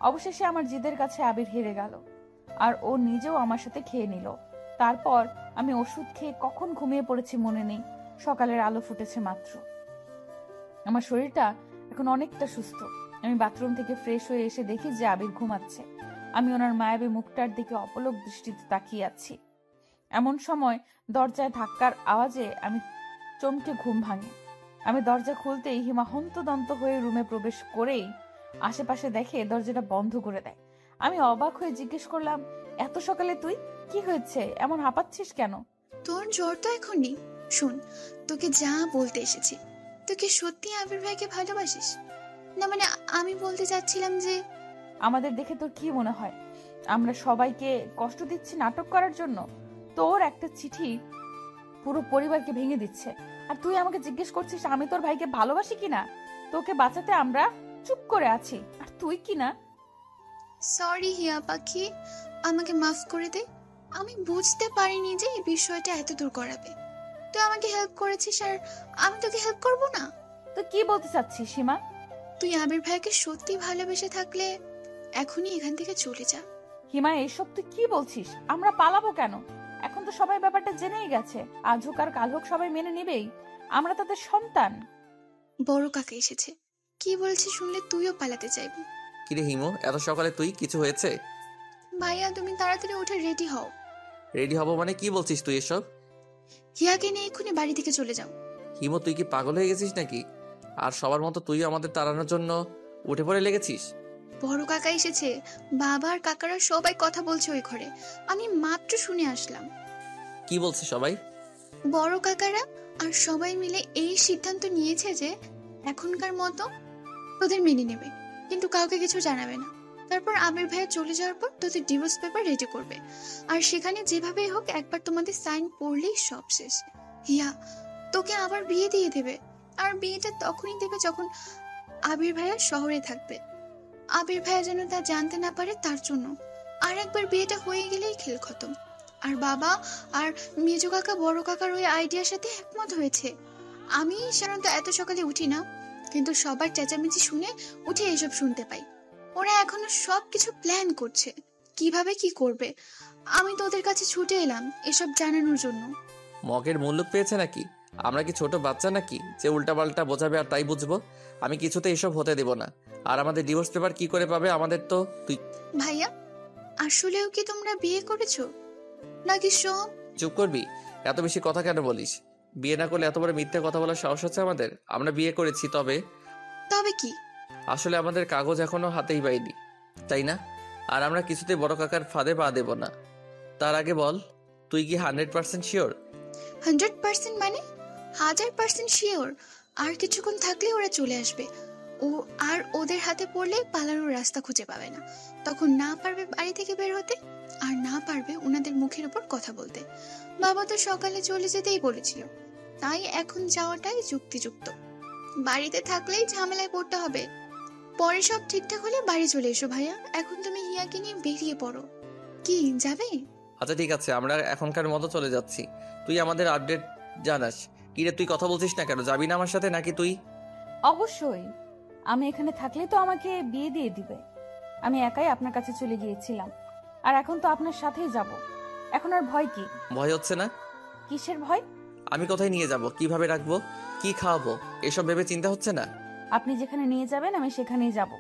অবশেষে আমার জিদের কাছে আবির হেরে গেল আর ও নিজেও আমার সাথে খেয়ে নিল। তারপর আমি ওষুধ খেয়ে কখন ঘুমিয়ে পড়েছি মনে নেই। সকালের আলো ফুটেছে মাত্র। আমার শরীরটা এখন অনেকটা সুস্থ। আমি বাথরুম থেকে ফ্রেশ হয়ে এসে দেখি যে আবির ঘুমাচ্ছে। আমি ওনার মায়াবী মুখটার দিকে অপলক দৃষ্টিতে তাকিয়ে আছি। এমন সময় দরজায় ধাক্কার আওয়াজে আমি চমকে ঘুম ভাঙে। আমি দরজা খুলতেই হিমা হন্তদন্ত হয়ে রুমে প্রবেশ করেই আশেপাশে দেখে দরজাটা বন্ধ করে দেয়। আমি অবাক হয়ে জিজ্ঞেস করলাম, এত সকালে তুই? কি হয়েছে, এমন হাঁপাচ্ছিস কেন? তোর জ্বর তো এখন নেই। শোন, তোকে যা বলতে এসেছি, তুই কি সত্যি আবির ভাইকে ভালোবাসিস? না মানে আমি বলতে চাচ্ছিলাম যে আমাদের দেখে তোর কি মনে হয় আমরা সবাইকে কষ্ট দিচ্ছি নাটক করার জন্য? তোর একটা চিঠি পুরো পরিবারকে ভেঙে দিচ্ছে আর তুই আমাকে জিজ্ঞেস করছিস আমি তোর ভাইকে ভালোবাসি কিনা? তোকে বাঁচাতে আমরা চুপ করে আছি আর তুই কিনা। সরি হিয়া পাখি, আমাকে মাফ করে দে। আমি বুঝতে পারিনি যে এই বিষয়টা এত দূর করাবে। তুই আমাকে হেল্প করেছিস আর আমি তোকে হেল্প করব না? তুই কি বলতে চাচ্ছিস সীমা? তুই আবির ভাইকে সত্যি ভালোবেসে থাকলে এখনই এখান থেকে চলে যা। হিমা, এসব তুই কি বলছিস? আমরা পালাবো কেন? এখন তো সবাই ব্যাপারটা জেনেই গেছে। আজ হোক আর কাল হোক সবাই মেনে নেবেই, আমরা তাদের সন্তান। বড় কাকা এসেছে, কি বলছিস শুনলে তুইও পালাতে চাইবি। কিরে হিমো, এত সকালে তুই? কিছু হয়েছে? ভাইয়া তুমি তাড়াতাড়ি উঠে রেডি হও। রেডি হব মানে কি বলছিস তুই এসব? হিয়াকে নিয়ে এক্ষুনি বাড়ি থেকে চলে যাও। হিমো, তুই কি পাগল হয়ে গেছিস নাকি? আর সবার মতো তুই আমাদের তাড়ানোর জন্য উঠে পড়ে লেগেছিস? বড় কাকা এসেছে, বাবা আর কাকারা সবাই কথা বলছে ওই ঘরে। আমি মাত্র শুনে আসলাম। কি বলছে সবাই? বড় কাকারা আর সবাই মিলে এই সিদ্ধান্ত নিয়েছে যে এখনকার মতো তোদের মেনে নেবে, কিন্তু কাউকে কিছু জানাবে না। তারপর আবির ভাইয়া চলে যাওয়ার পর তোদের ডিভোর্স পেপার রেডি করবে আর সেখানে যেভাবেই হোক একবার তোমাদের সাইন পড়লেই সব শেষ। হিয়া তোকে আবার বিয়ে দিয়ে দেবে, আর বিয়েটা তখনই দেবে যখন আবির ভাইয়া শহরে থাকবে। আবির ভাইয়া যেন তা জানতে না পারে, তার জন্য। আর একবার বিয়েটা হয়ে গেলেই খেল খতম। আর বাবা আর মেজো কাকা বড় কাকার ওই আইডিয়ার সাথে একমত হয়েছে। আমি সাধারণত এত সকালে উঠি না, কিন্তু সবার চেঁচামেচি শুনে উঠে এসব শুনতে পাই। ওরা এখনো সবকিছু প্ল্যান করছে, কিভাবে কি করবে। আমি তো ওদের কাছে ছুটে এলাম এসব জানানোর জন্য। মগের মূল্য পেয়েছে নাকি? আমরা কি ছোট বাচ্চা নাকি যে উল্টাপাল্টা বোঝাবে আর তাই বুঝবো? আমি কিছুতে এসব হতে দেব না। আর আমাদের ডিভোর্স পেপার কি করে পাবে আমাদের তো? তুই ভাইয়া আসলেও কি তোমরা বিয়ে করেছো নাকি সব? চুপ করবি? এত বেশি কথা কেন বলিস? বিয়ে না করলে এত বড় মিথ্যে কথা বলার সাহস আছে আমাদের? আমরা বিয়ে করেছি। তবে কি? আসলে আমাদের কাগজ এখনো হাতেই পাইনি, তাই না? আর আমরা কিছুতেই বড় কাকার ফাঁদে পা দেব না। তার আগে বল, তুই কি 100% শিওর? 100% মানে 1000% শিওর। আর কিছুক্ষণ থাকলে ওরা চলে আসবে। আর ওদের হাতে পড়লে পালানোর রাস্তা খুঁজে পাবে না। তখন না পারবে বাড়ি থেকে বের হতে, আর না পারবে ওনাদের মুখের উপর কথা বলতে। বাবা তো সকালে চলে যেতেই বলেছিল, তাই এখন যাওয়াটাই যুক্তিযুক্ত। বাড়িতে থাকলেই ঝামেলায় পড়তে হবে। পরে সব ঠিকঠাক হলে বাড়ি চলে এসো ভাইয়া। এখন তুমি হিয়াকে নিয়ে বেরিয়ে পড়ো। কি যাবে? আচ্ছা ঠিক আছে, আমরা এখনকার মতো চলে যাচ্ছি। তুই আমাদের আপডেট জানাস। কিরে তুই কথা বলছিস না কেন? যাবি না আমার সাথে নাকি তুই? অবশ্যই, আমি এখানে থাকলে তো আমাকে বিয়ে দিয়ে দিবে। আমি একাই আপনার কাছে চলে গিয়েছিলাম, আর এখন তো আপনার সাথেই যাব। এখন আর ভয় কি? ভয় হচ্ছে না? কিসের ভয়? আমি কোথায় নিয়ে যাব, কিভাবে রাখবো, কি কি খাওয়াবো এসব ভেবে চিন্তা হচ্ছে না? আপনি যেখানে নিয়ে যাবেন আমি সেখানেই যাব।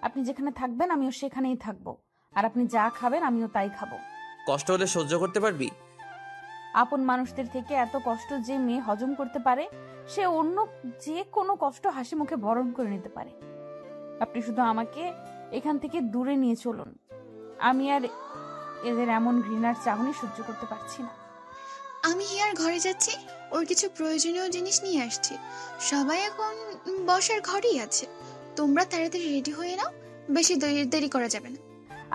আপনি যেখানে থাকবেন আমিও সেখানেই থাকবো। আর আপনি যা খাবেন আমিও তাই খাবো। কষ্ট হলে সহ্য করতে পারবি? আপন মানুষদের থেকে এত কষ্ট যে মেয়ে হজম করতে পারে, সে অন্য যে কোনো কষ্ট হাসি মুখে বরণ করে নিতে পারে। আপনি শুধু আমাকে এখান থেকে দূরে নিয়ে চলুন। আমি আর এদের এমন ঘৃণার চাহনি সহ্য করতে পারছি না। আমি হিয়ার ঘরে যাচ্ছি, ওর কিছু প্রয়োজনীয় জিনিস নিয়ে আসছি। সবাই এখন বসার ঘরেই আছে। তোমরা তাড়াতাড়ি রেডি হয়ে নাও, বেশি দেরি করা যাবে না।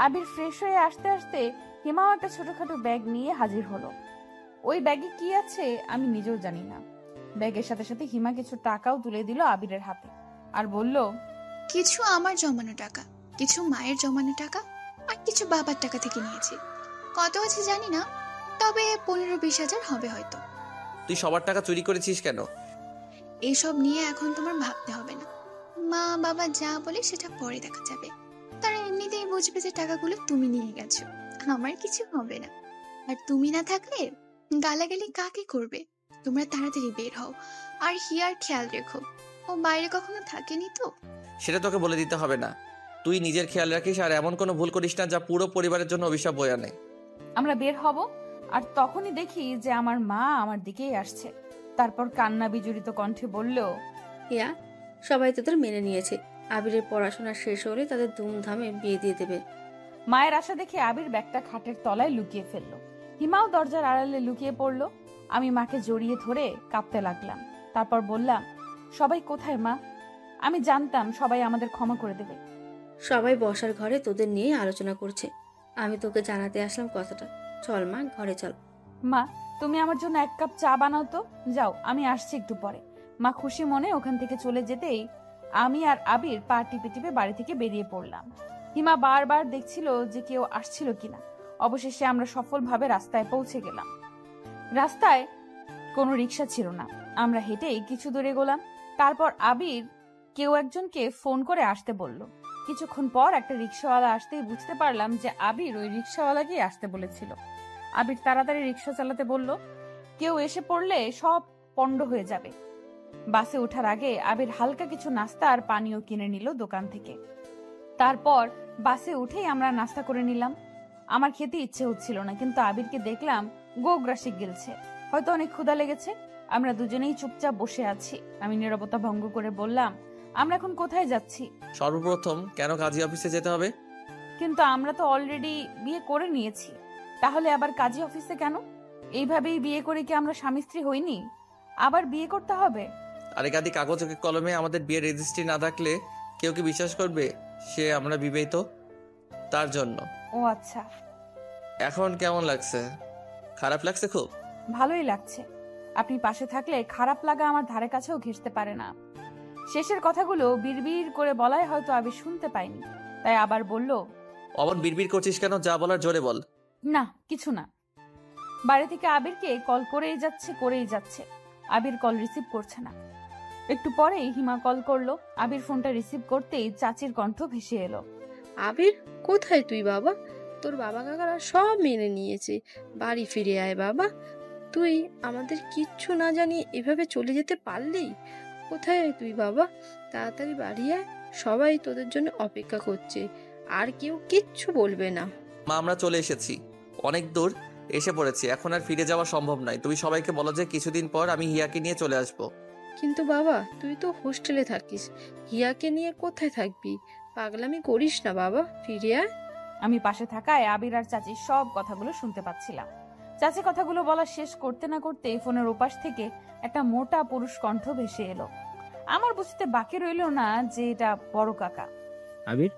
আবির ফ্রেশ হয়ে আসতে আসতে হিমাও একটা ছোটখাটো ব্যাগ নিয়ে হাজির হলো। ওই ব্যাগে কি আছে আমি নিজেও জানি না। ব্যাগের সাথে সাথে হিমা কিছু টাকাও তুলে দিল আবিরের হাতে আর বলল, কিছু আমার জমানো টাকা, কিছু মায়ের জমানো টাকা, আর কিছু বাবার টাকা থেকে নিয়েছি। কত আছে জানি না, তবে 15-20 হাজার হবে হয়তো। তুই সবার টাকা চুরি করেছিস কেন? এসব নিয়ে এখন তোমার ভাবতে হবে না। মা বাবা যা বলে সেটা পরে দেখা যাবে। তারা এমনিতেই বুঝবে যে টাকাগুলো তুমি নিয়ে গেছো, আমার কিছু হবে না। আর তুমি না থাকলে গালাগালি কাকে করবে? তোমরা তাড়াতাড়ি বের হও, আর হিয়ার খেয়াল রেখো, ও বাইরে কখনো থাকেনি তো। সেটা তোকে বলে দিতে হবে না। তুই নিজের খেয়াল রাখিস আর এমন কোনো ভুল করিস না যা পুরো পরিবারের জন্য অভিশাপ বয়ে আনে। আমরা বের হব আর তখনই দেখি যে আমার মা আমার দিকেই আসছে। তারপর কান্না বিজড়িত কণ্ঠে বলল, হিয়া, সবাই তোদের মেনে নিয়েছে। আবিরের পড়াশোনা শেষ হলে তাদের ধুমধামে বিয়ে দিয়ে দেবে। মায়ের আশা দেখে আবির ব্যাগটা খাটের তলায় লুকিয়ে ফেললো। হিমাও দরজার আড়ালে লুকিয়ে পড়লো। আমি মাকে জড়িয়ে ধরে কাঁপতে লাগলাম। তারপর বললাম, সবাই কোথায় মা? আমি জানতাম সবাই আমাদের ক্ষমা করে দেবে। সবাই বসার ঘরে তোদের নিয়ে আলোচনা করছে। আমি তোকে জানাতে আসলাম কথাটা। চল মা, ঘরে চল। মা, তুমি আমার জন্য 1 কাপ চা বানাও তো। যাও, আমি আসছি একটু পরে। মা খুশি মনে ওখান থেকে চলে যেতেই আমি আর আবির পা টিপে টিপে বাড়ি থেকে বেরিয়ে পড়লাম। হিমা বারবার দেখছিল যে কেউ আসছিল কিনা। অবশেষে আমরা সফলভাবে রাস্তায় পৌঁছে গেলাম। রাস্তায় কোনো রিক্সা ছিল না। আমরা হেঁটেই কিছু দূরে গেলাম। তারপর আবির কেউ একজনকে ফোন করে আসতে বলল। কিছুক্ষণ পর একটা রিক্সাওয়ালা আসতেই বুঝতে পারলাম যে আবির ওই রিক্সাওয়ালাকেই আসতে বলেছিল। আবির তাড়াতাড়ি রিক্সা চালাতে বলল, কেউ এসে পড়লে সব পণ্ড হয়ে যাবে। বাসে ওঠার আগে আবির হালকা কিছু নাস্তা আর পানীয় কিনে নিল দোকান থেকে। তারপর বাসে উঠেই আমরা নাস্তা করে নিলাম। আমার খেতে ইচ্ছে হচ্ছিল না, কিন্তু আবিরকে দেখলাম গোগ্রাসে গিলছে, হয়তো অনেক ক্ষুধা লেগেছে। আমরা দুজনেই চুপচাপ বসে আছি। আমি নীরবতা ভঙ্গ করে বললাম, আমরা এখন কোথায় যাচ্ছি? সর্বপ্রথম কেন কাজী অফিসে যেতে হবে? কিন্তু আমরা তো অলরেডি বিয়ে করে নিয়েছি, তাহলে আবার কাজী অফিসে কেন? এইভাবেই বিয়ে করে কি আমরা স্বামী স্ত্রী হইনি? আবার বিয়ে করতে হবে? আরে গাদি, কাগজ কলমে আমাদের বিয়ের রেজিস্ট্রি না থাকলে কেউ কি বিশ্বাস করবে সে আমরা বিবাহিত? তার জন্য। ও আচ্ছা। এখন কেমন লাগছে? খারাপ লাগছে? খুব ভালোই লাগছে। আপনি পাশে থাকলে খারাপ লাগা আমার ধারে কাছেও ঘেঁষতে পারে না। শেষের কথাগুলো বিড়বিড় করে বলায় হয়তো আবির শুনতে পাইনি, তাই আবার বলল, অমন বিড়বিড় করছিস কেন? যা বলার জোরে বল। না, কিছু না। বাড়ি থেকে আবিরকে কল করেই যাচ্ছে। আবির কল রিসিভ করছে না। একটু পরেই হিমা কল করলো। আবির ফোনটা রিসিভ করতেই চাচির কণ্ঠ ভেসে এলো, আবির, কোথায় তুই বাবা? তোর বাবা কাকারা সব মেনে নিয়েছে। বাড়ি ফিরে আয় বাবা। তুই আমাদের কিচ্ছু না জানিয়ে এভাবে চলে যেতে পারলি? কোথায় তুই বাবা? তাড়াতাড়ি বাড়ি আয়, সবাই তোদের জন্য অপেক্ষা করছে। আর কেউ কিচ্ছু বলবে না। মা, আমরা চলে এসেছি, অনেক দূর এসে পড়েছি। এখন আর ফিরে যাওয়া সম্ভব নয়। তুমি সবাইকে বলো যে কিছুদিন পর আমি হিয়াকে নিয়ে চলে আসবো। কিন্তু বাবা, তুই তো হোস্টেলে থাকিস, হিয়াকে নিয়ে কোথায় থাকবি? পাগলামি করিস না বাবা, ফিরে আয়। আমি পাশে থাকায় আবির আর চাচির সব কথাগুলো শুনতে পাচ্ছিলাম। চাচি কথাগুলো বলা শেষ করতে না করতে ফোনের ওপাশ থেকে একটা মোটা পুরুষ কণ্ঠ ভেসে এলো। আমার বুঝতে বাকি রইল না যে এটা বড় কাকা। আবির,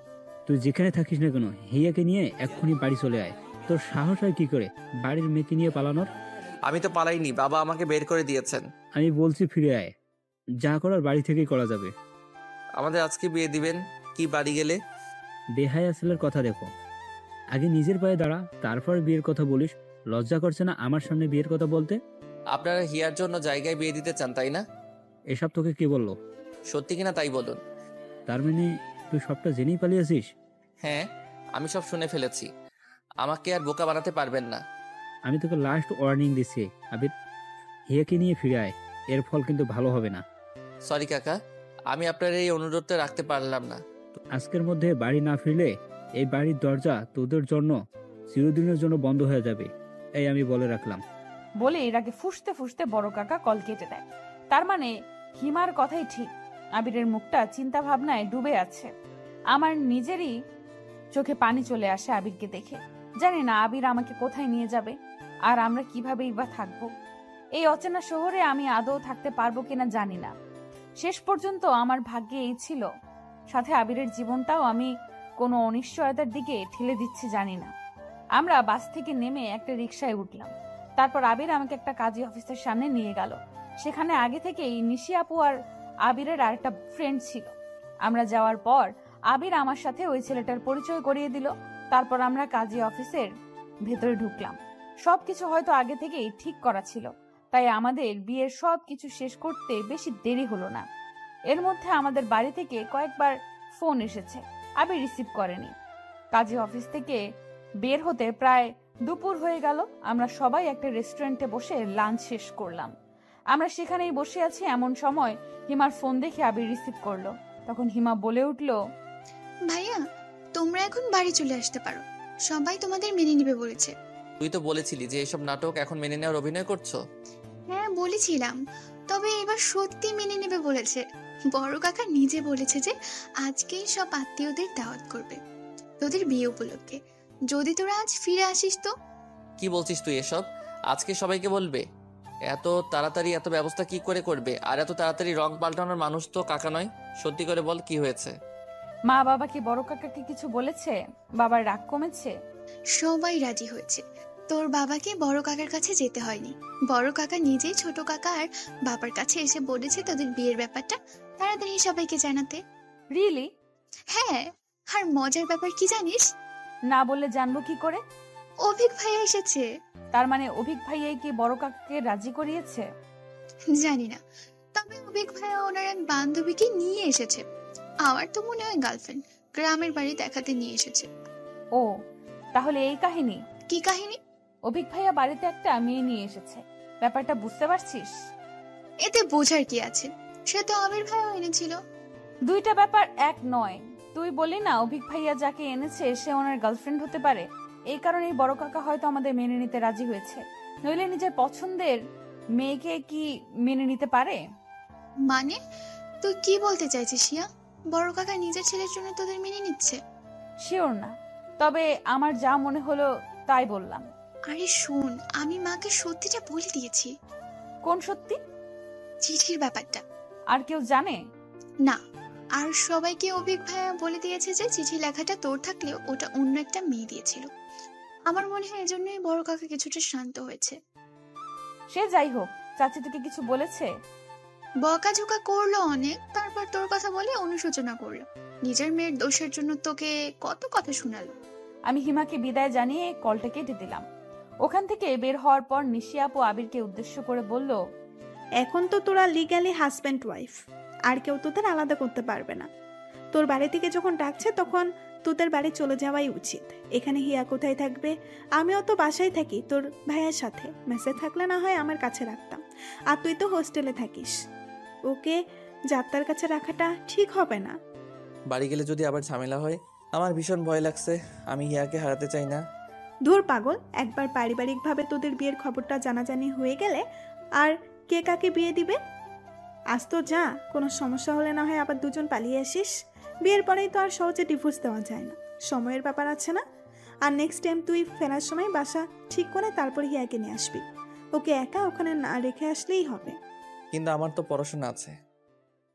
তুই যেখানে থাকিস না কেন হিয়াকে নিয়ে এক্ষুনি বাড়ি চলে আয়। তোর সাহস হয় কি করে বাড়ির মেয়েকে নিয়ে পালানোর? আমি তো পালাইনি, বাবা আমাকে বের করে দিয়েছেন। আমি বলছি ফিরে আয়, যা করার বাড়ি থেকেই করা যাবে। আমাদের আজকে বিয়ে দিবেন কি বাড়ি গেলে? বেহায়া ছেলের কথা দেখো, আগে নিজের পায়ে দাঁড়া, তারপর বিয়ের কথা বলিস। লজ্জা করছে না আমার সামনে বিয়ের কথা বলতে? আপনারা হিয়ার জন্য জায়গায় বিয়ে দিতে চান, তাই না? এসব তোকে কে বললো? সত্যি কিনা তাই বলুন। তার মানে তুই সবটা জেনেই পালিয়েছিস? হ্যাঁ, আমি সব শুনে ফেলেছি। আমাকে আর বোকা বানাতে পারবেন না। আমি তোকে লাস্ট ওয়ার্নিং দিচ্ছি আবির, হিয়াকে নিয়ে ফিরে আয়, এর ফল কিন্তু ভালো হবে না। সরি কাকা, আমি আপনার এই অনুরোধটা রাখতে পারলাম না। আজকের মধ্যে বাড়ি না ফিরলে এই বাড়ির দরজা তোদের জন্য চিরদিনের জন্য বন্ধ হয়ে যাবে, এই আমি বলে রাখলাম। বলে এরাকে ফুসতে ফুসতে বড় কাকা কল কেটে দেয়। তার মানে হিমার কথাই ঠিক, আবিরের মুখটা চিন্তা ভাবনায় ডুবে আছে। আমার নিজেরই চোখে পানি চলে আসে আবিরকে দেখে। জানি না আবির আমাকে কোথায় নিয়ে যাবে, আর আমরা কিভাবেই বা থাকবো। এই অচেনা শহরে আমি আদৌ থাকতে পারবো কিনা জানি না। শেষ পর্যন্ত আমার ভাগ্যে এই ছিল, সাথে আবিরের জীবনটাও আমি কোনো অনিশ্চয়তার দিকে ঠেলে দিচ্ছি জানি না। আমরা বাস থেকে নেমে একটা রিকশায় উঠলাম। তারপর আবির আমাকে একটা কাজী অফিসের সামনে নিয়ে গেল। সেখানে আগে থেকেই নিশি আপু আর আবিরের আরেকটা ফ্রেন্ড ছিল। আমরা যাওয়ার পর আবির আমার সাথে ওই ছেলেটার পরিচয় করিয়ে দিল। তারপর আমরা কাজী অফিসের ভেতরে ঢুকলাম। সবকিছু হয়তো আগে থেকেই ঠিক করা ছিল, তাই আমাদের বিয়ের সবকিছু শেষ করতে বেশি দেরি হলো না। এর মধ্যে আমাদের বাড়ি থেকে কয়েকবার ফোন এসেছে, আবির রিসিভ করেনি। কাজী অফিস থেকে বের হতে প্রায় দুপুর হয়ে গেল। আমরা সবাই একটা রেস্টুরেন্টে বসে লাঞ্চ শেষ করলাম। আমরা সেখানেই বসে আছি, এমন সময় হিমার ফোন দেখে আবির রিসিভ করলো। তখন হিমা বলে উঠল, ভাইয়া তোমরা এখন বাড়ি চলে আসতে পারো, সবাই তোমাদের মেনে নিবে বলেছে। তুই তো বলেছিলি যে এসব নাটক এখন মেনে নেওয়ার অভিনয় করছো। হ্যাঁ বলেছিলাম, তবে এবার সত্যি মেনে নেবে বলেছে। বড় কাকা নিজে বলেছে যে আজকেই সব আত্মীয়দের দাওয়াত করবে তোদের বিয়ে উপলক্ষে। যদি তোরা আজ ফিরে আসিস তো। কি বলছিস তুই এসব? আজকে সবাইকে বলবে? এত তাড়াতাড়ি এত ব্যবস্থা কি করে করবে? আর এত তাড়াতাড়ি রং পাল্টানোর মানুষ তো কাকা নয়। সত্যি করে বল, কি হয়েছে? মা বাবা কি বড় কাকাকে কিছু বলেছে? বাবার রাগ কমেছে? সবাই রাজি হয়েছে। তোর বাবাকে বড় কাকার কাছে যেতে হয়নি। বড় কাকা নিজেই ছোট কাকা আর বাবার কাছে এসে বলেছে তোদের বিয়ের ব্যাপারটা তাড়াতাড়ি সবাইকে জানাতে। রিয়েলি? হ্যাঁ, আর মজার ব্যাপার কি জানিস? না বললে জানবো কি করে? অভিক ভাইয়া এসেছে। তার মানে অভিক ভাইয়াই কি বড় কাকাকে রাজি করিয়েছে? জানি না, তবে অভিক ভাইয়া ওনার এক বান্ধবীকে নিয়ে এসেছে। আমার তো মনে হয় গার্লফ্রেন্ড, গ্রামের বাড়ি দেখাতে নিয়ে এসেছে। ও, তাহলে এই কাহিনী? কি কাহিনী? অভিক ভাইয়া বাড়িতে একটা মেয়ে নিয়ে এসেছে, ব্যাপারটা বুঝতে পারছিস? এতে বোঝার কি আছে, সে তো আবির ভাইয়া এনেছিল। দুইটা ব্যাপার এক নয়। তুই বলি না অভিক ভাইয়া যাকে এনেছে সে ওনার গার্লফ্রেন্ড হতে পারে। এই কারণেই বড় কাকা হয়তো আমাদের মেনে নিতে রাজি হয়েছে। নইলে নিজের পছন্দের মেয়েকে কি মেনে নিতে পারে? মানে তুই কি বলতে চাইছিস শিয়া? বড় কাকা নিজের ছেলের জন্য তোদের মেনে নিচ্ছে? শিওর না, তবে আমার যা মনে হলো তাই বললাম। আরে শোন, আমি মাকে সত্যিটা বলে দিয়েছি। কোন সত্যি? চিঠির ব্যাপারটা। আর কেউ জানে না, আর সবাইকে অভিক ভাইয়া বলে দিয়েছে যে চিঠি লেখাটা তোর থাকলেও ওটা অন্য একটা মেয়ে দিয়েছিল। আমার মনে হয় এজন্যই বড় কাকা কিছুটা শান্ত হয়েছে। সে যাই হোক, চাচি তোকে কিছু বলেছে? বকাঝোকা করলো অনেক, তারপর তোর কথা বলে অনুশোচনা করলো। নিজের মেয়ের দোষের জন্য তোকে কত কথা শোনালো। আমি হিমাকে বিদায় জানিয়ে কলটা কেটে দিলাম। ওখান থেকে বের হওয়ার পর নিশি আপু আবিরকে উদ্দেশ্য করে বলল, এখন তো তোরা লিগ্যালি হাজব্যান্ড ওয়াইফ, আর কেউ তোদের আলাদা করতে পারবে না। তোর বাড়ি থেকে যখন ডাকছে তখন তোদের বাড়ি চলে যাওয়াই উচিত। এখানে হিয়া কোথায় থাকবে? আমিও তো বাসায় থাকি তোর ভাইয়ের সাথে, মেসে থাকলে না হয় আমার কাছে রাখতাম। আর তুই তো হোস্টেলে থাকিস, ওকে যাত্রার কাছে রাখাটা ঠিক হবে না। বাড়ি গেলে যদি আবার ঝামেলা হয়, আমার ভীষণ ভয় লাগছে। আমি হিয়াকে হারাতে চাই না। ধুর পাগল, একবার পারিবারিকভাবে তোদের বিয়ের খবরটা জানাজানি হয়ে গেলে আর কে কাকে বিয়ে দিবে? আজ তো যা, কোনো সমস্যা হলে না হয় আবার দুজন পালিয়ে আসিস। বিয়ের পরেই তো আর সহজে ডিভোর্স দেওয়া যায় না, সময়ের ব্যাপার আছে না। আর নেক্সট টাইম তুই ফেরার সময় বাসা ঠিক করে তারপর হিয়াকে নিয়ে আসবি। ওকে একা ওখানে না রেখে আসলেই হবে। কিন্তু আমার তো পড়াশোনা আছে,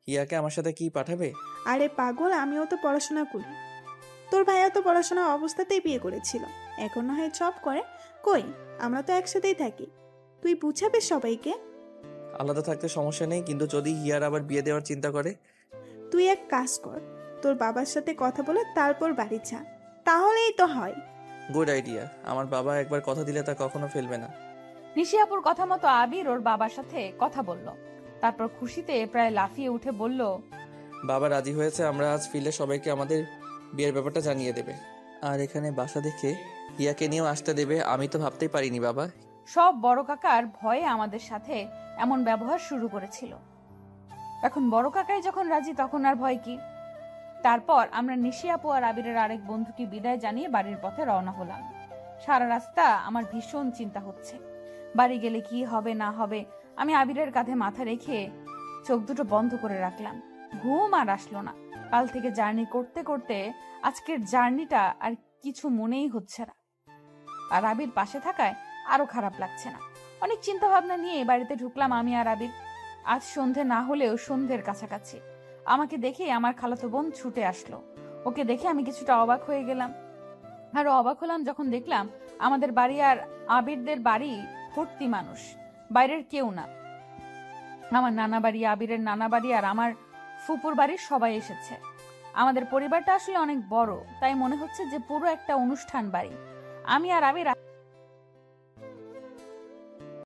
হিয়াকে আমার সাথে কি পাঠাবে? আরে পাগল, আমিও তো পড়াশোনা করি। তোর ভাইয়া তো পড়াশোনা অবস্থাতেই বিয়ে করেছিল, এখন না হয় জব করে। কই, আমরা তো একসাথেই থাকি। তুই বুঝাবে সবাইকে। আলাদা থাকতে সমস্যা নেই, কিন্তু যদি হিয়ার আবার বিয়ে দেওয়ার চিন্তা করে? তুই এক কাজ কর, তোর বাবার সাথে কথা বলে তারপর বাড়ি যা, তাহলেই তো হয়। Good idea. আমার বাবা একবার কথা দিলে তা কখনো ফেলবে না। নিশি আপুর কথা মতো আবির ওর বাবার সাথে কথা বলল। তারপর খুশিতে প্রায় লাফিয়ে উঠে বলল, বাবা রাজি হয়েছে, আমরা আজ ফিরলে সবাইকে আমাদের বিয়ের ব্যাপারটা জানিয়ে দেবে। আর এখানে বাসা দেখে হিয়াকে নিয়েও আসতে দেবে। আমি তো ভাবতেই পারিনি বাবা। সব বড় কাকার ভয়ে আমাদের সাথে এমন ব্যবহার শুরু করেছিল। এখন বড় কাকাই যখন রাজি তখন আর ভয় কি। তারপর আমরা নিশি আপু আর আবিরের আরেক বন্ধুকে বিদায় জানিয়ে বাড়ির পথে রওনা হলাম। সারা রাস্তা আমার ভীষণ চিন্তা হচ্ছে, বাড়ি গেলে কি হবে না হবে। আমি আবিরের কাঁধে মাথা রেখে চোখ দুটো বন্ধ করে রাখলাম। ঘুম আর আসলো না। কাল থেকে জার্নি করতে করতে আজকের জার্নিটা আর কিছু মনেই হচ্ছে না। আর আবির পাশে থাকায় আরো খারাপ লাগছে না। অনেক চিন্তা ভাবনা নিয়ে বাড়িতে ঢুকলাম আমি আর আবির। আজ সন্ধে না হলেও সন্ধ্যের কাছাকাছি। আমাকে দেখে আমার খালাতো বোন ছুটে আসলো। ওকে দেখে আমি কিছুটা অবাক হয়ে গেলাম। আরো অবাক হলাম যখন দেখলাম আমাদের বাড়ি আর আবিরদের বাড়ি ভর্তি মানুষ, বাইরের কেউ না। আমার নানা বাড়ি, আবিরের নানা বাড়ি আর আমার ফুপুর বাড়ির সবাই এসেছে। আমাদের পরিবারটা আসলে অনেক বড়, তাই মনে হচ্ছে যে পুরো একটা অনুষ্ঠান বাড়ি। আমি আর আবির